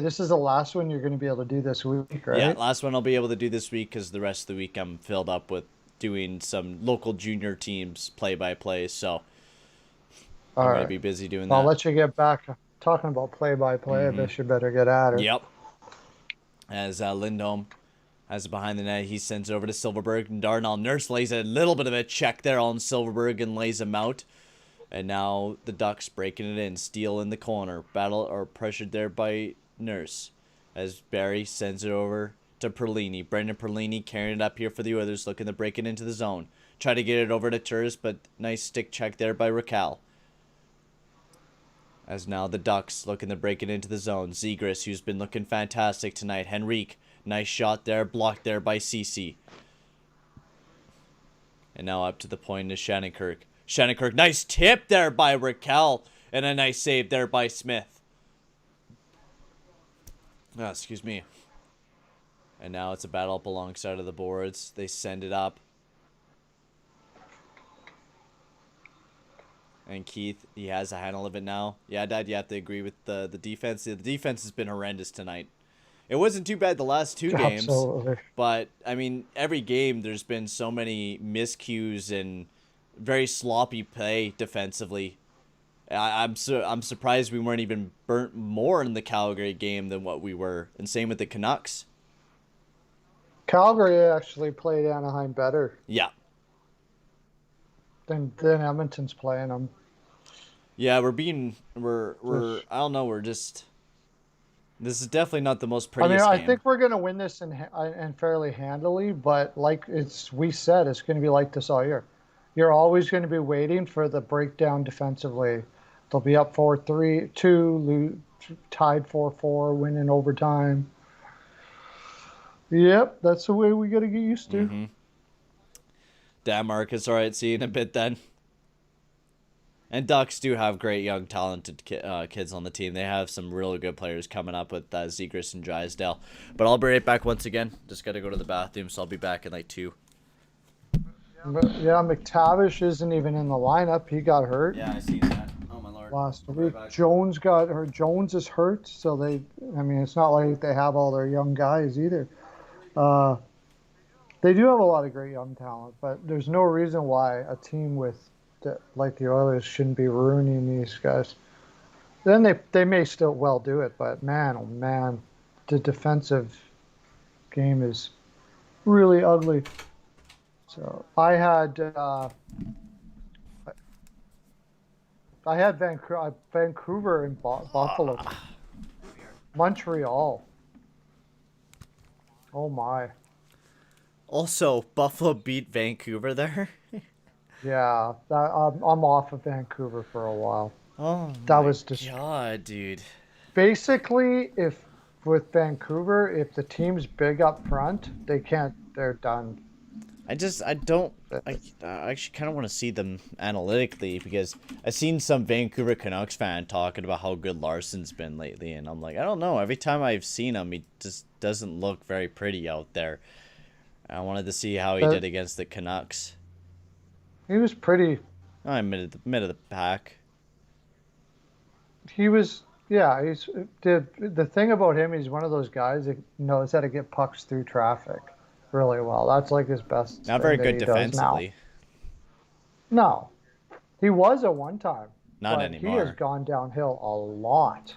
this is the last one you're going to be able to do this week, right? Yeah, last one I'll be able to do this week because the rest of the week I'm filled up with doing some local junior teams play-by-play, so I'm going to be busy doing that. I'll let you get back talking about play-by-play. I guess you better get at it. Yep. As Lindholm has it behind the net, he sends it over to Silverberg, and Darnell Nurse lays a little bit of a check there on Silverberg and lays him out. And now the Ducks breaking it in. Steele in the corner. Battle or pressured there by Nurse. As Barry sends it over to Perlini. Brendan Perlini carrying it up here for the Oilers. Looking to break it into the zone. Try to get it over to Turris. But nice stick check there by Raquel. As now the Ducks looking to break it into the zone. Zegras, who's been looking fantastic tonight. Henrique. Nice shot there. Blocked there by Cece. And now up to the point is Shannon-Kirk. Shannon-Kirk, nice tip there by Raquel. And a nice save there by Smith. Oh, excuse me. And now it's a battle up alongside of the boards. They send it up. And Keith, he has a handle of it now. Yeah, Dad, you have to agree with the defense. The defense has been horrendous tonight. It wasn't too bad the last 2 games. Absolutely. But, I mean, every game there's been so many miscues and very sloppy play defensively. I'm surprised we weren't even burnt more in the Calgary game than what we were, and same with the Canucks. Calgary actually played Anaheim better Yeah, than Edmonton's playing them. yeah, we're Just, I don't know, we're just this is definitely not the most I mean, prettiest I game. think we're going to win this and fairly handily, but like we said, it's going to be like this all year. You're always going to be waiting for the breakdown defensively. They'll be up 4-3-2, tied 4-4, win in overtime. Yep, that's the way we got to get used to. Mm-hmm. Damn, Marcus. All right, see you in a bit then. And Ducks do have great young talented kids on the team. They have some really good players coming up with Zegras and Drysdale. But I'll be right back once again. Just got to go to the bathroom, so I'll be back in like 2. But yeah, McTavish isn't even in the lineup. He got hurt. Yeah, I see that. Oh my lord. Last week. Jones got hurt. Jones is hurt, so I mean, it's not like they have all their young guys either. They do have a lot of great young talent, but there's no reason why a team like the Oilers shouldn't be ruining these guys. Then they may still well do it, but man, oh man, the defensive game is really ugly. So I had Vancouver and Buffalo, Montreal. Oh my. Also, Buffalo beat Vancouver there. Yeah, I'm off of Vancouver for a while. Oh That my was just god, dude. basically if with Vancouver, if the team's big up front, they're done. I actually kind of want to see them analytically because I've seen some Vancouver Canucks fan talking about how good Larson's been lately, and I'm like, I don't know. Every time I've seen him, he just doesn't look very pretty out there. I wanted to see how he did against the Canucks. He was pretty. I'm mid of the pack. He was. Yeah, the thing about him. He's one of those guys that knows how to get pucks through traffic really well. That's like his best. Not very good defensively. No, he was at one time. Not but anymore. He has gone downhill a lot.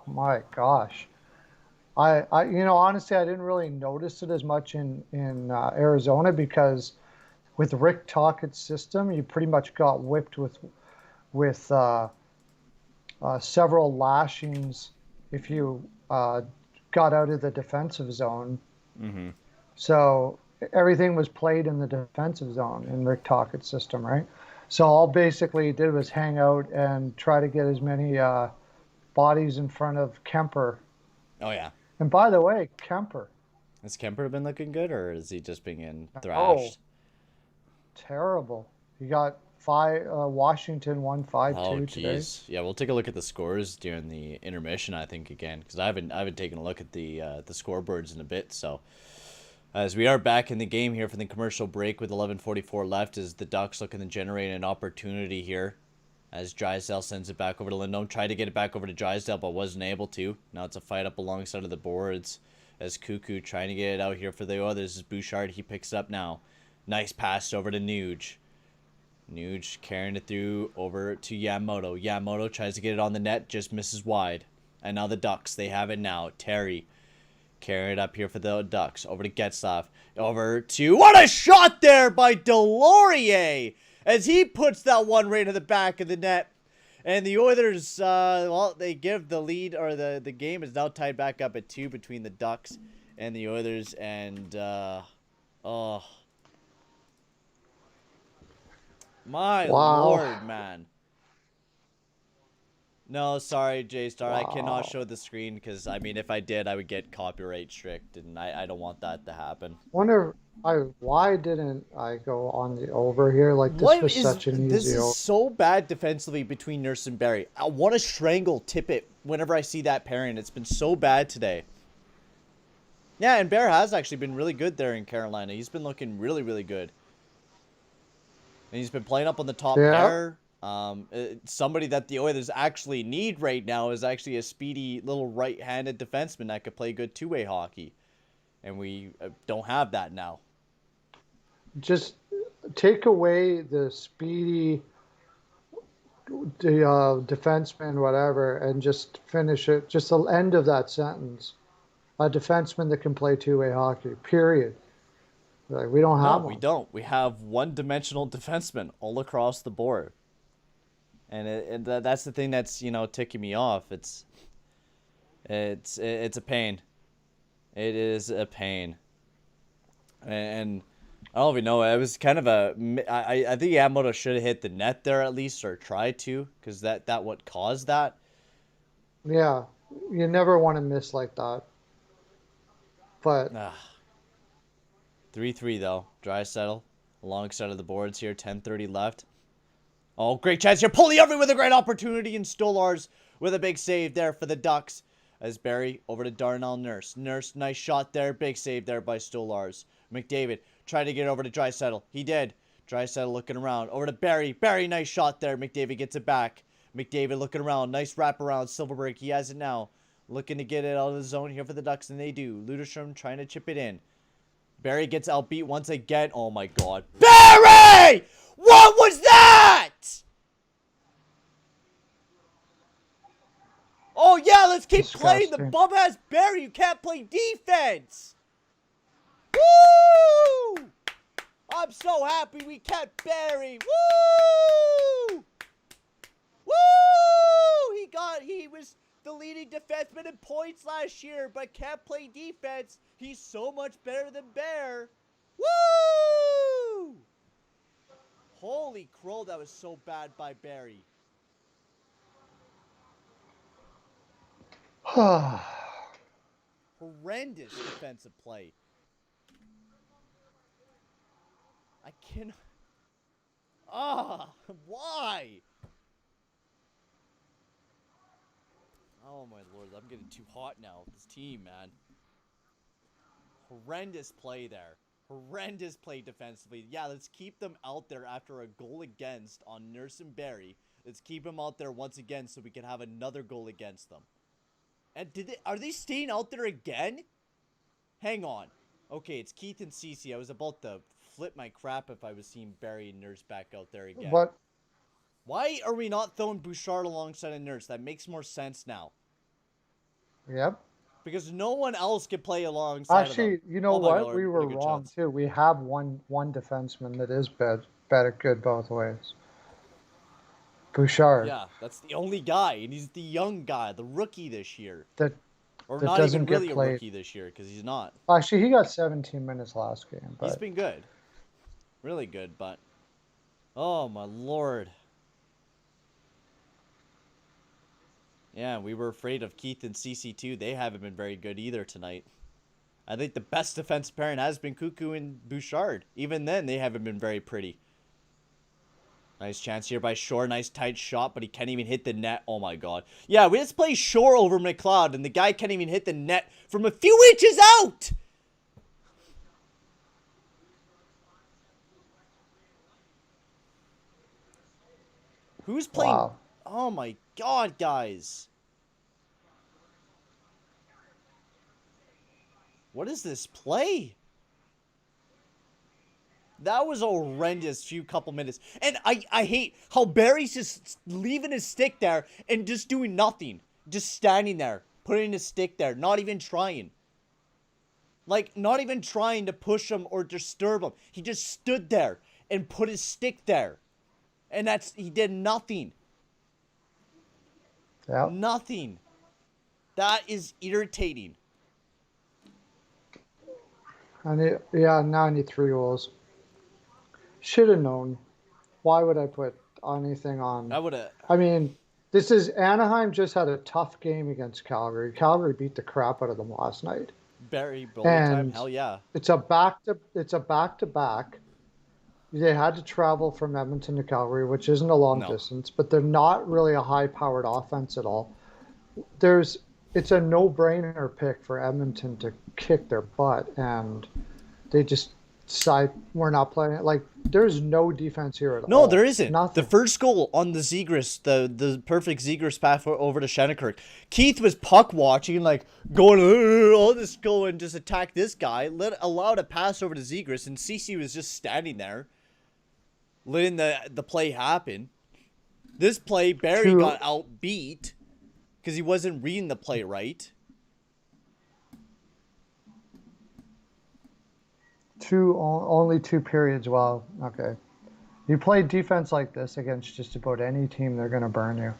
My gosh. Honestly, I didn't really notice it as much in Arizona because with Rick Tocchet's system, you pretty much got whipped with several lashings if you got out of the defensive zone. Mm-hmm. So everything was played in the defensive zone in Rick Tocchet's system, right? So all basically he did was hang out and try to get as many bodies in front of Kemper. Oh yeah. And by the way, Kemper. Has Kemper been looking good, or is he just being Oh, thrashed? terrible. He got Washington won 5-2 today. Yeah, we'll take a look at the scores during the intermission, I think, again, because I haven't taken a look at the scoreboards in a bit. So as we are back in the game here for the commercial break with 11:44 left, as the Ducks looking to generate an opportunity here. As Drysdale sends it back over to Lindholm. Tried to get it back over to Drysdale, but wasn't able to. Now it's a fight up alongside of the boards. As Cuckoo trying to get it out here for the Oilers. This is Bouchard. He picks it up now. Nice pass over to Nuge. Nuge carrying it through over to Yamamoto. Yamamoto tries to get it on the net. Just misses wide. And now the Ducks. They have it now. Terry carrying it up here for the Ducks. Over to Getzlaf. Over to... What a shot there by Delorier! As he puts that one right in the back of the net. And the Oilers, they give the lead, or the game is now tied back up at 2 between the Ducks and the Oilers. And, my lord, man. No, sorry, J-Star. Wow. I cannot show the screen because, I mean, if I did, I would get copyright strict, and I don't want that to happen. Why didn't I go on the over here? Like, this was such an easy over. This is so bad defensively between Nurse and Barry. I want to strangle Tippett whenever I see that pairing. It's been so bad today. Yeah, and Bear has actually been really good there in Carolina. He's been looking really, really good. And he's been playing up on the top pair. Somebody that the Oilers actually need right now is actually a speedy little right-handed defenseman that could play good two-way hockey. And we don't have that now. Just take away the speedy defenseman, whatever, and just finish it. Just the end of that sentence. A defenseman that can play two-way hockey. Period. Like we don't No, have we one. don't. We have one-dimensional defensemen all across the board, and that's the thing that's ticking me off. It's a pain. It is a pain, and I don't even know. It was kind of I think Yamamoto should have hit the net there at least, or tried to, because that what caused that. Yeah, you never want to miss like that. But Ah, 3-3 though. Draisaitl alongside of the boards here. 10:30 left. Oh, great chance here. Pugliarvi with a great opportunity, and Stolarz with a big save there for the Ducks. As Barry over to Darnell Nurse. Nurse, nice shot there. Big save there by Stolarz. McDavid tried to get over to Draisaitl. He did. Draisaitl looking around. Over to Barry. Barry, nice shot there. McDavid gets it back. McDavid looking around. Nice wraparound. Silverberg, he has it now. Looking to get it out of the zone here for the Ducks, and they do. Luderstrom trying to chip it in. Barry gets outbeat once again. Oh my god. Barry! What was that? Oh yeah, let's keep playing the disgusting. bum-ass Barry. You can't play defense. Woo! I'm so happy we kept Barry. Woo! Woo! He was the leading defenseman in points last year, but can't play defense. He's so much better than Bear. Woo! Holy crow, that was so bad by Barry. Horrendous defensive play. I cannot. Why? Oh my lord, I'm getting too hot now with this team, man. Horrendous play there. Horrendous play defensively. Yeah, let's keep them out there after a goal against on Nurse and Barry. Let's keep them out there once again so we can have another goal against them. And are they staying out there again? Hang on. Okay, it's Keith and Cece. I was about to flip my crap if I was seeing Barry and Nurse back out there again. But Why are we not throwing Bouchard alongside a Nurse? That makes more sense now. yep. Because no one else can play alongside of Actually, them. you know Oh my what? lord, We what a were good wrong chance. too. We have one defenseman that is better good both ways. Bouchard. Yeah, that's the only guy. And he's the young guy, the rookie this year. That Or that not doesn't even get really a played. rookie this year, because he's not. Actually, he got 17 minutes last game, He's but been good. Really good, but... Oh my lord. Yeah, we were afraid of Keith and Cece too. They haven't been very good either tonight. I think the best defense pairing has been Cuckoo and Bouchard. Even then, they haven't been very pretty. Nice chance here by Shore. Nice tight shot, but he can't even hit the net. Oh my god. Yeah, we just play Shore over McLeod, and the guy can't even hit the net from a few inches out! Who's playing? wow. Oh my god, guys. What is this play? That was a horrendous few couple minutes. And I hate how Barry's just leaving his stick there and just doing nothing. Just standing there, putting his stick there, not even trying. Like, not even trying to push him or disturb him. He just stood there and put his stick there. And he did nothing. Yeah. Nothing. That is irritating. Yeah, 93 goals. Should have known. Why would I put anything on? I would have. I mean, this is Anaheim just had a tough game against Calgary. Calgary beat the crap out of them last night. Barry bullet time? And Hell yeah. it's a back to back. They had to travel from Edmonton to Calgary, which isn't a long No. distance, but they're not really a high-powered offense at all. It's a no-brainer pick for Edmonton to kick their butt, and they just decide we're not playing it. Like, there's no defense here at all. No, there isn't. Nothing. The first goal on the Zegras, the perfect Zegras pass over to Shannikirk. Keith was puck watching, like, going, I'll just go and just attack this guy. Allowed a pass over to Zegras, and CC was just standing there, letting the play happen. This play, Barry Two- got outbeat because he wasn't reading the play right. Only 2 periods. Wow. Okay. You play defense like this against just about any team, they're going to burn you.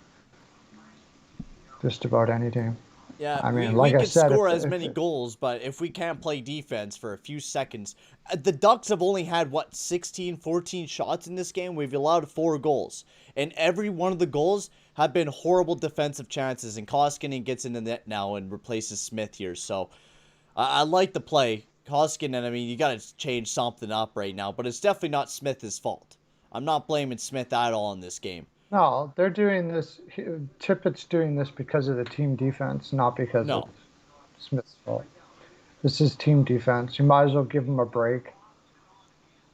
Just about any team. Yeah, I mean, we like I could said, score as many goals, but if we can't play defense for a few seconds, the Ducks have only had, 16, 14 shots in this game. We've allowed 4 goals, and every one of the goals have been horrible defensive chances, and Koskinen gets in the net now and replaces Smith here, so I like the play. Koskinen, I mean, you got to change something up right now, but it's definitely not Smith's fault. I'm not blaming Smith at all in this game. no, they're doing this. Tippett's doing this because of the team defense, not because No. of Smith's fault. This is team defense. You might as well give them a break.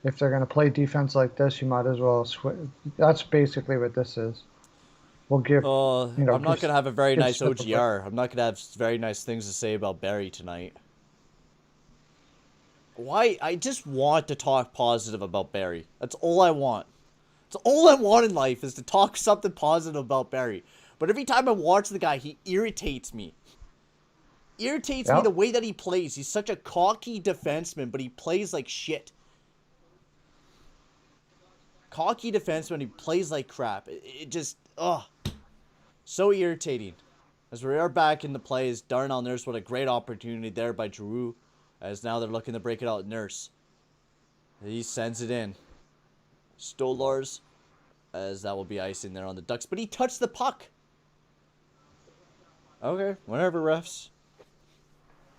If they're going to play defense like this, you might as well switch. That's basically what this is. We'll give. I'm not going to have a very nice Smith a break. OGR. I'm not going to have very nice things to say about Barry tonight. Why? I just want to talk positive about Barry. That's all I want. That's all I want in life is to talk something positive about Barry. But every time I watch the guy, he irritates me. Irritates me the way that he plays. He's such a cocky defenseman, but he plays like shit. Cocky defenseman, he plays like crap. It just, so irritating. As we are back in the plays, Darnell Nurse, what a great opportunity there by Drew. As now they're looking to break it out. Nurse. He sends it in. Stolars. As that will be icing there on the Ducks. But he touched the puck. Okay, whatever, refs.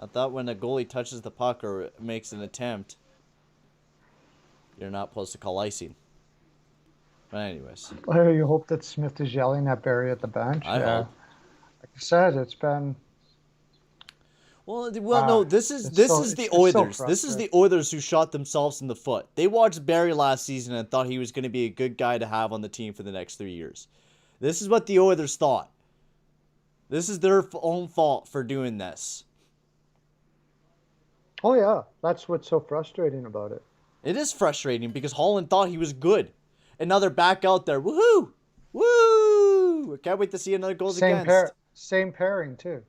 I thought when a goalie touches the puck or makes an attempt, you're not supposed to call icing. But anyways. Oh, you hope that Smith is yelling at Barry at the bench. I hope. Like I said, it's been. Well, no. This is the Oilers. This is the Oilers who shot themselves in the foot. They watched Barry last season and thought he was going to be a good guy to have on the team for the next 3 years. This is what the Oilers thought. This is their own fault for doing this. Oh yeah, that's what's so frustrating about it. It is frustrating because Holland thought he was good, and now they're back out there. Woohoo! Woo! I can't wait to see another goals against. Same pairing too.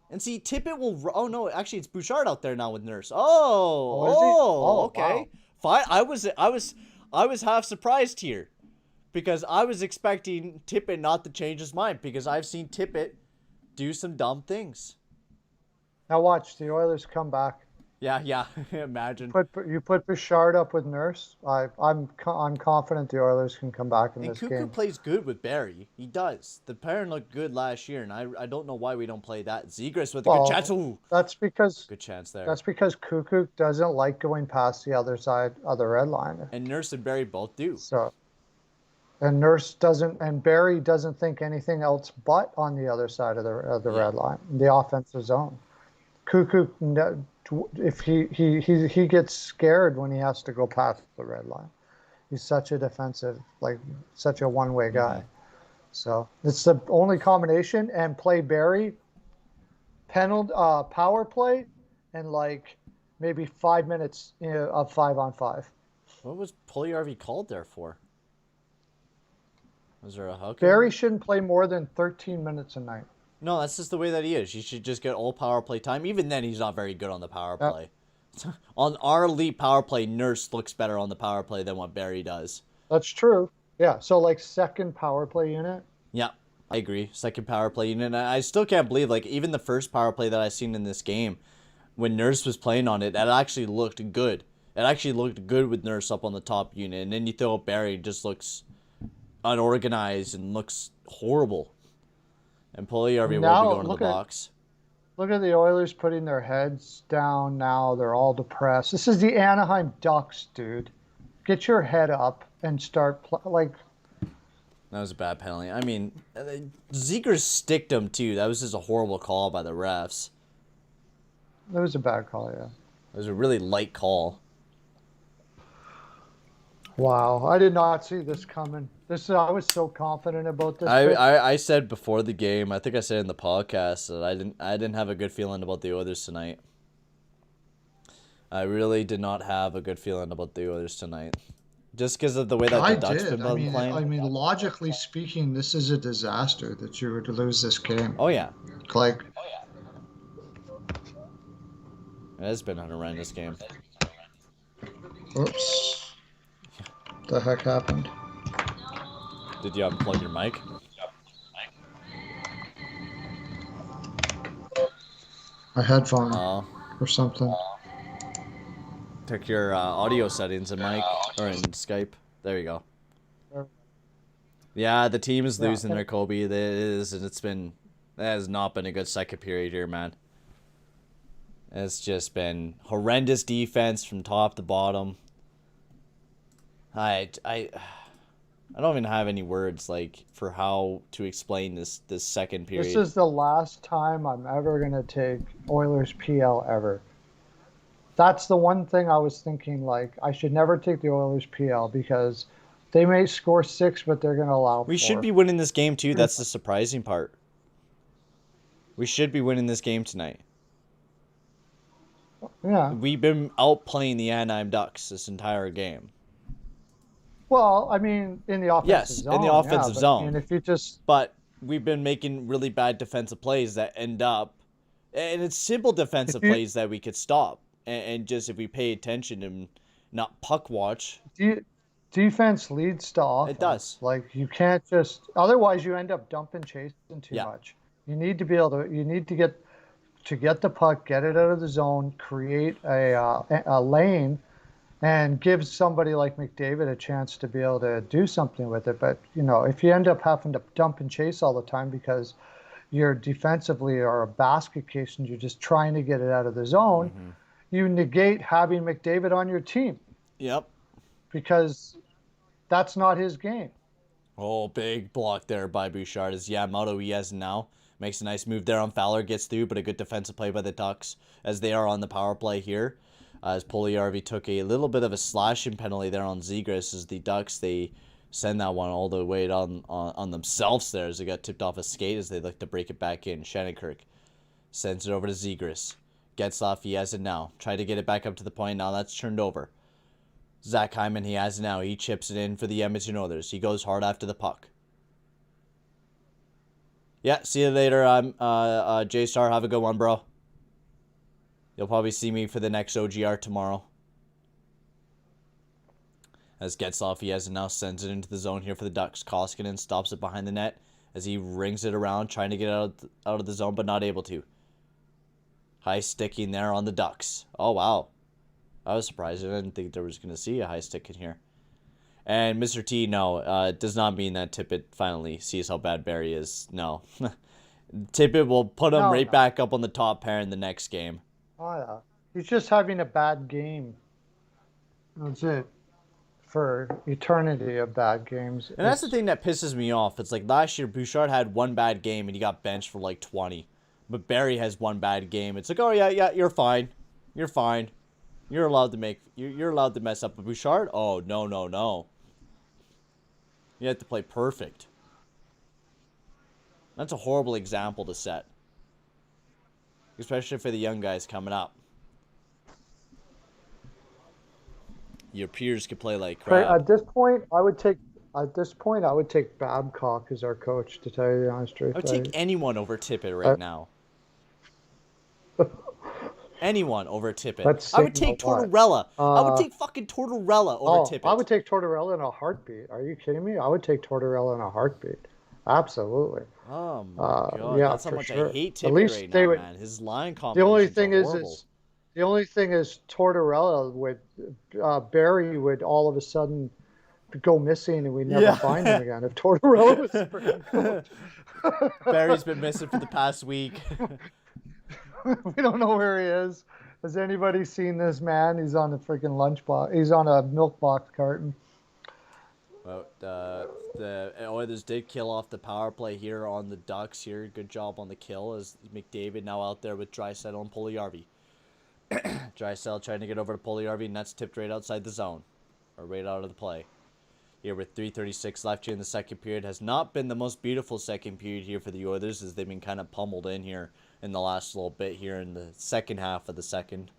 And see, Tippett will. Oh no, actually, it's Bouchard out there now with Nurse. Oh, okay. Wow. Fine. I was half surprised here, because I was expecting Tippett not to change his mind, because I've seen Tippett do some dumb things. Now watch the Oilers come back. Yeah. Imagine. You put Bouchard up with Nurse. I'm confident the Oilers can come back in and this Cuckoo game. plays good with Barry. He does. The pairing looked good last year, and I don't know why we don't play that. Zegras with a good chance. Ooh, that's because good chance there. That's because Cuckoo doesn't like going past the other side of the red line. And Nurse and Barry both do. So, and Nurse doesn't, and Barry doesn't think anything else but on the other side of the red line, the offensive zone. Cuckoo, if he gets scared when he has to go past the red line. He's such a defensive, such a one-way guy. Mm-hmm. So it's the only combination. And play Barry, power play, and maybe 5 minutes of 5-on-5. What was Puljujärvi called there for? Was there a hook? Barry shouldn't play more than 13 minutes a night. No, that's just the way that he is. He should just get all power play time. Even then, he's not very good on the power play. On our elite power play, Nurse looks better on the power play than what Barry does. That's true. Yeah, so second power play unit? Yeah, I agree. Second power play unit. And I still can't believe, even the first power play that I seen in this game, when Nurse was playing on it, it actually looked good. It actually looked good with Nurse up on the top unit. And then you throw up Barry, it just looks unorganized and looks horrible. And Puljujärvi will be going to the box. Look at the Oilers putting their heads down now. They're all depressed. This is the Anaheim Ducks, dude. Get your head up and start That was a bad penalty. I mean, Zegers sticked him too. That was just a horrible call by the refs. That was a bad call, yeah. It was a really light call. Wow, I did not see this coming. I was so confident about this. I said before the game, I think I said in the podcast, that I didn't have a good feeling about the Oilers tonight. I really did not have a good feeling about the Oilers tonight. just because of the way that I the Ducks did. been playing. I mean, logically speaking, this is a disaster that you were to lose this game. Oh yeah, Like, it has been a horrendous game. oops, the heck happened? Did you unplug your mic? A headphone Oh, or something. check your audio settings in mic or in Skype. There you go. Yeah, the team is losing their Kobe. It is, and it has not been a good second period here, man. It's just been horrendous defense from top to bottom. I don't even have any words like for how to explain this second period. This is the last time I'm ever gonna take Oilers PL ever. That's the one thing I was thinking. Like, I should never take the Oilers PL because they may score 6, but they're gonna allow 4. We should be winning this game too. That's the surprising part. We should be winning this game tonight. Yeah. We've been outplaying the Anaheim Ducks this entire game. Well, I mean, in the offensive zone. In the offensive zone. And if you just... But we've been making really bad defensive plays that end up... And it's simple defensive plays that we could stop. And just if we pay attention and not puck watch... Defense leads to offense. It does. Like, you can't just... Otherwise, you end up dumping, chasing too much. You need to be able to... You need to get the puck, get it out of the zone, create a lane, and give somebody like McDavid a chance to be able to do something with it. But, you know, if you end up having to dump and chase all the time because you're defensively or a basket case and you're just trying to get it out of the zone, you negate having McDavid on your team. Yep. Because that's not his game. Oh, big block there by Bouchard as Yamamoto he has now. Makes a nice move there on Fowler, gets through, but a good defensive play by the Ducks as they are on the power play here. As Puljujärvi took a little bit of a slashing penalty there on Zegras as the Ducks, they send that one all the way on themselves there as they got tipped off a skate as they look to break it back in. Shannikirk sends it over to Zegras. Getzlaf, he has it now. Try to get it back up to the point. Now that's turned over. Zach Hyman, he has it now. He chips it in for the Edmonton Oilers. He goes hard after the puck. Yeah, see you later, J-Star. Have a good one, bro. You'll probably see me for the next OGR tomorrow. As Getzlaf, he has it now, sends it into the zone here for the Ducks. Koskinen stops it behind the net as he rings it around, trying to get out of the zone, but not able to. High sticking there on the Ducks. Oh, wow. I was surprised. I didn't think there was going to see a high stick in here. And Mr. T, no, it does not mean that Tippett finally sees how bad Barry is. No. Tippett will put him back up on the top pair in the next game. Oh, yeah. He's just having a bad game. That's it. For eternity of bad games. And that's the thing that pisses me off. It's like last year, Bouchard had one bad game and he got benched for like 20. But Barry has one bad game. It's like, oh, yeah, you're fine. You're fine. You're allowed to mess up. But Bouchard? Oh, no. You have to play perfect. That's a horrible example to set. Especially for the young guys coming up. Your peers could play like crap. At this point, I would take Babcock as our coach, to tell you the honest truth. I would take anyone over Tippett right now. Anyone over Tippett. I would take Tortorella. I would take fucking Tortorella over Tippett. I would take Tortorella in a heartbeat. Are you kidding me? I would take Tortorella in a heartbeat. Absolutely. Oh my god. Yeah, that's how much I hate Tippett at least right they now, would, man. His line combinations the only thing is Tortorella would Barry would all of a sudden go missing and we never find him again. If Tortorella was freaking coach. Barry's been missing for the past week. We don't know where he is. Has anybody seen this man? He's on a freaking lunchbox. He's on a milk box carton. Well, the Oilers did kill off the power play here on the Ducks here. Good job on the kill as McDavid now out there with Draisaitl and Puljujärvi. Draisaitl trying to get over to Puljujärvi, and that's tipped right outside the zone. Or right out of the play. Here with 3:36 left here in the second period. Has not been the most beautiful second period here for the Oilers as they've been kind of pummeled in here in the last little bit here in the second half of the second.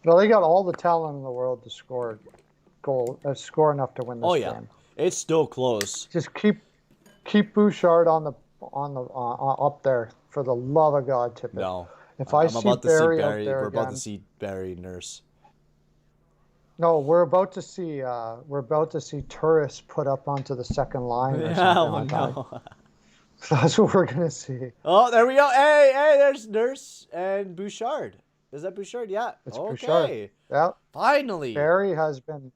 Well, they got all the talent in the world to score score enough to win this Oh yeah, game. it's still close. Just keep Bouchard on the up there for the love of God, Tippett. No, If I I'm see about to see Barry out Barry. there We're about to again, see Barry Nurse. no, we're about to see tourists put up onto the second line or Yeah, something oh like that. no. That's what we're gonna see. Oh, there we go. Hey, there's Nurse and Bouchard. Is that Bouchard? Yeah. It's Bouchard. Okay. Yeah. Finally. Barry has been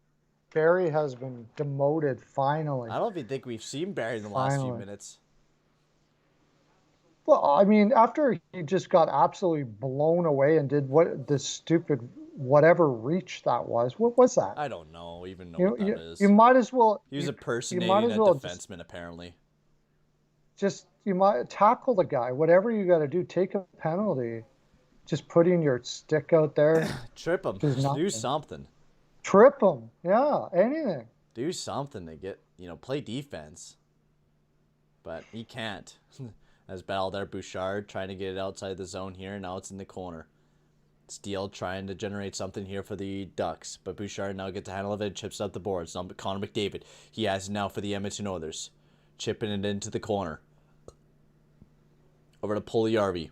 demoted finally. I don't even think we've seen Barry in the last few minutes. Well, I mean, after he just got absolutely blown away and did what this stupid whatever reach that was. What was that? I don't even know what that is. You might as well. He was impersonating a defenseman, apparently. You might tackle the guy. Whatever you got to do, take a penalty. Just putting your stick out there. Trip him. Do something. Trip him. Yeah, anything. Do something to get, play defense. But he can't. As battle there, Bouchard trying to get it outside the zone here. Now it's in the corner. Steele trying to generate something here for the Ducks. But Bouchard now gets a handle of it. Chips up the boards. Now Connor McDavid. He has it now for the Edmonton Oilers. Chipping it into the corner. Over to Puljujärvi.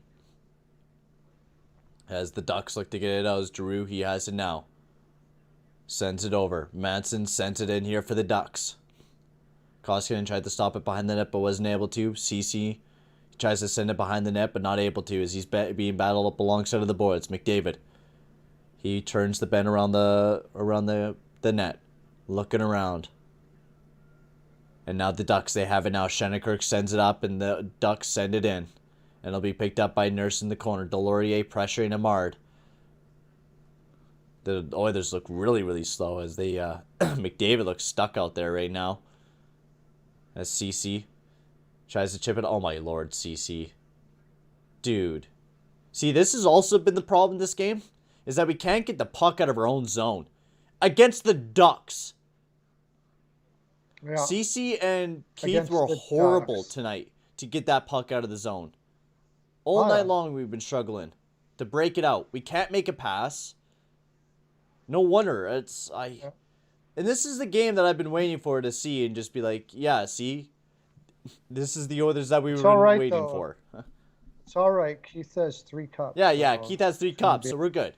As the Ducks look to get it out as Giroux, he has it now. Sends it over. Manson sends it in here for the Ducks. Koskinen tried to stop it behind the net but wasn't able to. Ceci tries to send it behind the net but not able to as he's being battled up alongside of the boards. McDavid. He turns the bend around the net. Looking around. And now the Ducks, they have it now. Shennenkirk sends it up and the Ducks send it in. And it'll be picked up by Nurse in the corner. Delorier pressuring Amard. The Oilers look really, really slow as they... McDavid looks stuck out there right now. As CC tries to chip it. Oh my lord, CC. Dude. See, this has also been the problem this game. Is that we can't get the puck out of our own zone. Against the Ducks. Yeah. CC and Keith were horrible tonight to get that puck out of the zone. All night long we've been struggling to break it out. We can't make a pass. No wonder. And this is the game that I've been waiting for to see and just be like, yeah, see? This is the Oilers that we were waiting for. It's all right. Keith has 3 cups. Yeah. Keith has 3 cups, so we're good.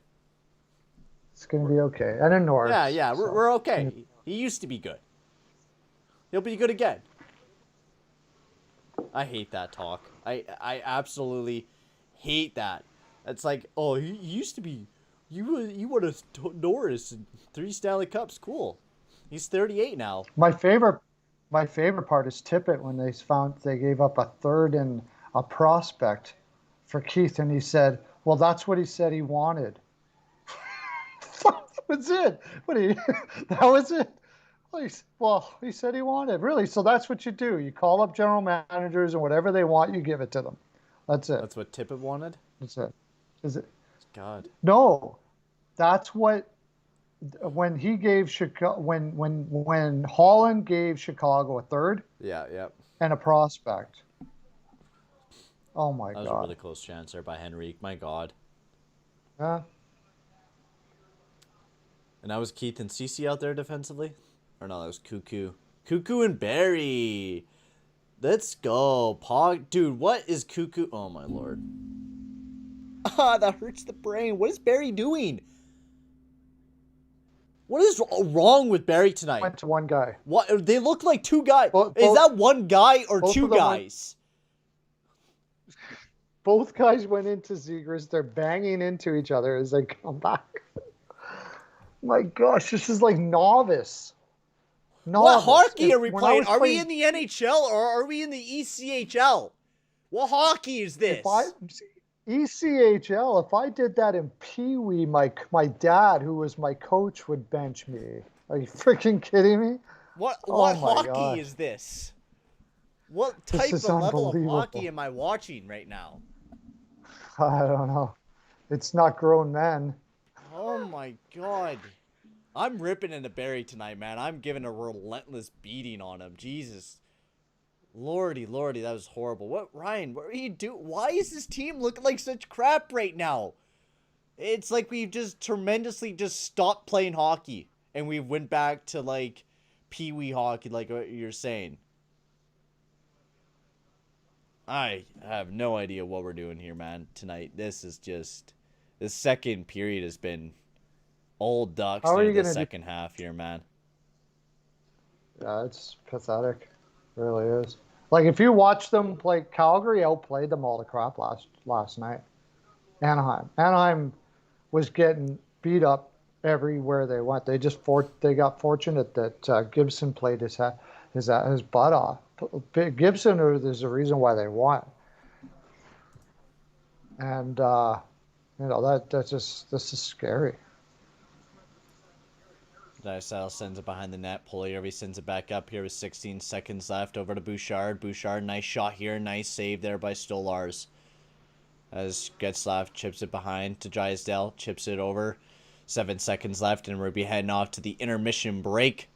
It's going to be okay. And a North. Yeah. We're okay. He used to be good. He'll be good again. I hate that talk. I absolutely hate that. It's like, oh, he used to be... You would have Norris 3 Stanley Cups. Cool. He's 38 now. My favorite part is Tippett when they gave up a third and a prospect for Keith, and he said, "Well, that's what he said he wanted." That was it. That was it. Well, he said he wanted. Really? So that's what you do. You call up general managers and whatever they want, you give it to them. That's it. That's what Tippett wanted? That's it. Is it? God. No. That's what when he gave Chicago when Holland gave Chicago a third. Yeah. And a prospect. Oh my God. That was a really close chance there by Henrique. My God. Yeah. And that was Keith and Ceci out there defensively? Or no, that was Cuckoo. Cuckoo and Barry. Let's go. Dude, what is Cuckoo? Oh, my Lord. Ah, that hurts the brain. What is Barry doing? What is wrong with Barry tonight? Went to one guy. What? They look like 2 guys. Is that one guy or 2 guys? Both guys went into Zegras. They're banging into each other as they come back. My gosh, this is like novice. What hockey are we playing? Are we in the NHL or are we in the ECHL? What hockey is this? ECHL, if I did that in Pee Wee, my dad, who was my coach, would bench me. Are you freaking kidding me? What hockey is this? What type of level of hockey am I watching right now? I don't know. It's not grown men. Oh my God. I'm ripping into Barry tonight, man. I'm giving a relentless beating on him. Jesus. Lordy, that was horrible. Ryan, what are you doing? Why is this team looking like such crap right now? It's like we've just tremendously just stopped playing hockey. and we went back to like Pee Wee hockey, like what you're saying. I have no idea what we're doing here, man, tonight. This is just... The second period has been all ducks How are near you the gonna second half here, man. Yeah, it's pathetic. It really is. Like if you watch them play, Calgary outplayed them all to crap last night. Anaheim was getting beat up everywhere they went. They got fortunate that Gibson played his butt off. Gibson is the reason why they won. And that's just this is scary. Drysdale sends it behind the net. Pulley sends it back up here with 16 seconds left. Over to Bouchard. Bouchard, nice shot here. Nice save there by Stolars. As Getzlaff chips it behind to Drysdale. Chips it over. 7 seconds left, and we'll be heading off to the intermission break.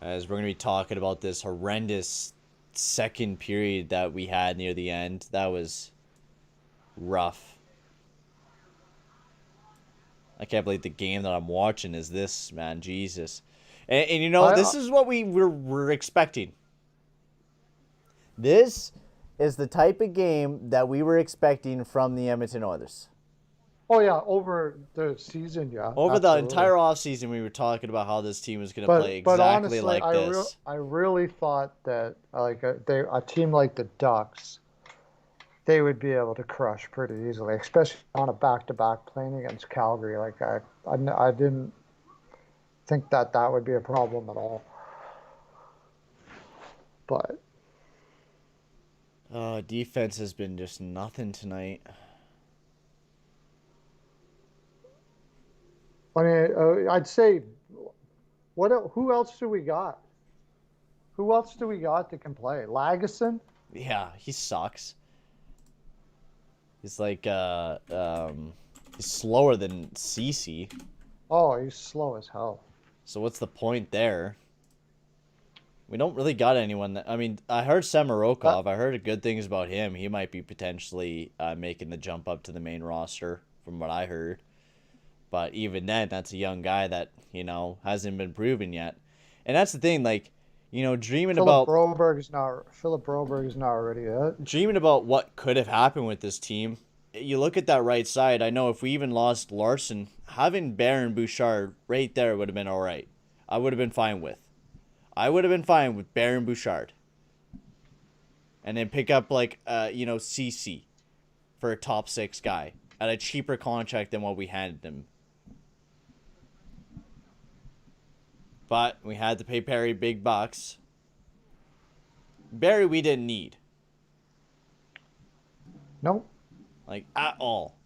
As we're going to be talking about this horrendous second period that we had near the end. That was rough. I can't believe the game that I'm watching is this, man. Jesus. And you know, this is what we're expecting. This is the type of game that we were expecting from the Edmonton Oilers. Oh, yeah, over the season, yeah. Over the entire offseason, we were talking about how this team was going to play exactly honestly, like this. I really thought that a team like the Ducks, they would be able to crush pretty easily, especially on a back-to-back playing against Calgary. Like I didn't think that would be a problem at all. But defense has been just nothing tonight. I mean, I'd say, who else do we got? Who else do we got that can play? Lagesson? Yeah, he sucks. He's like, he's slower than Cece. Oh, he's slow as hell. So what's the point there? We don't really got anyone that... I mean, I heard Samorukov. I heard good things about him. He might be potentially making the jump up to the main roster, from what I heard. But even then, that's a young guy that, hasn't been proven yet. And that's the thing, like, dreaming about... Philip Broberg's not ready yet. Dreaming about what could have happened with this team. You look at that right side, I know if we even lost Larson, having Barron Bouchard right there would have been all right. I would have been fine with. I would have been fine with Barron Bouchard. And then pick up, CC for a top 6 guy at a cheaper contract than what we handed him. But we had to pay Perry big bucks. Barry we didn't need. Nope. Like, at all.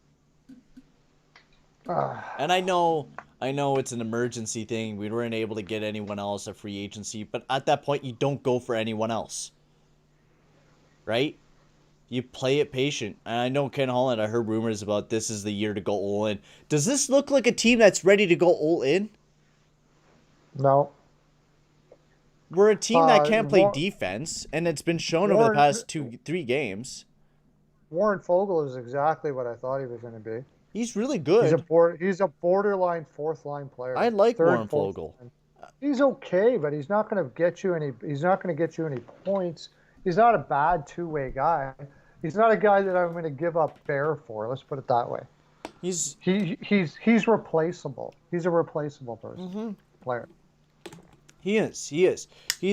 And I know it's an emergency thing. We weren't able to get anyone else at free agency. But at that point, you don't go for anyone else. Right? You play it patient. And I know Ken Holland, I heard rumors about this is the year to go all in. Does this look like a team that's ready to go all in? No. We're a team that can't play defense, and it's been shown over the past 2-3 games. Warren Fogle is exactly what I thought he was going to be. He's really good. He's a borderline fourth line player. I like Warren Fogle. He's okay, but he's not going to get you any. He's not going to get you any points. He's not a bad two-way guy. He's not a guy that I'm going to give up Bear for. Let's put it that way. He's replaceable. He's a replaceable player. He is. He's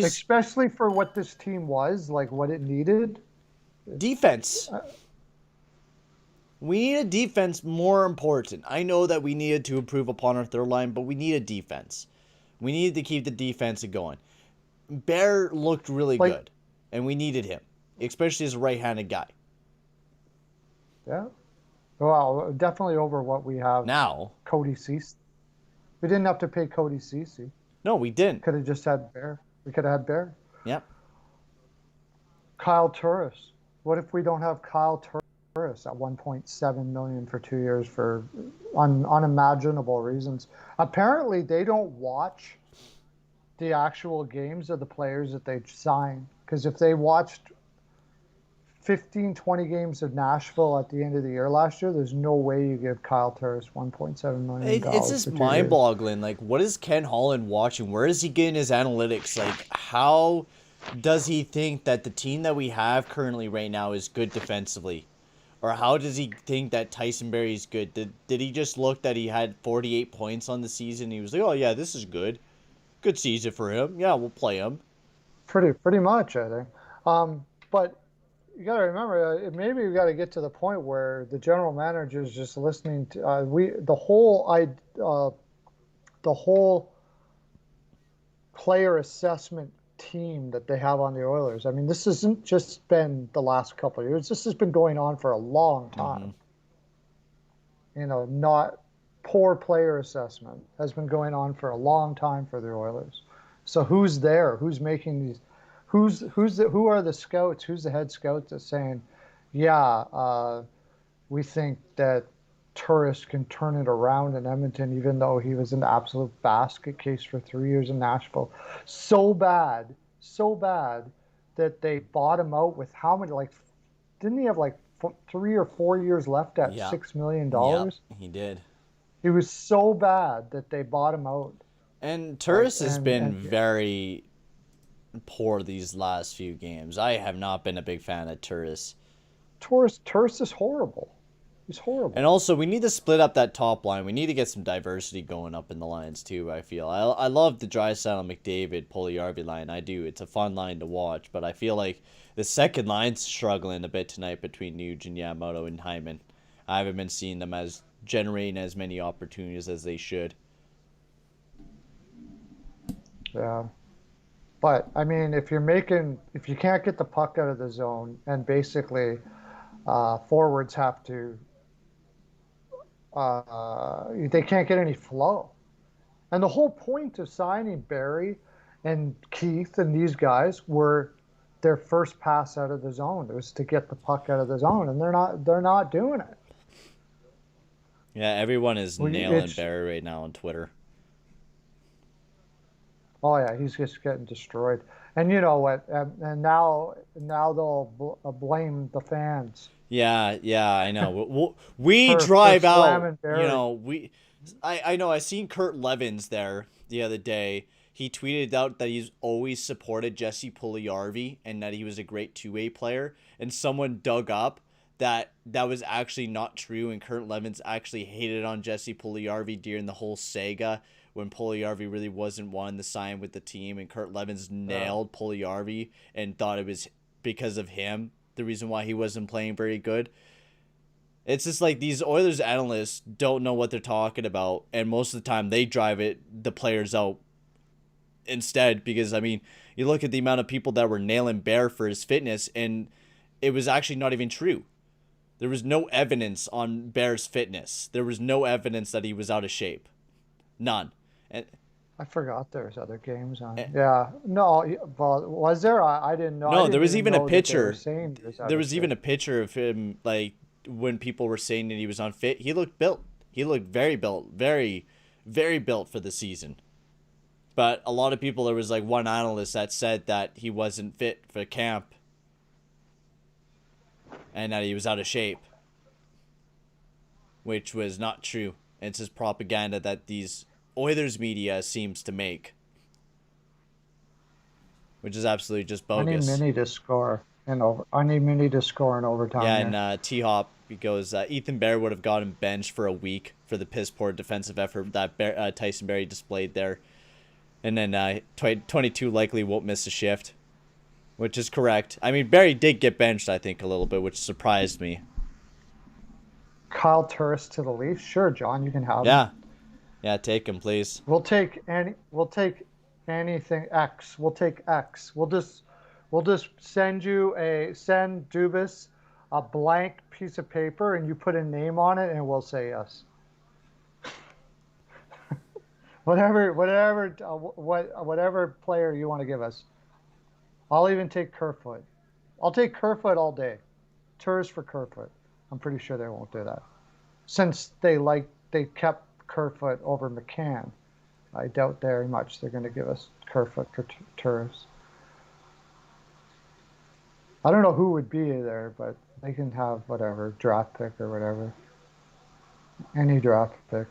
especially for what this team was, like what it needed. Defense. We need a defense more important. I know that we needed to improve upon our third line, but we need a defense. We needed to keep the defense going. Bear looked really good, and we needed him, especially as a right-handed guy. Yeah. Well, definitely over what we have now. Cody Ceci. We didn't have to pay Cody Ceci. No, we didn't. Could have just had Bear. We could have had Bear. Yep. Kyle Turris. What if we don't have Kyle Turris at $1.7 million for 2 years for unimaginable reasons? Apparently, they don't watch the actual games of the players that they sign. Because if they watched 15, 20 games of Nashville at the end of the year last year, there's no way you give Kyle Turris $1.7 million It's just for 2 years. mind-boggling. Like, what is Ken Holland watching? Where is he getting his analytics? Like, how does he think that the team that we have currently right now is good defensively? Or how does he think that Tyson Berry is good? Did he just look that he had 48 points on the season? He was like, oh, yeah, this is good. Good season for him. Yeah, we'll play him. Pretty much, I think. But you got to remember, maybe we got to get to the point where the general manager is just listening to the whole player assessment team that they have on the Oilers. I mean, this hasn't just been the last couple of years. This has been going on for a long Mm-hmm. time. Not poor player assessment has been going on for a long time for the Oilers. So who's there? Who's making these? Who are the scouts? Who's the head scout that's saying, yeah, we think that Turris can turn it around in Edmonton, even though he was an absolute basket case for 3 years in Nashville. So bad that they bought him out with how many, like, didn't he have like 3 or 4 years left at Yeah. $6 million? Yep, he did. He was so bad that they bought him out. And Like, Turris has been very poor these last few games. I have not been a big fan of Turris. Turris is horrible. He's horrible. And also, we need to split up that top line. We need to get some diversity going up in the lines, too, I feel. I love the Draisaitl, McDavid, Puljujärvi line. I do. It's a fun line to watch. But I feel like the second line's struggling a bit tonight between Nugent, Yamamoto, and Hyman. I haven't been seeing them as generating as many opportunities as they should. Yeah. But, I mean, if you can't get the puck out of the zone and basically forwards have to, they can't get any flow. And the whole point of signing Barry and Keith and these guys were their first pass out of the zone. It was to get the puck out of the zone, and they're not doing it. Yeah, everyone is Well, nailing Barry right now on Twitter. Oh yeah, he's just getting destroyed. And you know what? And now they'll blame the fans Yeah, I know. We for drive out. slamming Barry. I know. I seen Kurt Levins there the other day. He tweeted out that he's always supported Jesse Puljujärvi and that he was a great two-way player. And someone dug up that was actually not true. And Kurt Levins actually hated on Jesse Puljujärvi during the whole saga when Puljujärvi really wasn't wanting to sign with the team. And Kurt Levins nailed Puljujärvi and thought it was because of him the reason why he wasn't playing very good. It's just like these Oilers analysts don't know what they're talking about, and most of the time they drive the players out instead. Because I mean, you look at the amount of people that were nailing Bear for his fitness, and it was actually not even true. There was no evidence on Bear's fitness. There was no evidence that he was out of shape. None. And I forgot there's other games on. Yeah, no, well, was there? I didn't know. No, I there didn't was even even a know that they were picture. saying he was out There of was even shape. a picture of him, like when people were saying that he was unfit. He looked built. He looked very built, very, very built for the season. But a lot of people, there was like one analyst that said that he wasn't fit for camp and that he was out of shape, which was not true. It's just propaganda that these Oilers media seems to make, which is absolutely just I need bogus. Mini to score I need Mini to score in overtime Yeah, here. and T-Hop goes, Ethan Bear would have gotten benched for a week for the piss-poor defensive effort that Tyson Berry displayed there. And then 22 likely won't miss a shift, which is correct. I mean, Berry did get benched, I think, a little bit, which surprised me. Kyle Turris to the Leafs. Sure, John, you can have him. Yeah, take him, please. We'll take anything X. We'll take X. We'll just send Dubas a blank piece of paper and you put a name on it and we'll say yes. whatever player you want to give us. I'll even take Kerfoot. I'll take Kerfoot all day. Turris for Kerfoot. I'm pretty sure they won't do that. Since they kept Kerfoot over McCann, I doubt very much they're going to give us Kerfoot for Turris. I don't know who would be there, but they can have whatever draft pick or whatever, any draft pick.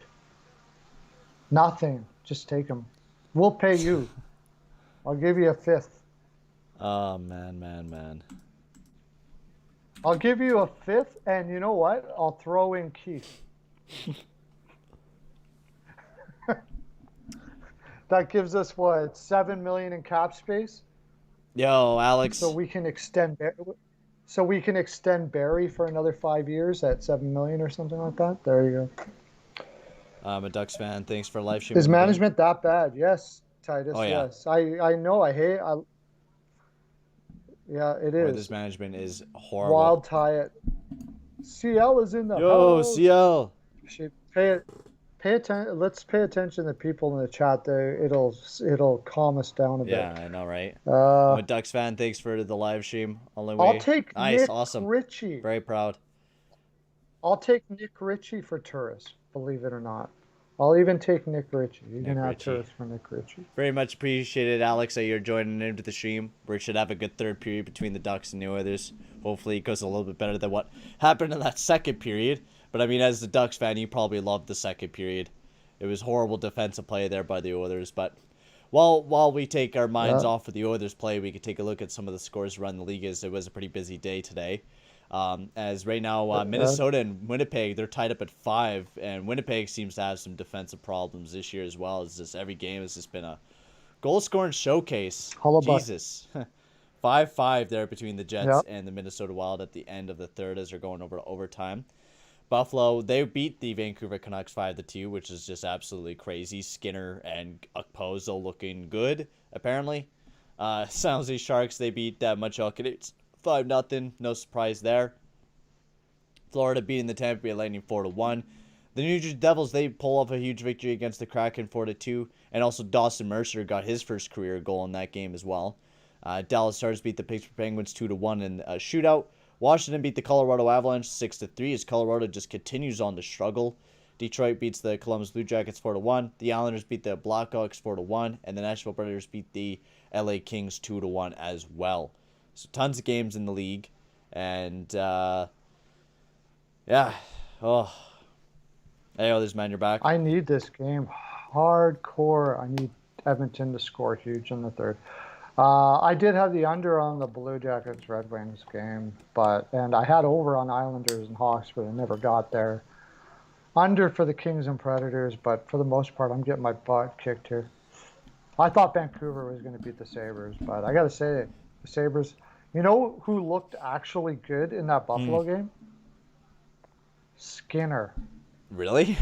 Nothing, just take them. We'll pay you. I'll give you a fifth. Oh man, man, man. I'll give you a fifth, and you know what? I'll throw in Keith. That gives us what, 7 million in cap space, Yo, Alex. so we can extend. So we can extend Barry for another 5 years at 7 million or something like that. There you go. I'm a Ducks fan. Thanks for live streaming Is the game. management that bad? Yes, Titus. Oh, yeah. Yes, I know. Yeah, it Boy, is. this management is horrible. Wild tie it. CL is in the Yo, house. CL. Should pay attention. Let's pay attention to people in the chat. There, it'll calm us down a bit. Yeah, I know, right? I'm a Uh, Ducks fan. Thanks for the live stream. Only I'll way. take Nice, Nick awesome. Ritchie. Very proud. I'll take Nick Ritchie for tourists. Believe it or not, I'll even take Nick Ritchie. You can have Ritchie. tourists for Nick Ritchie. Very much appreciated, Alex, that you're joining into the stream. We should have a good third period between the Ducks and the Oilers. Hopefully, it goes a little bit better than what happened in that second period. But I mean, as a Ducks fan, you probably loved the second period. It was horrible defensive play there by the Oilers. But while we take our minds off of the Oilers play, we could take a look at some of the scores around the league, as it was a pretty busy day today. As right now, Minnesota and Winnipeg, they're tied up at 5, and Winnipeg seems to have some defensive problems this year as well. As just every game has just been a goal-scoring showcase. Hullabuck. Jesus. 5-5 there between the Jets Yep. and the Minnesota Wild at the end of the third as they're going over to overtime. Buffalo, they beat the Vancouver Canucks 5-2, which is just absolutely crazy. Skinner and Okposo looking good, apparently. San Jose Sharks, they beat Montreal Canadiens 5-0. No surprise there. Florida beating the Tampa Bay Lightning 4-1. The New Jersey Devils, they pull off a huge victory against the Kraken 4-2. And also Dawson Mercer got his first career goal in that game as well. Dallas Stars beat the Pittsburgh Penguins 2-1 in a shootout. Washington beat the Colorado Avalanche 6-3 as Colorado just continues on to struggle. Detroit beats the Columbus Blue Jackets 4-1. The Islanders beat the Blackhawks 4-1. And the Nashville Predators beat the LA Kings 2-1 as well. So tons of games in the league. And, yeah. Oh. Hey, this man, you're back. I need this game hardcore. I need Edmonton to score huge in the third. I did have the under on the Blue Jackets Red Wings game, and I had over on Islanders and Hawks, but I never got there. Under for the Kings and Predators, but for the most part, I'm getting my butt kicked here. I thought Vancouver was going to beat the Sabres, but I got to say, the Sabres, you know who looked actually good in that Buffalo game? Skinner. Really?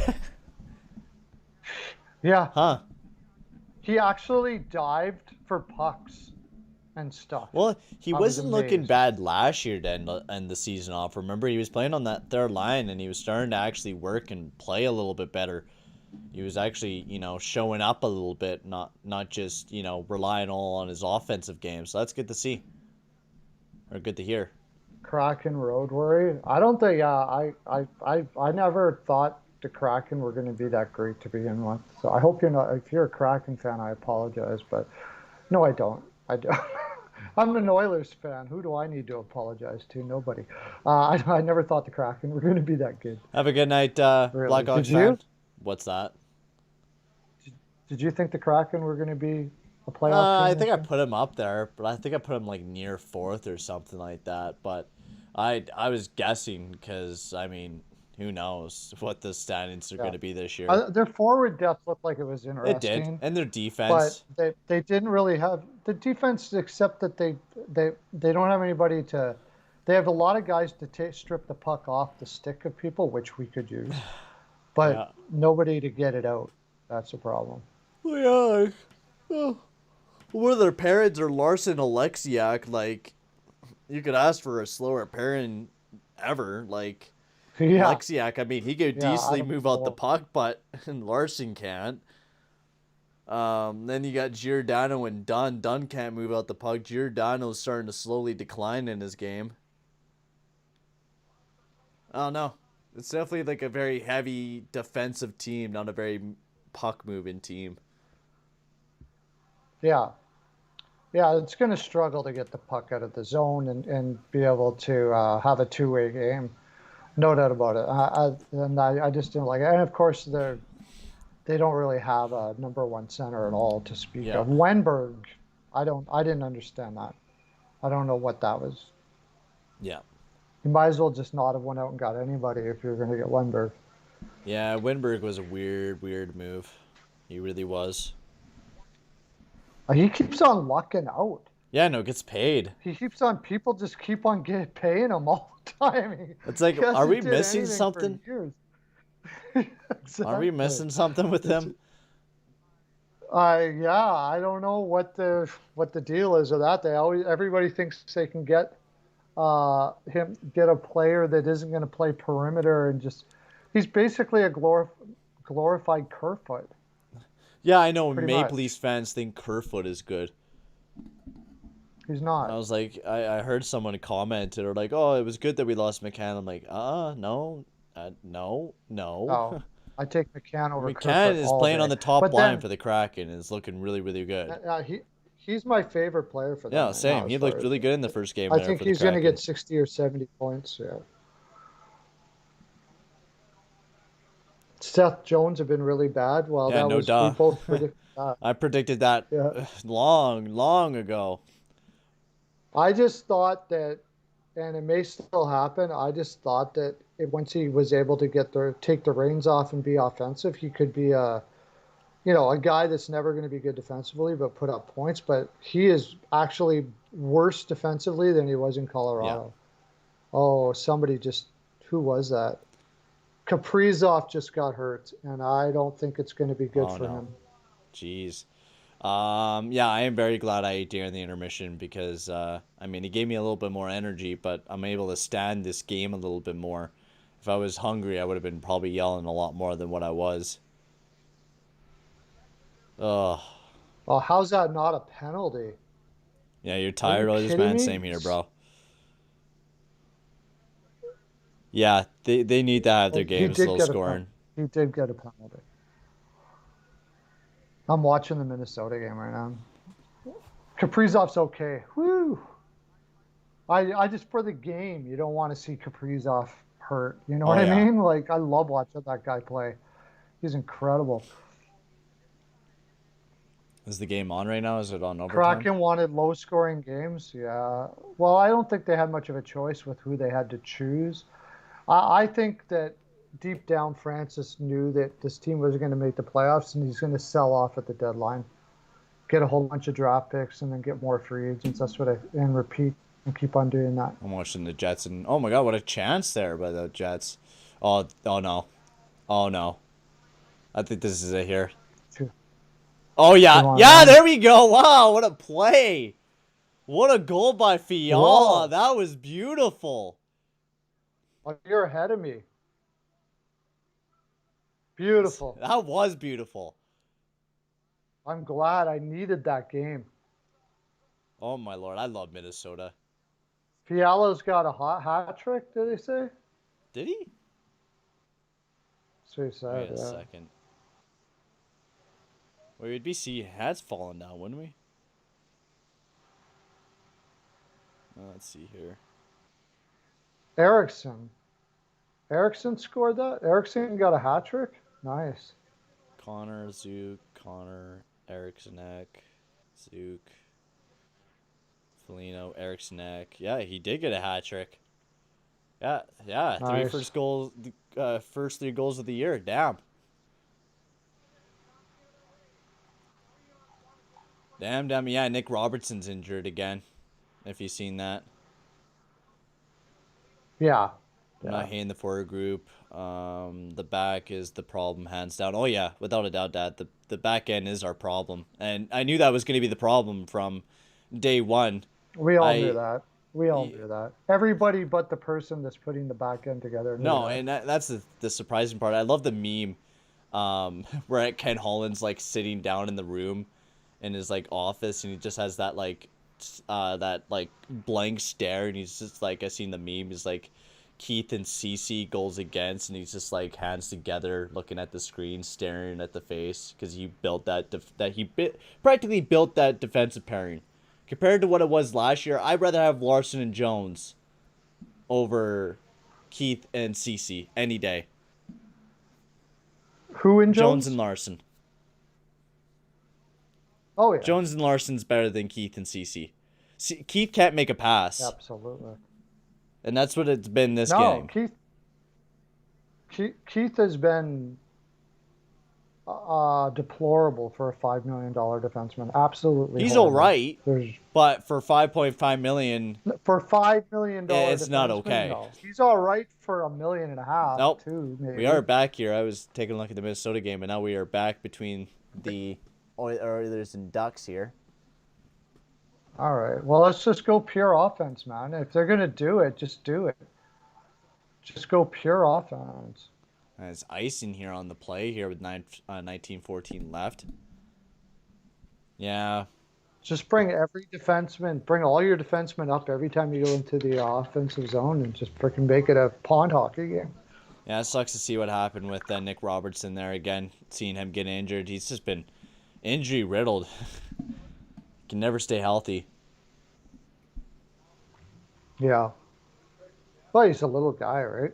Yeah. Huh. He actually dived for pucks and stuff. Well, he I was wasn't looking amazed. bad last year to end the season off. Remember, he was playing on that third line, and he was starting to actually work and play a little bit better. He was actually, showing up a little bit, not just, relying all on his offensive game. So that's good to see. Or good to hear. Kraken road worry. I don't think. I never thought the Kraken were going to be that great to begin with. So I hope you're not. If you're a Kraken fan, I apologize, but no, I don't. I don't. I'm an Oilers fan. Who do I need to apologize to? Nobody. I never thought the Kraken were going to be that good. Have a good night, Really. Blackhawks Did you? fan. What's that? Did you think the Kraken were going to be a playoff team? I think I this put him up there, but I think I put him like near 4th or something like that. But I was guessing because, I mean, who knows what the standings are going to be this year. Their forward depth looked like it was interesting. It did, and their defense. But they didn't really have the defense, except that they don't have anybody to. They have a lot of guys to strip the puck off the stick of people, which we could use, but nobody to get it out. That's a problem. Yeah. One of their parents are Larson Alexiak. Like, you could ask for a slower parent ever. Like, Alexiak, I mean, he could decently move out the puck, but Larson can't. Then you got Giordano and Dunn. Dunn can't move out the puck. Giordano's starting to slowly decline in his game. I don't know. It's definitely like a very heavy defensive team, not a very puck moving team. Yeah. Yeah, it's going to struggle to get the puck out of the zone and be able to have a two-way game. No doubt about it. I just didn't like it. And of course, they don't really have a number one center at all to speak Yeah. of. Wenberg, I didn't understand that. I don't know what that was. Yeah. You might as well just not have went out and got anybody if you're going to get Wenberg. Yeah, Winberg was a weird move. He really was. He keeps on lucking out. Yeah, no, gets paid. He keeps on, people just keep on paying him all the time. It's like, He are we hasn't did missing anything for something? years. Are we Exactly. missing something with It's him? yeah, I don't know what the deal is of that. Everybody thinks they can get a player that isn't going to play perimeter and just he's basically a glorified Kerfoot, Yeah, I know pretty Maple much. Leafs fans think Kerfoot is good. He's I not. was like, I heard someone comment or like, oh, it was good that we lost McCann. I'm like, no, no. Oh, I take McCann over McCann Kerfoot is all playing on day. the top But line then for the Kraken and is looking really good. he's my favorite player for them Yeah, right now same. as He looked far as really good in the first game I there think for the he's going to Kraken. get 60 or 70 points. Yeah. Seth Jones have been really bad. Well, Yeah, no we duh. both predicted that. I predicted that Yeah. long ago. I just thought that, and it may still happen. I just thought that once he was able to take the reins off and be offensive, he could be a guy that's never going to be good defensively, but put up points. But he is actually worse defensively than he was in Yeah. Colorado. Oh, who was that? Kaprizov just got hurt, and I don't think it's going to be good Oh for no. him. Jeez. Yeah, I am very glad I ate during the intermission because, I mean, it gave me a little bit more energy, but I'm able to stand this game a little bit more. If I was hungry, I would have been probably yelling a lot more than what I was. Ugh. Oh, how's that not a penalty? Yeah, you're Are you tired of this, kidding man? me? Same here, bro. Yeah, they need to have their Well, he games did low get a pen- scoring. he did get a penalty. I'm watching the Minnesota game right now. Kaprizov's okay. Woo! I just for the game, you don't want to see Kaprizov hurt. You know Oh, what I yeah. mean? Like I love watching that guy play. He's incredible. Is the game on right now? Is it on overtime? Kraken wanted low scoring games. Yeah. Well, I don't think they had much of a choice with who they had to choose. I think that deep down, Francis knew that this team was going to make the playoffs and he's going to sell off at the deadline, get a whole bunch of draft picks, and then get more free agents. And repeat and keep on doing that. I'm watching the Jets, and oh my god, what a chance there by the Jets. Oh no. Oh no. I think this is it here. Two, Oh yeah, 2-on-1. there we go. Wow, what a play! What a goal by Fiala. Whoa. That was beautiful. Oh, you're ahead of me. Beautiful. That was beautiful. I'm glad I needed that game. Oh my lord, I love Minnesota. Fiala's got a hat trick, did they say? Did he? So he said, Wait a yeah. second. Wait, we'd be see hats falling down, wouldn't we? Let's see here. Erickson. Erickson scored that? Erickson got a hat trick? Nice. Connor, Zook, Connor, Erikssonek, Zook, Felino, Erikssonek. Yeah, he did get a hat trick. Yeah. Three Nice. first three goals of the year. Damn. Damn. Yeah, Nick Robertson's injured again. If you've seen that. Yeah. Not in the forward group. The back is the problem, hands down. Oh yeah, without a doubt, Dad. The back end is our problem, and I knew that was going to be the problem from day one. We all knew I that. We all knew that. Everybody but the person that's putting the back end together knew no, that. and that's the surprising part. I love the meme, where Ken Holland's like sitting down in the room, in his like office, and he just has that like blank stare, and he's just like I seen the meme. He's like Keith and Cece goals against, and he's just like hands together, looking at the screen, staring at the face, because he built practically built that defensive pairing, compared to what it was last year, I'd rather have Larson and Jones over Keith and Cece any day. Who in Jones Jones? and Larson. Oh, yeah. Jones and Larson's better than Keith and Cece. Keith can't make a pass. Absolutely. And that's what it's been this No, game. Keith has been deplorable for a $5 million defenseman. Absolutely. He's horrible. all right, There's but for $5.5 million, for $5 million, it's not okay. No. He's all right for $1.5 million, nope. too. Maybe. We are back here. I was taking a look at the Minnesota game, and now we are back between the Oilers and Ducks here. All right. Well, let's just go pure offense, man. If they're gonna do it, just do it. Just go pure offense. There's icing here on the play here with 19:14 left. Yeah. Just bring all your defensemen up every time you go into the offensive zone and just freaking make it a pond hockey game. Yeah, it sucks to see what happened with Nick Robertson there again. Seeing him get injured. He's just been injury riddled. Can never stay healthy. Yeah. Well, he's a little guy, right?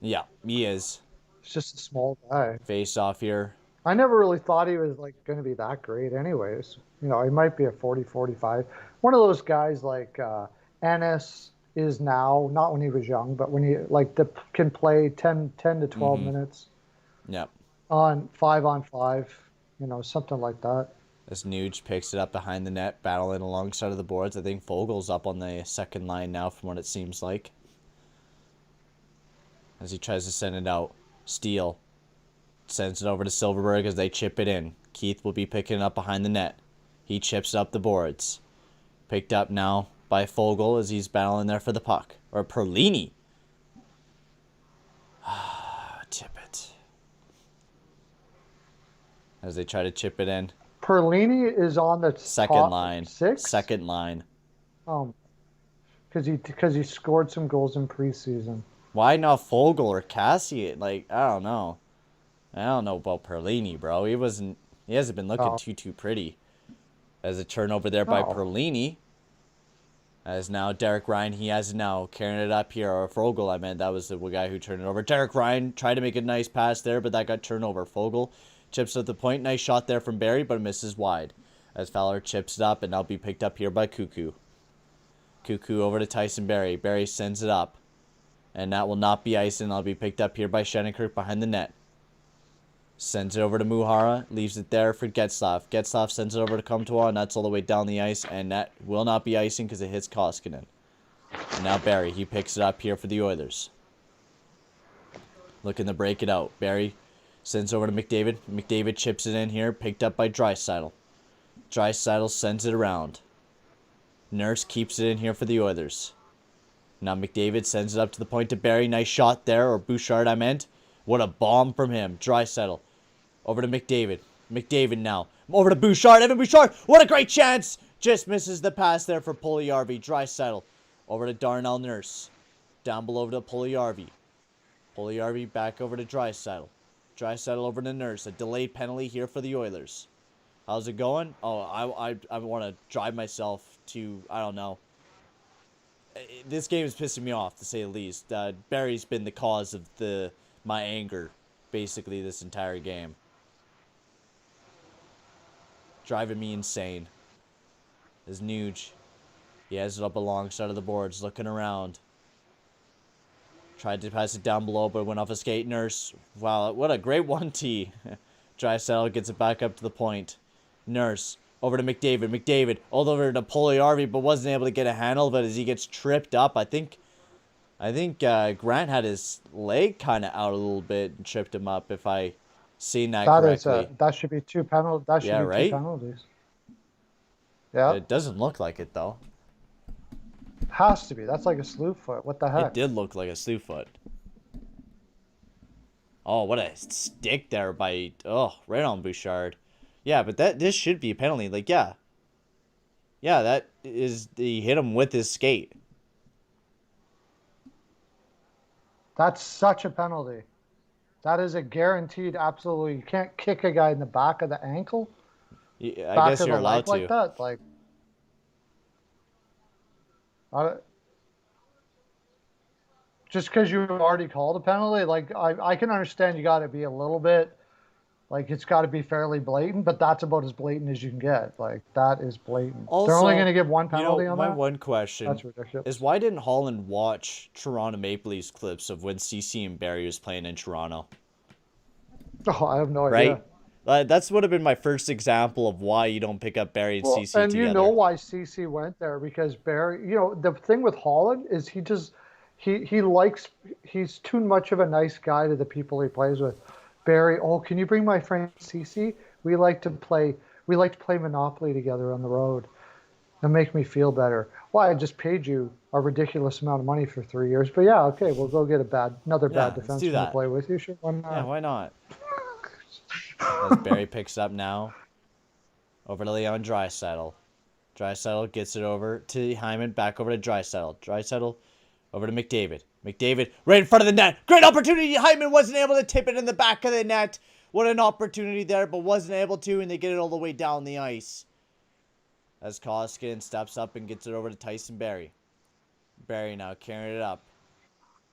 Yeah, he is. He's just a small guy. Face off here. I never really thought he was like going to be that great anyways. You know, he might be a 40, 45. One of those guys like Ennis is now, not when he was young, but when he can play 10 to 12 minutes. Yep. On 5-on-5, you know, something like that. As Nuge picks it up behind the net, battling alongside of the boards. I think Fogel's up on the second line now from what it seems like. As he tries to send it out. Steele sends it over to Silverberg as they chip it in. Keith will be picking it up behind the net. He chips up the boards. Picked up now by Fogel as he's battling there for the puck. Or Perlini. Tip it. As they try to chip it in. Perlini is on the second line. 6? Second line. Because he scored some goals in preseason. Why not Fogel or Cassian? Like, I don't know. I don't know about Perlini, bro. He hasn't been looking too pretty. As a turnover there by Perlini. As now Derek Ryan, he has it now carrying it up here. Or Fogel, I meant. That was the guy who turned it over. Derek Ryan tried to make a nice pass there, but that got turned over. Fogel chips at the point. Nice shot there from Barry, but it misses wide. As Fowler chips it up, and that'll be picked up here by Cuckoo. Cuckoo over to Tyson Barry. Barry sends it up. And that will not be icing. That'll be picked up here by Shattenkirk behind the net. Sends it over to Muhara. Leaves it there for Getzlaff. Getzlaff sends it over to Comtois, and that's all the way down the ice. And that will not be icing because it hits Koskinen. And now Barry. He picks it up here for the Oilers. Looking to break it out. Barry sends over to McDavid. McDavid chips it in here. Picked up by Draisaitl. Draisaitl sends it around. Nurse keeps it in here for the Oilers. Now McDavid sends it up to the point to Barry. Nice shot there. Or Bouchard, I meant. What a bomb from him. Draisaitl. Over to McDavid. McDavid now. Over to Bouchard. Evan Bouchard. What a great chance. Just misses the pass there for Puljujärvi. Draisaitl. Over to Darnell Nurse. Down below to Puljujärvi. Puljujärvi back over to Draisaitl. Draisaitl over to Nurse. A delayed penalty here for the Oilers. How's it going? Oh, I want to drive myself to, I don't know. This game is pissing me off, to say the least. Barry's been the cause of my anger, basically, this entire game. Driving me insane. Is Nuge. He has it up alongside of the boards, looking around. Tried to pass it down below, but went off a skate. Nurse. Wow, what a great 1-T. Draisaitl gets it back up to the point. Nurse. Over to McDavid. McDavid all over to Puljujärvi, but wasn't able to get a handle of it as he gets tripped up. I think Grant had his leg kind of out a little bit and tripped him up, if I seen that correctly. That should be 2 penalties. That should be right? 2 penalties. Yeah. It doesn't look like it, though. Has to be. That's like a slew foot. What the heck? It did look like a slew foot. Oh, what a stick there by... Oh, right on Bouchard. Yeah, but this should be a penalty. Like, yeah. Yeah, that is... He hit him with his skate. That's such a penalty. That is a guaranteed, absolutely... You can't kick a guy in the back of the ankle. Yeah, I guess you're allowed to. Like that. Like, I, just because you already called a penalty, like I can understand you got to be a little bit like it's got to be fairly blatant, but that's about as blatant as you can get. Like that is blatant. They're only going Also, to give one you know, penalty on my that. one question That's is ridiculous. why didn't Holland watch Toronto Maple Leafs clips of when CC and Barry was playing in Toronto? Oh, I have no idea. Right? That's would have been my first example of why you don't pick up Barry and Well, CC and you know together. why CC went there because Barry. You know the thing with Holland is he just he likes he's too much of a nice guy to the people he plays with. Barry, oh, can you bring my friend CC? We like to play. We like to play Monopoly together on the road and make me feel better. Well, I just paid you a ridiculous amount of money for 3 years, but yeah, okay, we'll go get another bad Yeah, let's do defenseman to that. play with you. Sure, why Yeah, not? why not? As Barry picks up now, over to Leon Draisaitl. Draisaitl gets it over to Hyman, back over to Draisaitl. Draisaitl over to McDavid. McDavid right in front of the net. Great opportunity. Hyman wasn't able to tip it in the back of the net. What an opportunity there, but wasn't able to, and they get it all the way down the ice. As Koskinen steps up and gets it over to Tyson Barrie. Barrie now carrying it up.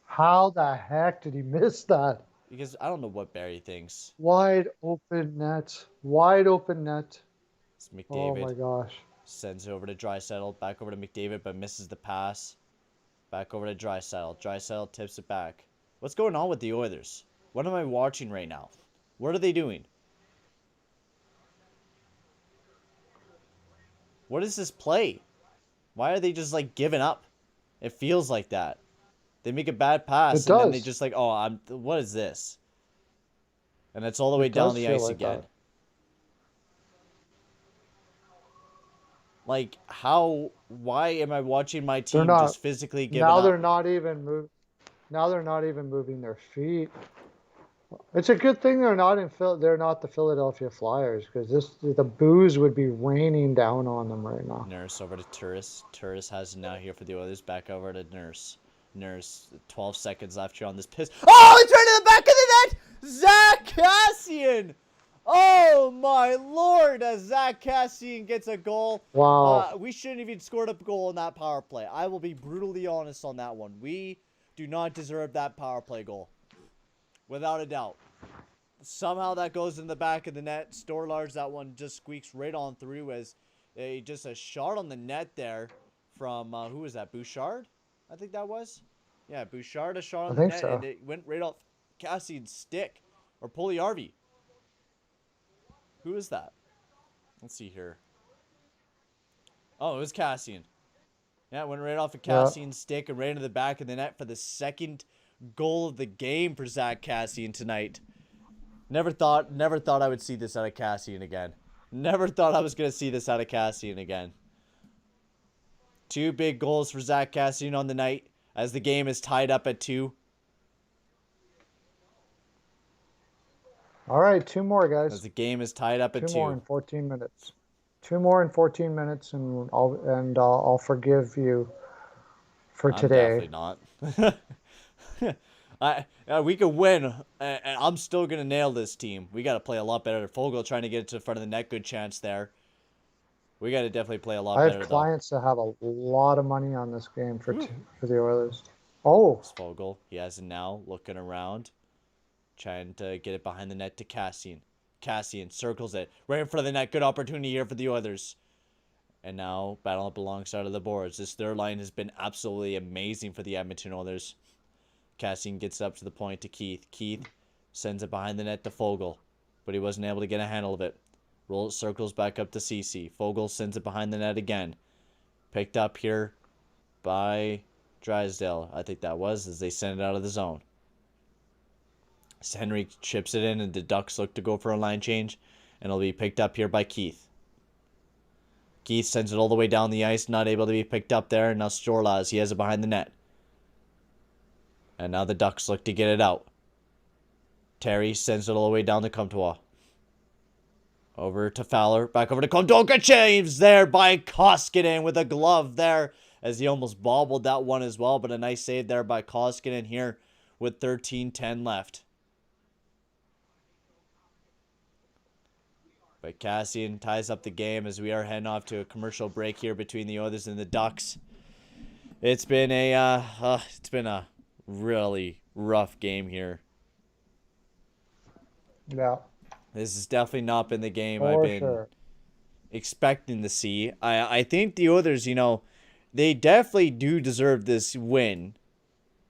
How the heck did he miss that? Because I don't know what Barrie thinks. Wide open net. Wide open net. It's Oh McDavid. my gosh. Sends it over to Draisaitl. Back over to McDavid, but misses the pass. Back over to Draisaitl. Draisaitl tips it back. What's going on with the Oilers? What am I watching right now? What are they doing? What is this play? Why are they just like giving up? It feels like that. They make a bad It pass and then they does. just like, oh, what is this? And it's all the way It down does the feel ice like again. that. Like, how, why am I watching my They're team not just physically giving now they're up? not even move now they're not even moving their feet. It's a good thing they're not the Philadelphia Flyers because this the booze would be raining down on them right now. Nurse over to Turris. Turris has it now here for the Oilers. Back over to Nurse. Nurse, 12 seconds left here on this piss. Oh, it's right in the back of the net! Zach Cassian! Oh my lord, as Zach Cassian gets a goal. Wow. We shouldn't have even scored a goal in that power play. I will be brutally honest on that one. We do not deserve that power play goal. Without a doubt. Somehow that goes in the back of the net. Storlar's, that one just squeaks right on through as just a shot on the net there from, who was that, Bouchard? I think that was. Yeah, Bouchard, a shot I on the think net, and so. it went right off Cassian's stick. Or Puljujärvi. Who is that? Let's see here. Oh, it was Cassian. Yeah, it went right off of Yeah. Cassian's stick and right into the back of the net for the second goal of the game for Zach Cassian tonight. Never thought I would see this out of Cassian again. Never thought I was going to see this out of Cassian again. Two big goals for Zach Cassian on the night as the game is tied up at 2. All right, two more As guys. the game is tied up at Two more 2. in 14 minutes. Two more in 14 minutes, and I'll forgive you for I'm today. definitely not. We could win, and I'm still going to nail this team. We got to play a lot better. Fogel trying to get it to the front of the net. Good chance there. We got to definitely play a lot I have better, though. clients that have a lot of money on this game for the Oilers. Oh, It's Fogel. He has it now. Looking around. Trying to get it behind the net to Cassian. Cassian circles it. Right in front of the net. Good opportunity here for the Oilers. And now battle up alongside of the boards. This third line has been absolutely amazing for the Edmonton Oilers. Cassian gets up to the point to Keith. Keith sends it behind the net to Fogel. But he wasn't able to get a handle of it. Circles back up to CC. Fogel sends it behind the net again. Picked up here by Drysdale. I think that was as they send it out of the zone. Henry chips it in and the Ducks look to go for a line change. And it'll be picked up here by Keith. Keith sends it all the way down the ice. Not able to be picked up there. And now Storlaz, he has it behind the net. And now the Ducks look to get it out. Terry sends it all the way down to Comtois. Over to Fowler. Back over to Comtois. Good saves there by Koskinen with a glove there. As he almost bobbled that one as well. But a nice save there by Koskinen here with 13:10 left. But Cassian ties up the game as we are heading off to a commercial break here between the Oilers and the Ducks. It's been a really rough game here. Yeah, This has definitely not been the game I've for been sure. expecting to see. I think the others, they definitely do deserve this win,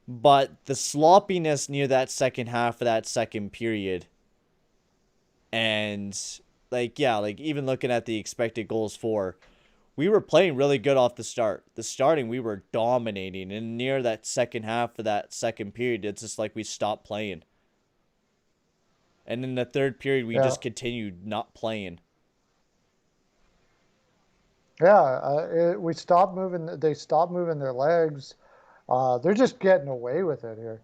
but the sloppiness near that second half of that second period, and like even looking at the expected goals for, we were playing really good off the start. The starting, we were dominating, and near that second half of that second period, it's just like we stopped playing. And in the third period, we Yeah, just continued not playing. yeah. We stopped moving. They stopped moving their legs. They're just getting away with it here.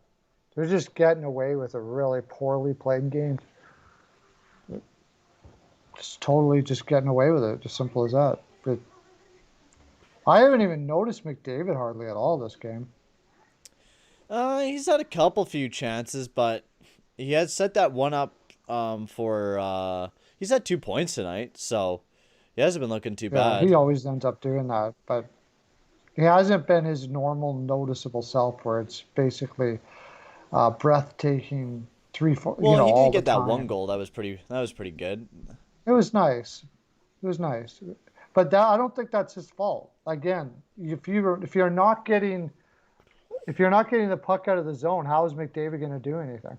They're just getting away with a really poorly played game. Just totally just getting away with it. Just simple as that. But I haven't even noticed McDavid hardly at all this game. He's had a couple few chances, but he had set that one up for he's had 2 points tonight, so he hasn't been looking too Yeah, he bad. always ends up doing that, but he hasn't been his normal noticeable self where it's basically breathtaking three, four, Well, he did all the get that one time. goal. That was pretty good. It was nice. It was nice, but that I don't think that's his fault. Again, if you're not getting the puck out of the zone, how is McDavid going to do anything,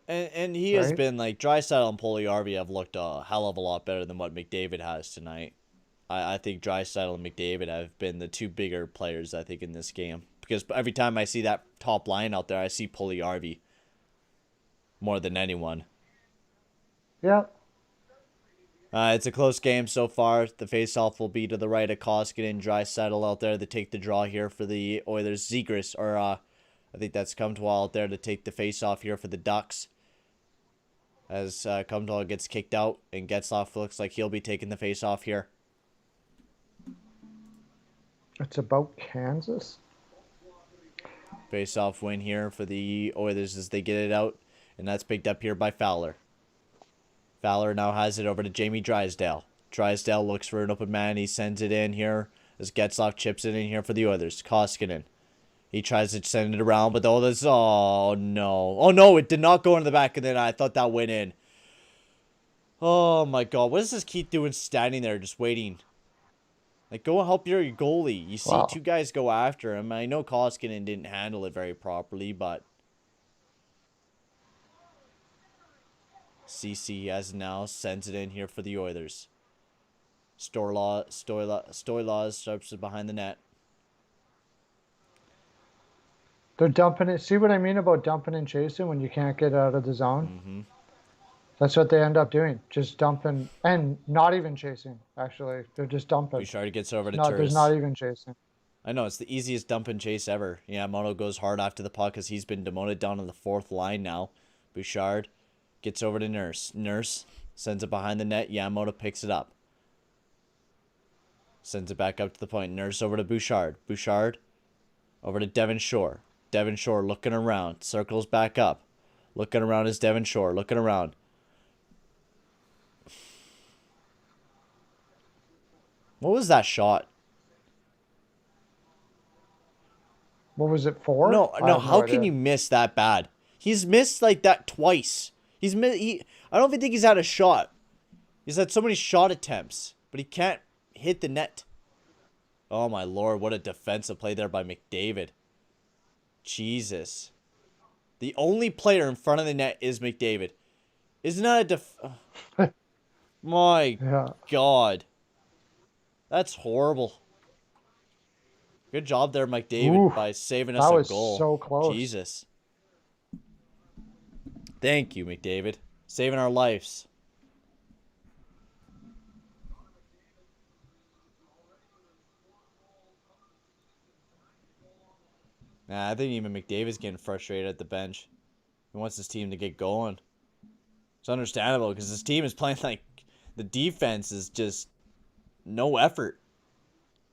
And he has right? been like Draisaitl and Puljujärvi have looked a hell of a lot better than what McDavid has tonight. I think Draisaitl and McDavid have been the two bigger players I think in this game, because every time I see that top line out there, I see Puljujärvi more than anyone. Yeah, It's a close game so far. The faceoff will be to the right of Koskinen. Draisaitl out there to take the draw here for the Oilers. Zegras, or I think that's Comtois out there to take the faceoff here for the Ducks. As Comtois gets kicked out and Getzlaf looks like he'll be taking the faceoff here. it's about Kansas. Faceoff win here for the Oilers as they get it out. And that's picked up here by Fowler. Fowler now has it over to Jamie Drysdale. Drysdale looks for an open man. He sends it in here as Getzlaf chips it in here for the Oilers. Koskinen. He tries to send it around, but oh no. Oh no, it did not go into the back of the net. I thought that went in. Oh my god, what does this Keith doing standing there just waiting? Like, go help your goalie. You see Wow. two guys go after him. I know Koskinen didn't handle it very properly, but CC has now sends it in here for the Oilers. Stoylaws starts it behind the net. They're dumping it. See what I mean about dumping and chasing when you can't get out of the zone? Mm-hmm. That's what they end up doing. Just dumping and not even chasing, actually. They're just dumping. Bouchard gets over to There's not Turris. even chasing. I know, it's the easiest dump and chase ever. Yeah, Moto goes hard after the puck because he's been demoted down to the fourth line now. Bouchard gets over to Nurse. Nurse sends it behind the net. Yamamoto picks it up. Sends it back up to the point. Nurse over to Bouchard. Bouchard over to Devon Shore. Devon Shore looking around. Circles back up. Looking around is Devon Shore. Looking around. What was that shot? What was it for? No, I no. have no How can idea. you miss that bad? He's missed like that twice. I don't even think he's had a shot. He's had so many shot attempts, but he can't hit the net. Oh my lord, what a defensive play there by McDavid. Jesus. The only player in front of the net is McDavid. Isn't that My Yeah. god. That's horrible. Good job there, McDavid, Ooh, by saving us that a was goal. so close. Jesus. Thank you, McDavid. Saving our lives. Nah, I think even McDavid's getting frustrated at the bench. He wants his team to get going. It's understandable because his team is playing like the defense is just no effort.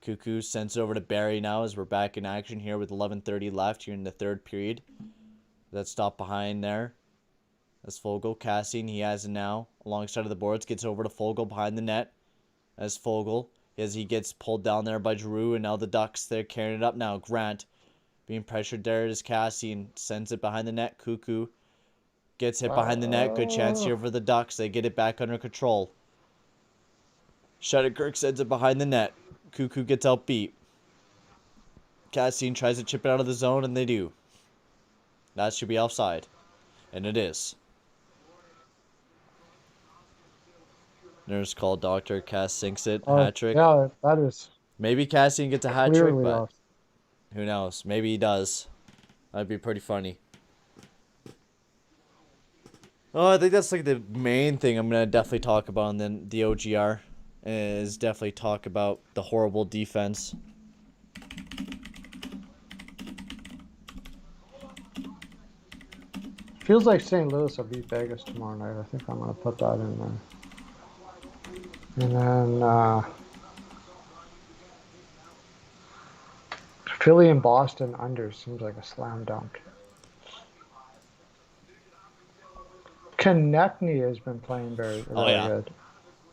Cuckoo sends over to Barry now as we're back in action here with 11:30 left here in the third period. That stop behind there. That's Fogle. Cassian, he has it now. Alongside of the boards, gets over to Fogle behind the net. As Fogle as he gets pulled down there by Giroux, and now the Ducks, they're carrying it up now. Grant being pressured there is Cassian, sends it behind the net. Cuckoo gets hit behind the net. Good chance here for the Ducks. They get it back under control. Shattenkirk sends it behind the net. Cuckoo gets outbeat. Cassian tries to chip it out of the zone, and they do. That should be offside. And it is. Nurse called doctor. Cass sinks it. Hat trick. Yeah, that is Maybe Cassian gets a hat trick, clearly but off. who knows? Maybe he does. That'd be pretty funny. Oh, I think that's like the main thing I'm going to definitely talk about, and then the OGR is definitely talk about the horrible defense. Feels like St. Louis will beat Vegas tomorrow night. I think I'm going to put that in there. And then Philly and Boston under seems like a slam dunk. Konechny has been playing very good.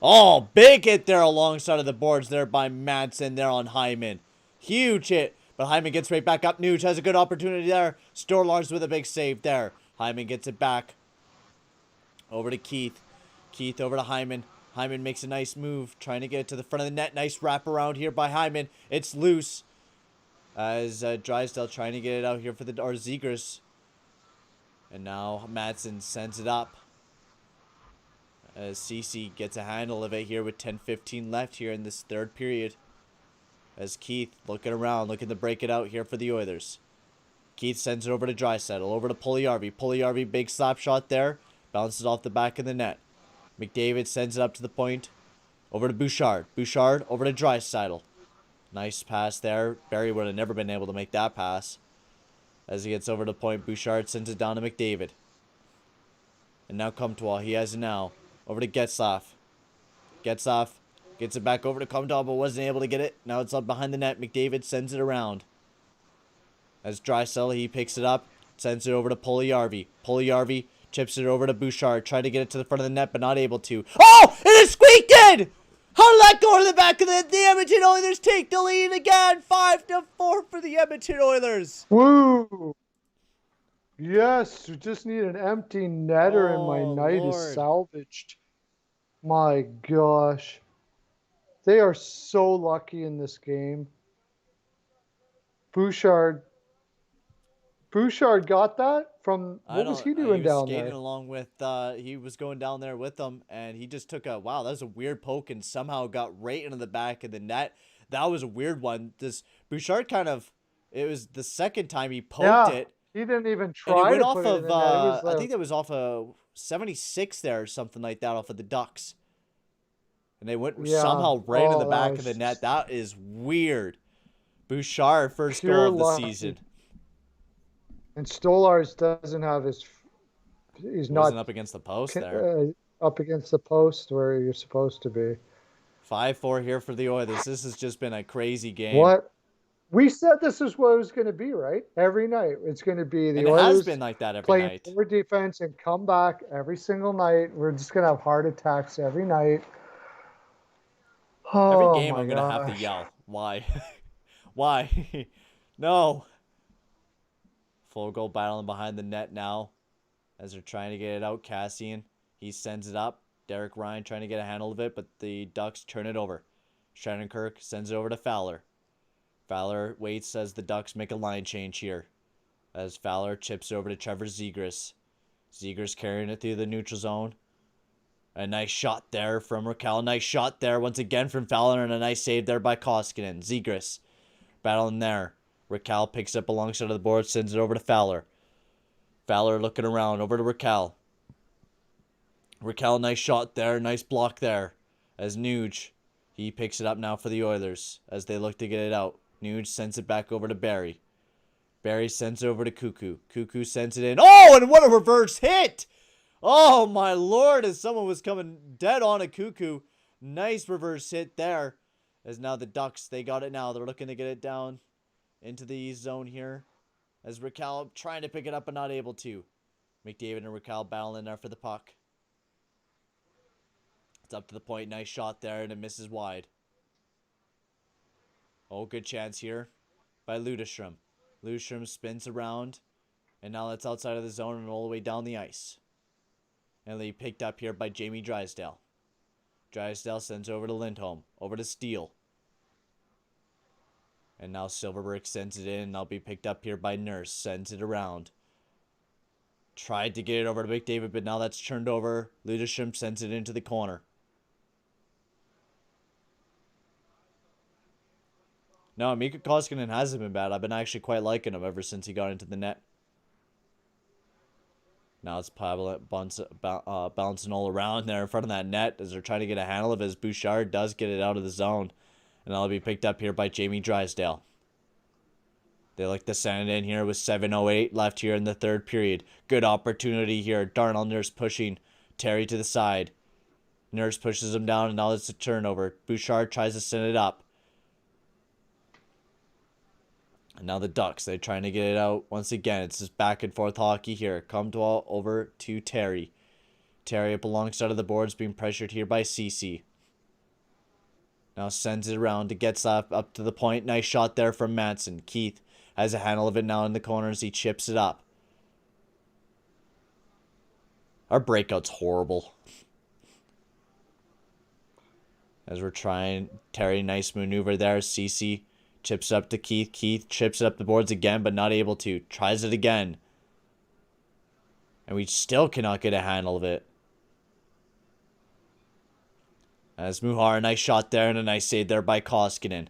Oh, big hit there alongside of the boards there by Madsen there on Hyman. Huge hit, but Hyman gets right back up. Nuge has a good opportunity there. Storlars with a big save there. Hyman gets it back. Over to Keith. Keith over to Hyman. Hyman makes a nice move, trying to get it to the front of the net. Nice wraparound here by Hyman. It's loose. As Drysdale trying to get it out here for the Zegers. And now Madsen sends it up. As CC gets a handle of it here with 10:15 left here in this third period. As Keith looking around, looking to break it out here for the Oilers. Keith sends it over to Draisaitl, over to Puljujärvi. Puljujärvi, big slap shot there. Bounces off the back of the net. McDavid sends it up to the point. Over to Bouchard. Bouchard over to Draisaitl. Nice pass there. Barry would have never been able to make that pass. As he gets over to the point, Bouchard sends it down to McDavid. And now Comtois, he has it now. Over to Getzlaf. Getzlaf gets it back over to Comtois, but wasn't able to get it. Now it's up behind the net. McDavid sends it around. As Draisaitl, he picks it up, sends it over to Puljujärvi. Puljujärvi chips it over to Bouchard. Tried to get it to the front of the net, but not able to. Oh! It is squeaked in! How did that go to the back of the Edmonton Oilers? Take the lead again. 5-4 for the Edmonton Oilers. Woo! Yes, we just need an empty netter and my night Lord. is salvaged. My gosh. They are so lucky in this game. Bouchard got that from, what was he doing down there? He was skating along with, he was going down there with them, and he just took a, wow, that was a weird poke and somehow got right into the back of the net. That was a weird one. This Bouchard kind of, it was the second time he poked it. He didn't even And it try went to off put it of, in the net. It was I think that was off of 76 there or something like that, off of the Ducks. And they went somehow right into the back of the net. That is weird. Bouchard, first goal of the season. And Stolars doesn't have his, he's not up against the post there. Up against the post where you're supposed to be. 5-4 here for the Oilers. This has just been a crazy game. What? We said this is what it was going to be, right? Every night. It's going to be the and Oilers it has been like that every night. Playing forward defense and come back every single night. We're just going to have heart attacks every night. Every game I'm going to have to yell. Why? Why? No. Full goal battling behind the net now as they're trying to get it out. Cassian, he sends it up. Derek Ryan trying to get a handle of it, but the Ducks turn it over. Shattenkirk sends it over to Fowler. Fowler waits as the Ducks make a line change here. As Fowler chips over to Trevor Zegras. Zegras carrying it through the neutral zone. A nice shot there from Raquel. Nice shot there once again from Fowler, and a nice save there by Koskinen. Zegras battling there. Raquel picks up alongside of the board, sends it over to Fowler. Fowler looking around, over to Raquel. Raquel, nice shot there, nice block there. As Nuge, he picks it up now for the Oilers as they look to get it out. Nuge sends it back over to Barry. Barry sends it over to Cuckoo. Cuckoo sends it in. Oh, and what a reverse hit! Oh, my Lord, as someone was coming dead on a Cuckoo. Nice reverse hit there. As now the Ducks, they got it now. They're looking to get it down into the zone here. As Raquel trying to pick it up but not able to. McDavid and Raquel battling there for the puck. It's up to the point. Nice shot there, and it misses wide. Oh, good chance here by Ludestrom. Ludestrom spins around, and now that's outside of the zone and all the way down the ice. And they picked up here by Jamie Drysdale. Drysdale sends over to Lindholm. Over to Steele. And now Silverberg sends it in, and I'll be picked up here by Nurse. Sends it around. Tried to get it over to McDavid, but now that's turned over. Ludestrom sends it into the corner. No, Mika Koskinen hasn't been bad. I've been actually quite liking him ever since he got into the net. Now it's Pavel bouncing all around there in front of that net as they're trying to get a handle of it, as Bouchard does get it out of the zone. And that'll be picked up here by Jamie Drysdale. They like to send it in here with 7:08 left here in the third period. Good opportunity here. Darnell Nurse pushing Terry to the side. Nurse pushes him down, and now it's a turnover. Bouchard tries to send it up. And now the Ducks, they're trying to get it out. Once again, it's just back and forth hockey here. Come to over to Terry. Terry up alongside of the boards, being pressured here by Cece. Now sends it around. It gets up to the point. Nice shot there from Manson. Keith has a handle of it now in the corners. He chips it up. Our breakout's horrible. As we're trying, Terry, nice maneuver there. Cece chips up to Keith. Keith chips it up the boards again, but not able to. Tries it again. And we still cannot get a handle of it. As Muhar, a nice shot there and a nice save there by Koskinen.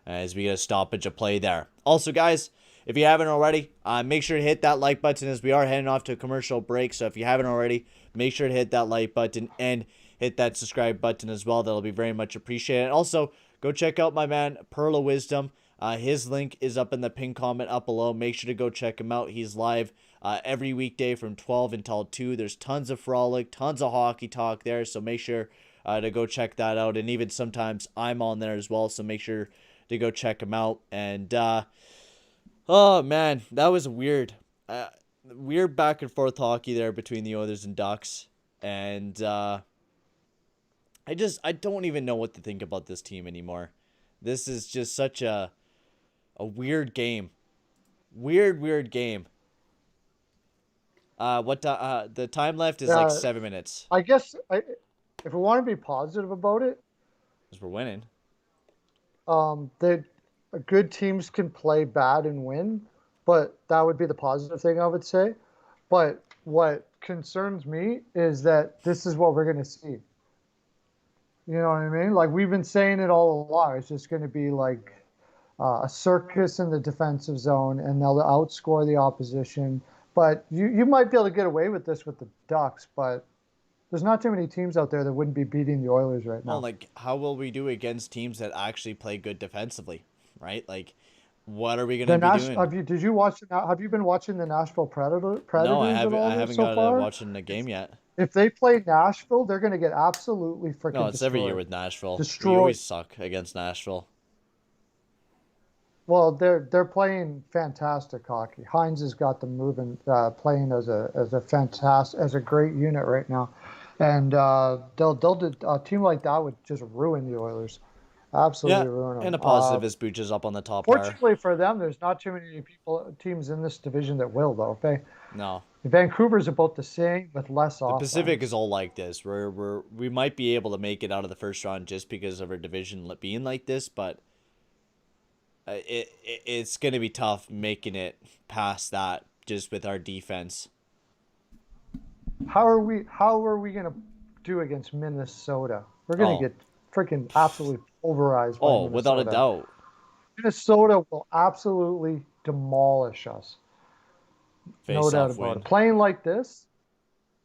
As we get a stoppage of play there. Also, guys, if you haven't already, make sure to hit that like button as we are heading off to a commercial break. So if you haven't already, make sure to hit that like button and hit that subscribe button as well. That'll be very much appreciated. And also, go check out my man, Pearl of Wisdom. His link is up in the pinned comment up below. Make sure to go check him out. He's live every weekday from 12 until 2. There's tons of frolic, tons of hockey talk there. So make sure to go check that out. And even sometimes I'm on there as well. So make sure to go check him out. And, oh, man, that was weird. Weird back and forth hockey there between the Oilers and Ducks. And I don't even know what to think about this team anymore. This is just such a weird game. Weird game. The time left is like 7 minutes. I guess if we want to be positive about it, Because we're winning. the good teams can play bad and win, but that would be the positive thing I would say. But what concerns me is that this is what we're going to see. You know what I mean? Like we've been saying it all along. It's just going to be like a circus in the defensive zone, and they'll outscore the opposition. But you might be able to get away with this with the Ducks, but there's not too many teams out there that wouldn't be beating the Oilers right now. Well, like, how will we do against teams that actually play good defensively, right? Like, what are we going to be doing? Have you been watching the Nashville Predators? No, I haven't. I haven't got far? watching the game yet. If they play Nashville, they're going to get absolutely freaking No, it's destroyed. every year with Nashville. Destroyed. We always suck against Nashville. Well, they're playing fantastic hockey. Hines has got them moving, playing as a great unit right now, and they'll do, a team like that would just ruin the Oilers, absolutely ruin them. And a positive is Booches up on the top bar. Fortunately for them, there's not too many teams in this division that will though. Okay. No. Vancouver's about the same with less offense. The Pacific is all like this. We might be able to make it out of the first round just because of our division being like this, but it's going to be tough making it past that just with our defense. How are we going to do against Minnesota? We're going to get freaking absolutely pulverized by Minnesota. Without a doubt. Minnesota will absolutely demolish us. No doubt about it. Playing like this.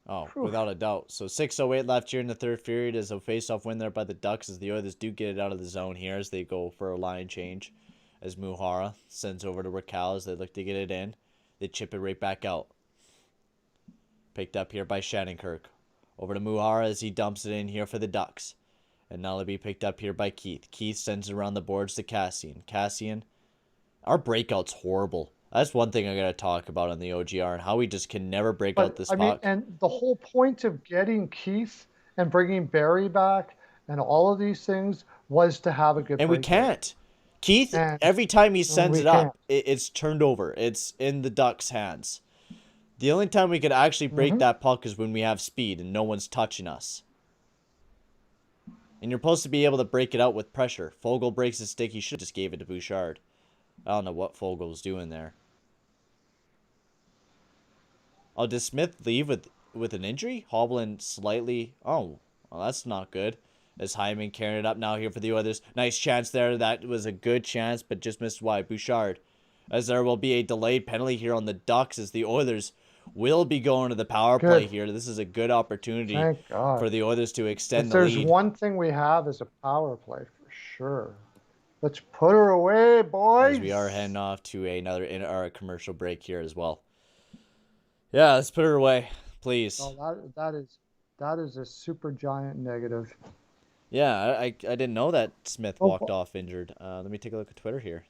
Oh, without a doubt. So 6:08 left here in the third period as a face-off win there by the Ducks as the Oilers do get it out of the zone here as they go for a line change. As Muhara sends over to Raquel as they look to get it in. They chip it right back out. Picked up here by Shattenkirk. Over to Muhara as he dumps it in here for the Ducks. And now it'll be picked up here by Keith. Keith sends it around the boards to Cassian. Cassian, our breakout's horrible. That's one thing I got to talk about on the OGR and how we just can never break out this puck. And the whole point of getting Keith and bringing Barry back and all of these things was to have a good. And we can't. Keith, and every time he sends we it can't. up, it's turned over. It's in the Ducks' hands. The only time we could actually break Hmm. that puck is when we have speed and no one's touching us. And you're supposed to be able to break it out with pressure. Fogle breaks his stick. He should have just gave it to Bouchard. I don't know what Fogel's doing there. Oh, does Smith leave with an injury? Hobbling slightly. Oh, well, that's not good. As Hyman carrying it up now here for the Oilers. Nice chance there. That was a good chance, but just missed wide. Bouchard. As there will be a delayed penalty here on the Ducks as the Oilers will be going to the power play Good. here. This is a good opportunity Thank God. for the Oilers to extend If the there's lead. one thing we have is a power play for sure. Let's put her away, As we are boys. heading off to our commercial break here as well. Yeah, let's put her away, please. Oh, that is a super giant negative. Yeah, I didn't know that Smith Oh, walked off injured. Let me take a look at Twitter here.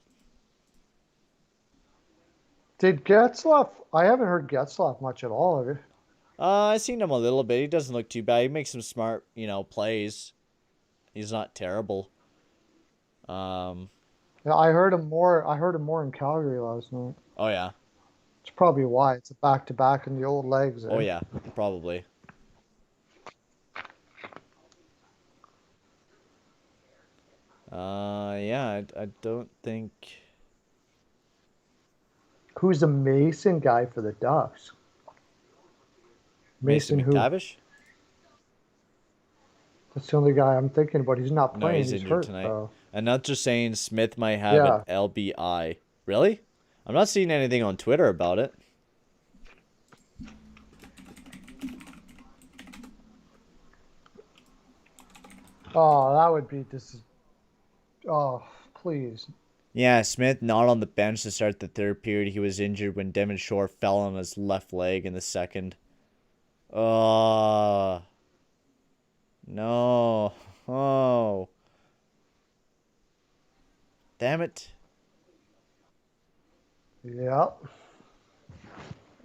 did Getzlaff? I haven't heard Getzlaff much at all. Have you? I seen him a little bit. He doesn't look too bad. He makes some smart, plays. He's not terrible. Yeah, I heard him more. I heard him more in Calgary last night. Oh yeah. It's probably why it's a back-to-back in the old legs. Oh Eh? yeah, probably. Yeah, I don't think. Who's the Mason guy for the Ducks? Mason Who? McTavish? That's the only guy I'm thinking about. He's not No, playing. he's He's injured hurt tonight. though. And not just saying Smith might have an Yeah. LBI. Really? I'm not seeing anything on Twitter about it. Oh, that would be this. Oh, please. Yeah, Smith not on the bench to start the third period. He was injured when Devon Shore fell on his left leg in the second. Oh. No. Oh. Damn it. Yep.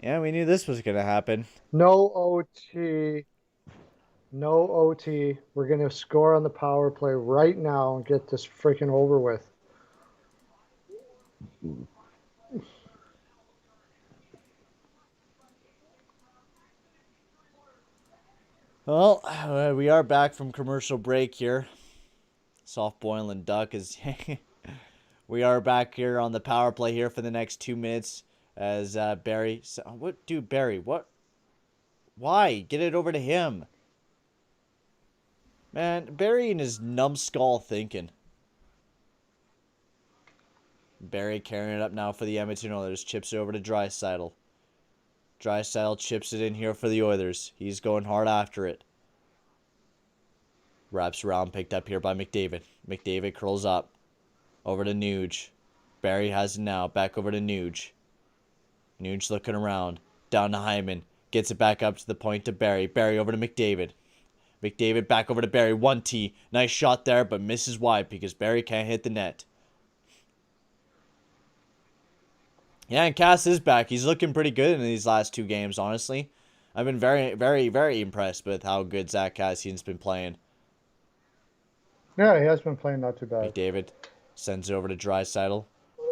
Yeah, we knew this was going to happen. No OT. No OT. We're gonna score on the power play right now and get this freaking over with. Well, we are back from commercial break here. Soft boiling duck is... We are back here on the power play here for the next 2 minutes as Barry... What? Dude, Barry, what? Why? Get it over to him. Man, Barry and his numbskull thinking. Barry carrying it up now for the Edmonton Oilers. Chips it over to Draisaitl. Draisaitl chips it in here for the Oilers. He's going hard after it. Wraps around, picked up here by McDavid. McDavid curls up. Over to Nuge. Barry has it now. Back over to Nuge. Nuge looking around. Down to Hyman. Gets it back up to the point to Barry. Barry over to McDavid. McDavid back over to Barry. 1T. Nice shot there, but misses wide because Barry can't hit the net. Yeah, and Cass is back. He's looking pretty good in these last 2 games, honestly. I've been very, very, very impressed with how good Zach Cassian's been playing. Yeah, he has been playing not too bad. McDavid sends it over to Draisaitl.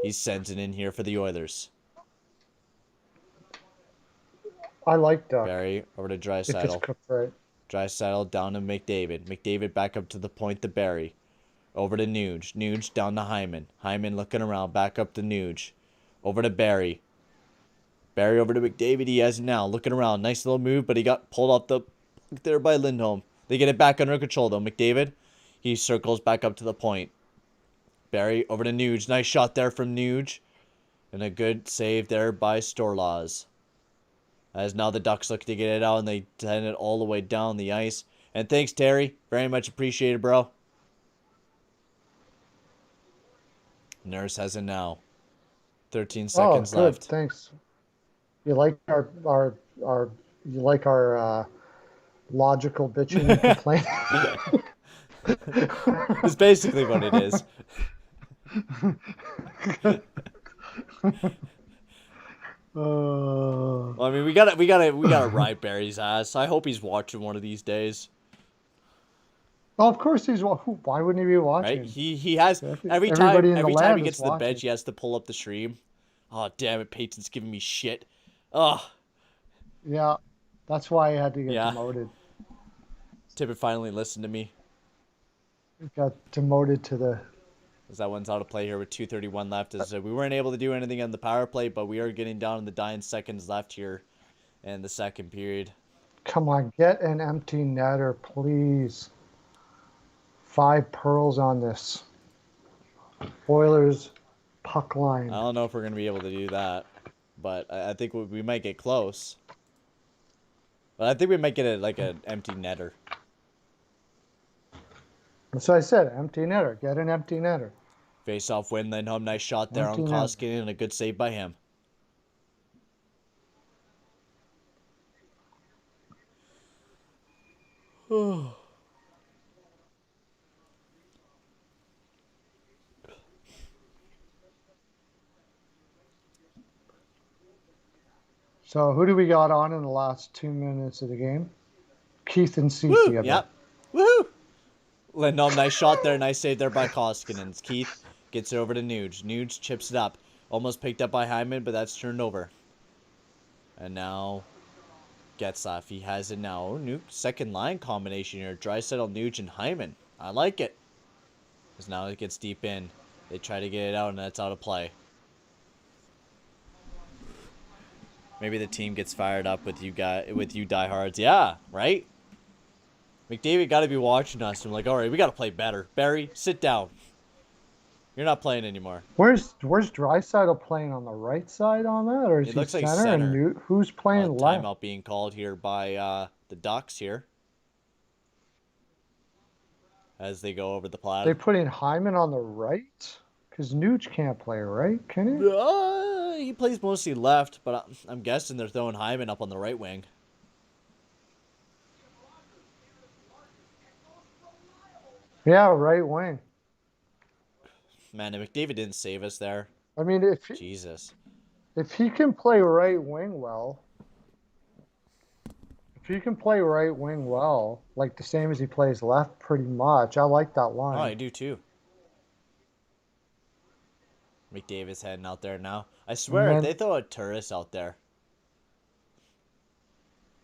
He sends it in here for the Oilers. I like Duck. Barry over to If it's Draisaitl. cooked right. Draisaitl down to McDavid. McDavid back up to the point to Barry. Over to Nuge. Nuge down to Hyman. Hyman looking around. Back up to Nuge. Over to Barry. Barry over to McDavid. He has it now. Looking around. Nice little move, but he got pulled off the there by Lindholm. They get it back under control, though. McDavid, he circles back up to the point. Barry over to Nuge. Nice shot there from Nuge. And a good save there by Storlaws. As now the Ducks look to get it out, and they send it all the way down the ice. And thanks, Terry. Very much appreciated, bro. Nurse has it now. 13 seconds good. left. Thanks. You like our logical bitching and complaining? It's basically what it is. Well, I mean, we gotta ride Barry's ass. I hope he's watching one of these days. Oh, of course he's. Why wouldn't he be Right? watching? He has Everybody in the every time he land is gets to the bench, watching. he has to pull up the stream. Oh damn it, Peyton's giving me shit. Oh Yeah, that's why he had to get yeah. demoted. Tippett finally listened to me. He got demoted to the. As that one's out of play here with 2:31 left. As we weren't able to do anything on the power play, but we are getting down in the dying seconds left here in the second period. Come on, get an empty netter, please. 5 pearls on this. Oilers puck I line. don't know if we're going to be able to do that, but I think we might get close. But I think we might get it like an empty netter. So I said, empty netter. Get an empty netter. Face off win, Lindholm. Nice shot there Empty on netter. Koskinen and a good save by him. So who do we got on in the last 2 minutes of the game? Keith and Cece. Yep. Woohoo! Lindholm, nice shot there. Nice save there by Koskinen. Keith gets it over to Nuge. Nuge chips it up. Almost picked up by Hyman, but that's turned over. And now Getzlaff. He has it now. Oh, Nuge, second line combination here. Draisaitl, Nuge, and Hyman. I like it. Because now it gets deep in. They try to get it out, and that's out of play. Maybe the team gets fired up with you diehards. Yeah, right? McDavid got to be watching us. I'm like, all right, we got to play better. Barry, sit down. You're not playing anymore. Where's Draisaitl playing on the right side on that, or is It he looks like center? center. And who's playing left? Timeout being called here by the Ducks here. As they go over the platter. They put in Hyman on the right? Because Nuge can't play right, can he? He plays mostly left, but I'm guessing they're throwing Hyman up on the right wing. Yeah, right wing. Man, McDavid didn't save us there. I mean, Jesus. If he can play right wing well, like the same as he plays left pretty much, I like that line. Oh, I do too. McDavid's heading out there now. I swear, if they throw a tourist out there.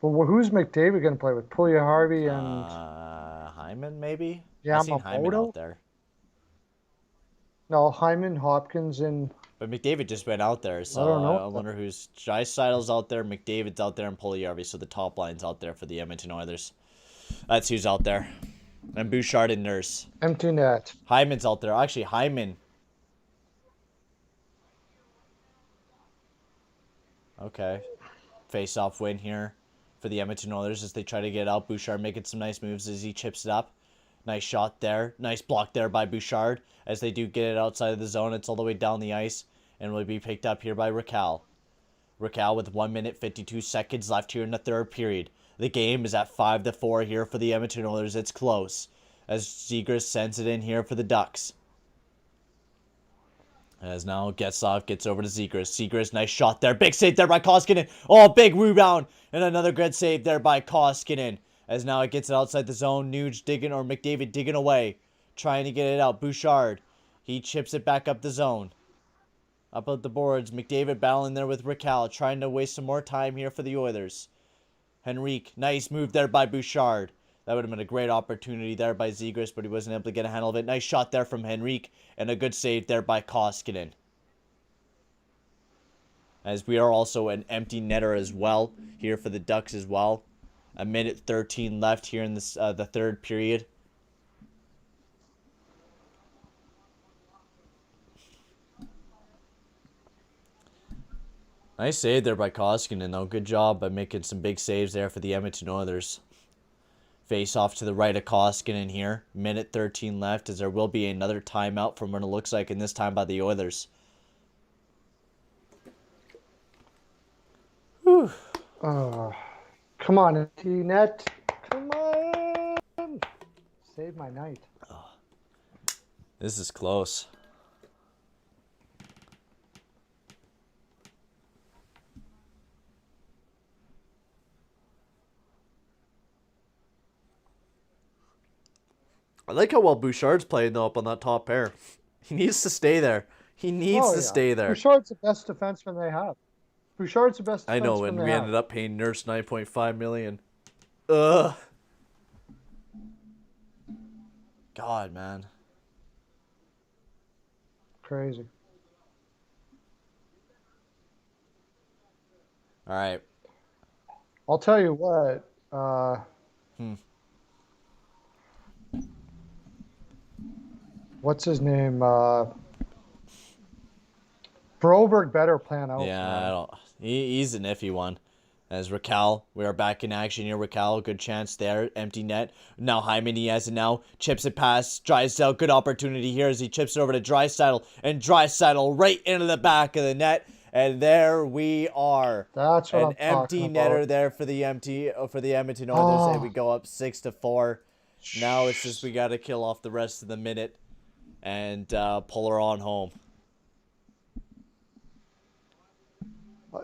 Well, who's McDavid going to play with? Puljujärvi and... Hyman, maybe? Yeah, I've seen Hyman out there. No, Hyman, Hopkins, and... But McDavid just went out there, so I don't know. I wonder who's... Draisaitl's out there, McDavid's out there, and Puljujärvi, so the top line's out there for the Edmonton Oilers. That's who's out there. And Bouchard and Nurse. Empty net. Hyman's out there. Actually, Hyman... Okay. Face-off win here for the Edmonton Oilers as they try to get out. Bouchard making some nice moves as he chips it up. Nice shot there. Nice block there by Bouchard as they do get it outside of the zone. It's all the way down the ice and will be picked up here by Rakell. Rakell with 1 minute 52 seconds left here in the third period. The game is at 5-4 here for the Edmonton Oilers. It's close as Zegras sends it in here for the Ducks. As now Getzlaff gets over to Zegras. Zegras, nice shot there. Big save there by Koskinen. Oh, big rebound. And another good save there by Koskinen. As now it gets it outside the zone. Nuge digging, or McDavid digging away. Trying to get it out. Bouchard. He chips it back up the zone. Up at the boards. McDavid battling there with Rakell. Trying to waste some more time here for the Oilers. Henrique. Nice move there by Bouchard. That would have been a great opportunity there by Zegras, but he wasn't able to get a handle of it. Nice shot there from Henrique, and a good save there by Koskinen. As we are also an empty netter as well, here for the Ducks as well. 1 minute 13 left here in this the third period. Nice save there by Koskinen, though. Good job by making some big saves there for the Edmonton Oilers. Face off to the right of Koskinen here. 1 minute 13 left as there will be another timeout from what it looks like, and this time by the Oilers. Whew. Come on, empty net. Come on. Save my night. Oh, this is close. I like how well Bouchard's playing though up on that top pair. He needs to stay there. He needs Oh to yeah, stay there. Bouchard's the best defenseman they have. Bouchard's the best I know, defenseman and they we have. ended up paying Nurse $9.5 million. Ugh. God, man. Crazy. All right. I'll tell you what. What's his name? Broberg better plan out, Yeah, I man. don't. He's an iffy one. As Raquel, we are back in action here. Raquel, good chance there. Empty net. Now Hyman, he has it now. Chips it past Drysdale. Good opportunity here as he chips it over to Drysdale. And Drysdale right into the back of the net. And there we are. That's what An I'm empty talking netter about. there for the Edmonton Oilers. And we Oh, go up 6-4. Now it's just we got to kill off the rest of the minute. And pull her on home.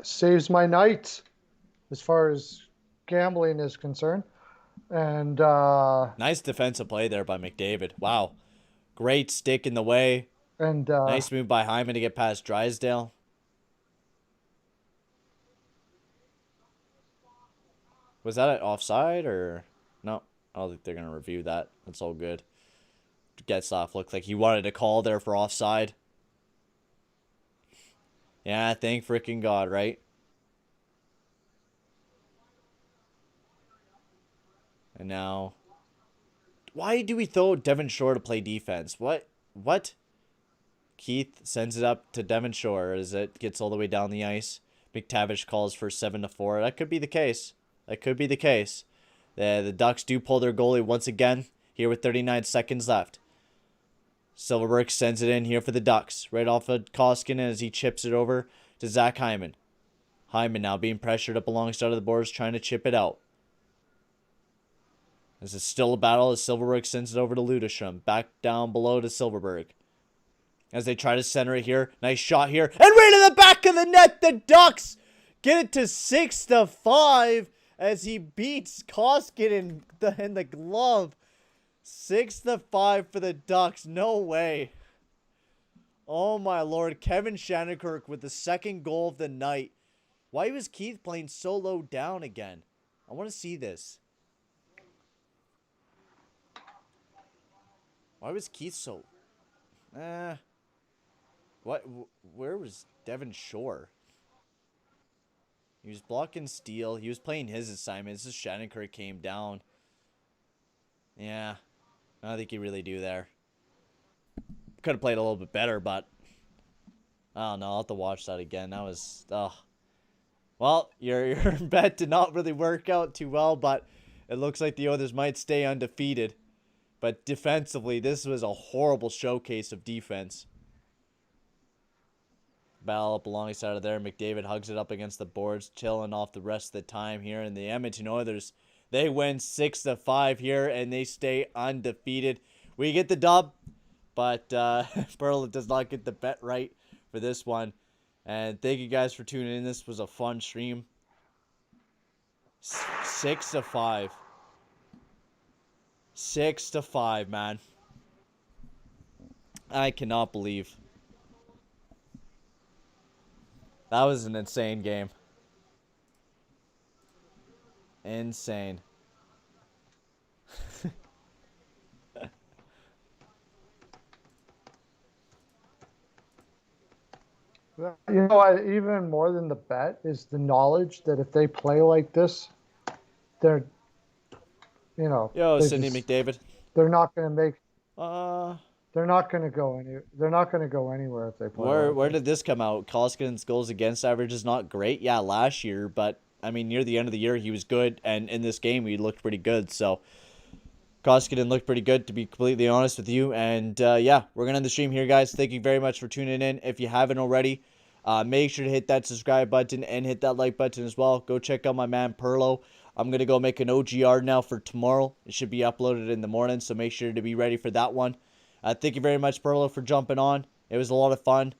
saves my night as far as gambling is concerned. And Nice defensive play there by McDavid. Wow. Great stick in the way. and Nice move by Hyman to get past Drysdale. Was that an offside or no? I don't think they're gonna review that. That's all good. Getzlaff looked like he wanted a call there for offside. Yeah, thank freaking God, right? And now, why do we throw Devon Shore to play defense? What? What? Keith sends it up to Devon Shore as it gets all the way down the ice. McTavish calls for 7-4. That could be the case. That could be the case. The Ducks do pull their goalie once again here with 39 seconds left. Silverberg sends it in here for the Ducks. Right off of Koskinen as he chips it over to Zach Hyman. Hyman now being pressured up alongside of the boards, trying to chip it out. This is still a battle as Silverberg sends it over to Ludestrom. Back down below to Silverberg. As they try to center it here. Nice shot here. And right in the back of the net, the Ducks get it to 6-5 as he beats Koskinen in the glove. 6-5 for the Ducks. No way. Oh my Lord. Kevin Shattenkirk with the second goal of the night. Why was Keith playing so low down again? I want to see this. Why was Keith so... What? Where was Devon Shore? He was blocking Steele. He was playing his assignments. This Shattenkirk came down. Yeah. I don't think he really do there. Could have played a little bit better, but... I don't know. I'll have to watch that again. That was... Well, your bet did not really work out too well, but it looks like the Oilers might stay undefeated. But defensively, this was a horrible showcase of defense. Battle up alongside of there. McDavid hugs it up against the boards, chilling off the rest of the time here. And the Edmonton Oilers, they win 6-5 here, and they stay undefeated. We get the dub, but Pearl does not get the bet right for this one. And thank you guys for tuning in. This was a fun stream. 6-5. 6-5, man. I cannot believe. That was an insane game. Insane. you know what? Even more than the bet is the knowledge that if they play like this, they're, Yo, they Sidney McDavid. they're not going to make. Uh, They're not going to go any. They're not going to go anywhere if they play. where did this come out? Koskinen's goals against average is not great. Yeah, last year, but I mean near the end of the year he was good, and in this game he looked pretty good. So Koskinen looked pretty good, to be completely honest with you. And yeah, we're gonna end the stream here, guys. Thank you very much for tuning in. If you haven't already, make sure to hit that subscribe button and hit that like button as well. Go check out my man Perlo. I'm going to go make an OGR now for tomorrow. It should be uploaded in the morning, so make sure to be ready for that one. Thank you very much, Perlo, for jumping on. It was a lot of fun.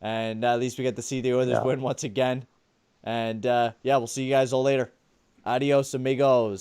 And at least we get to see the Oilers win once again. And yeah, we'll see you guys all later. Adios, amigos.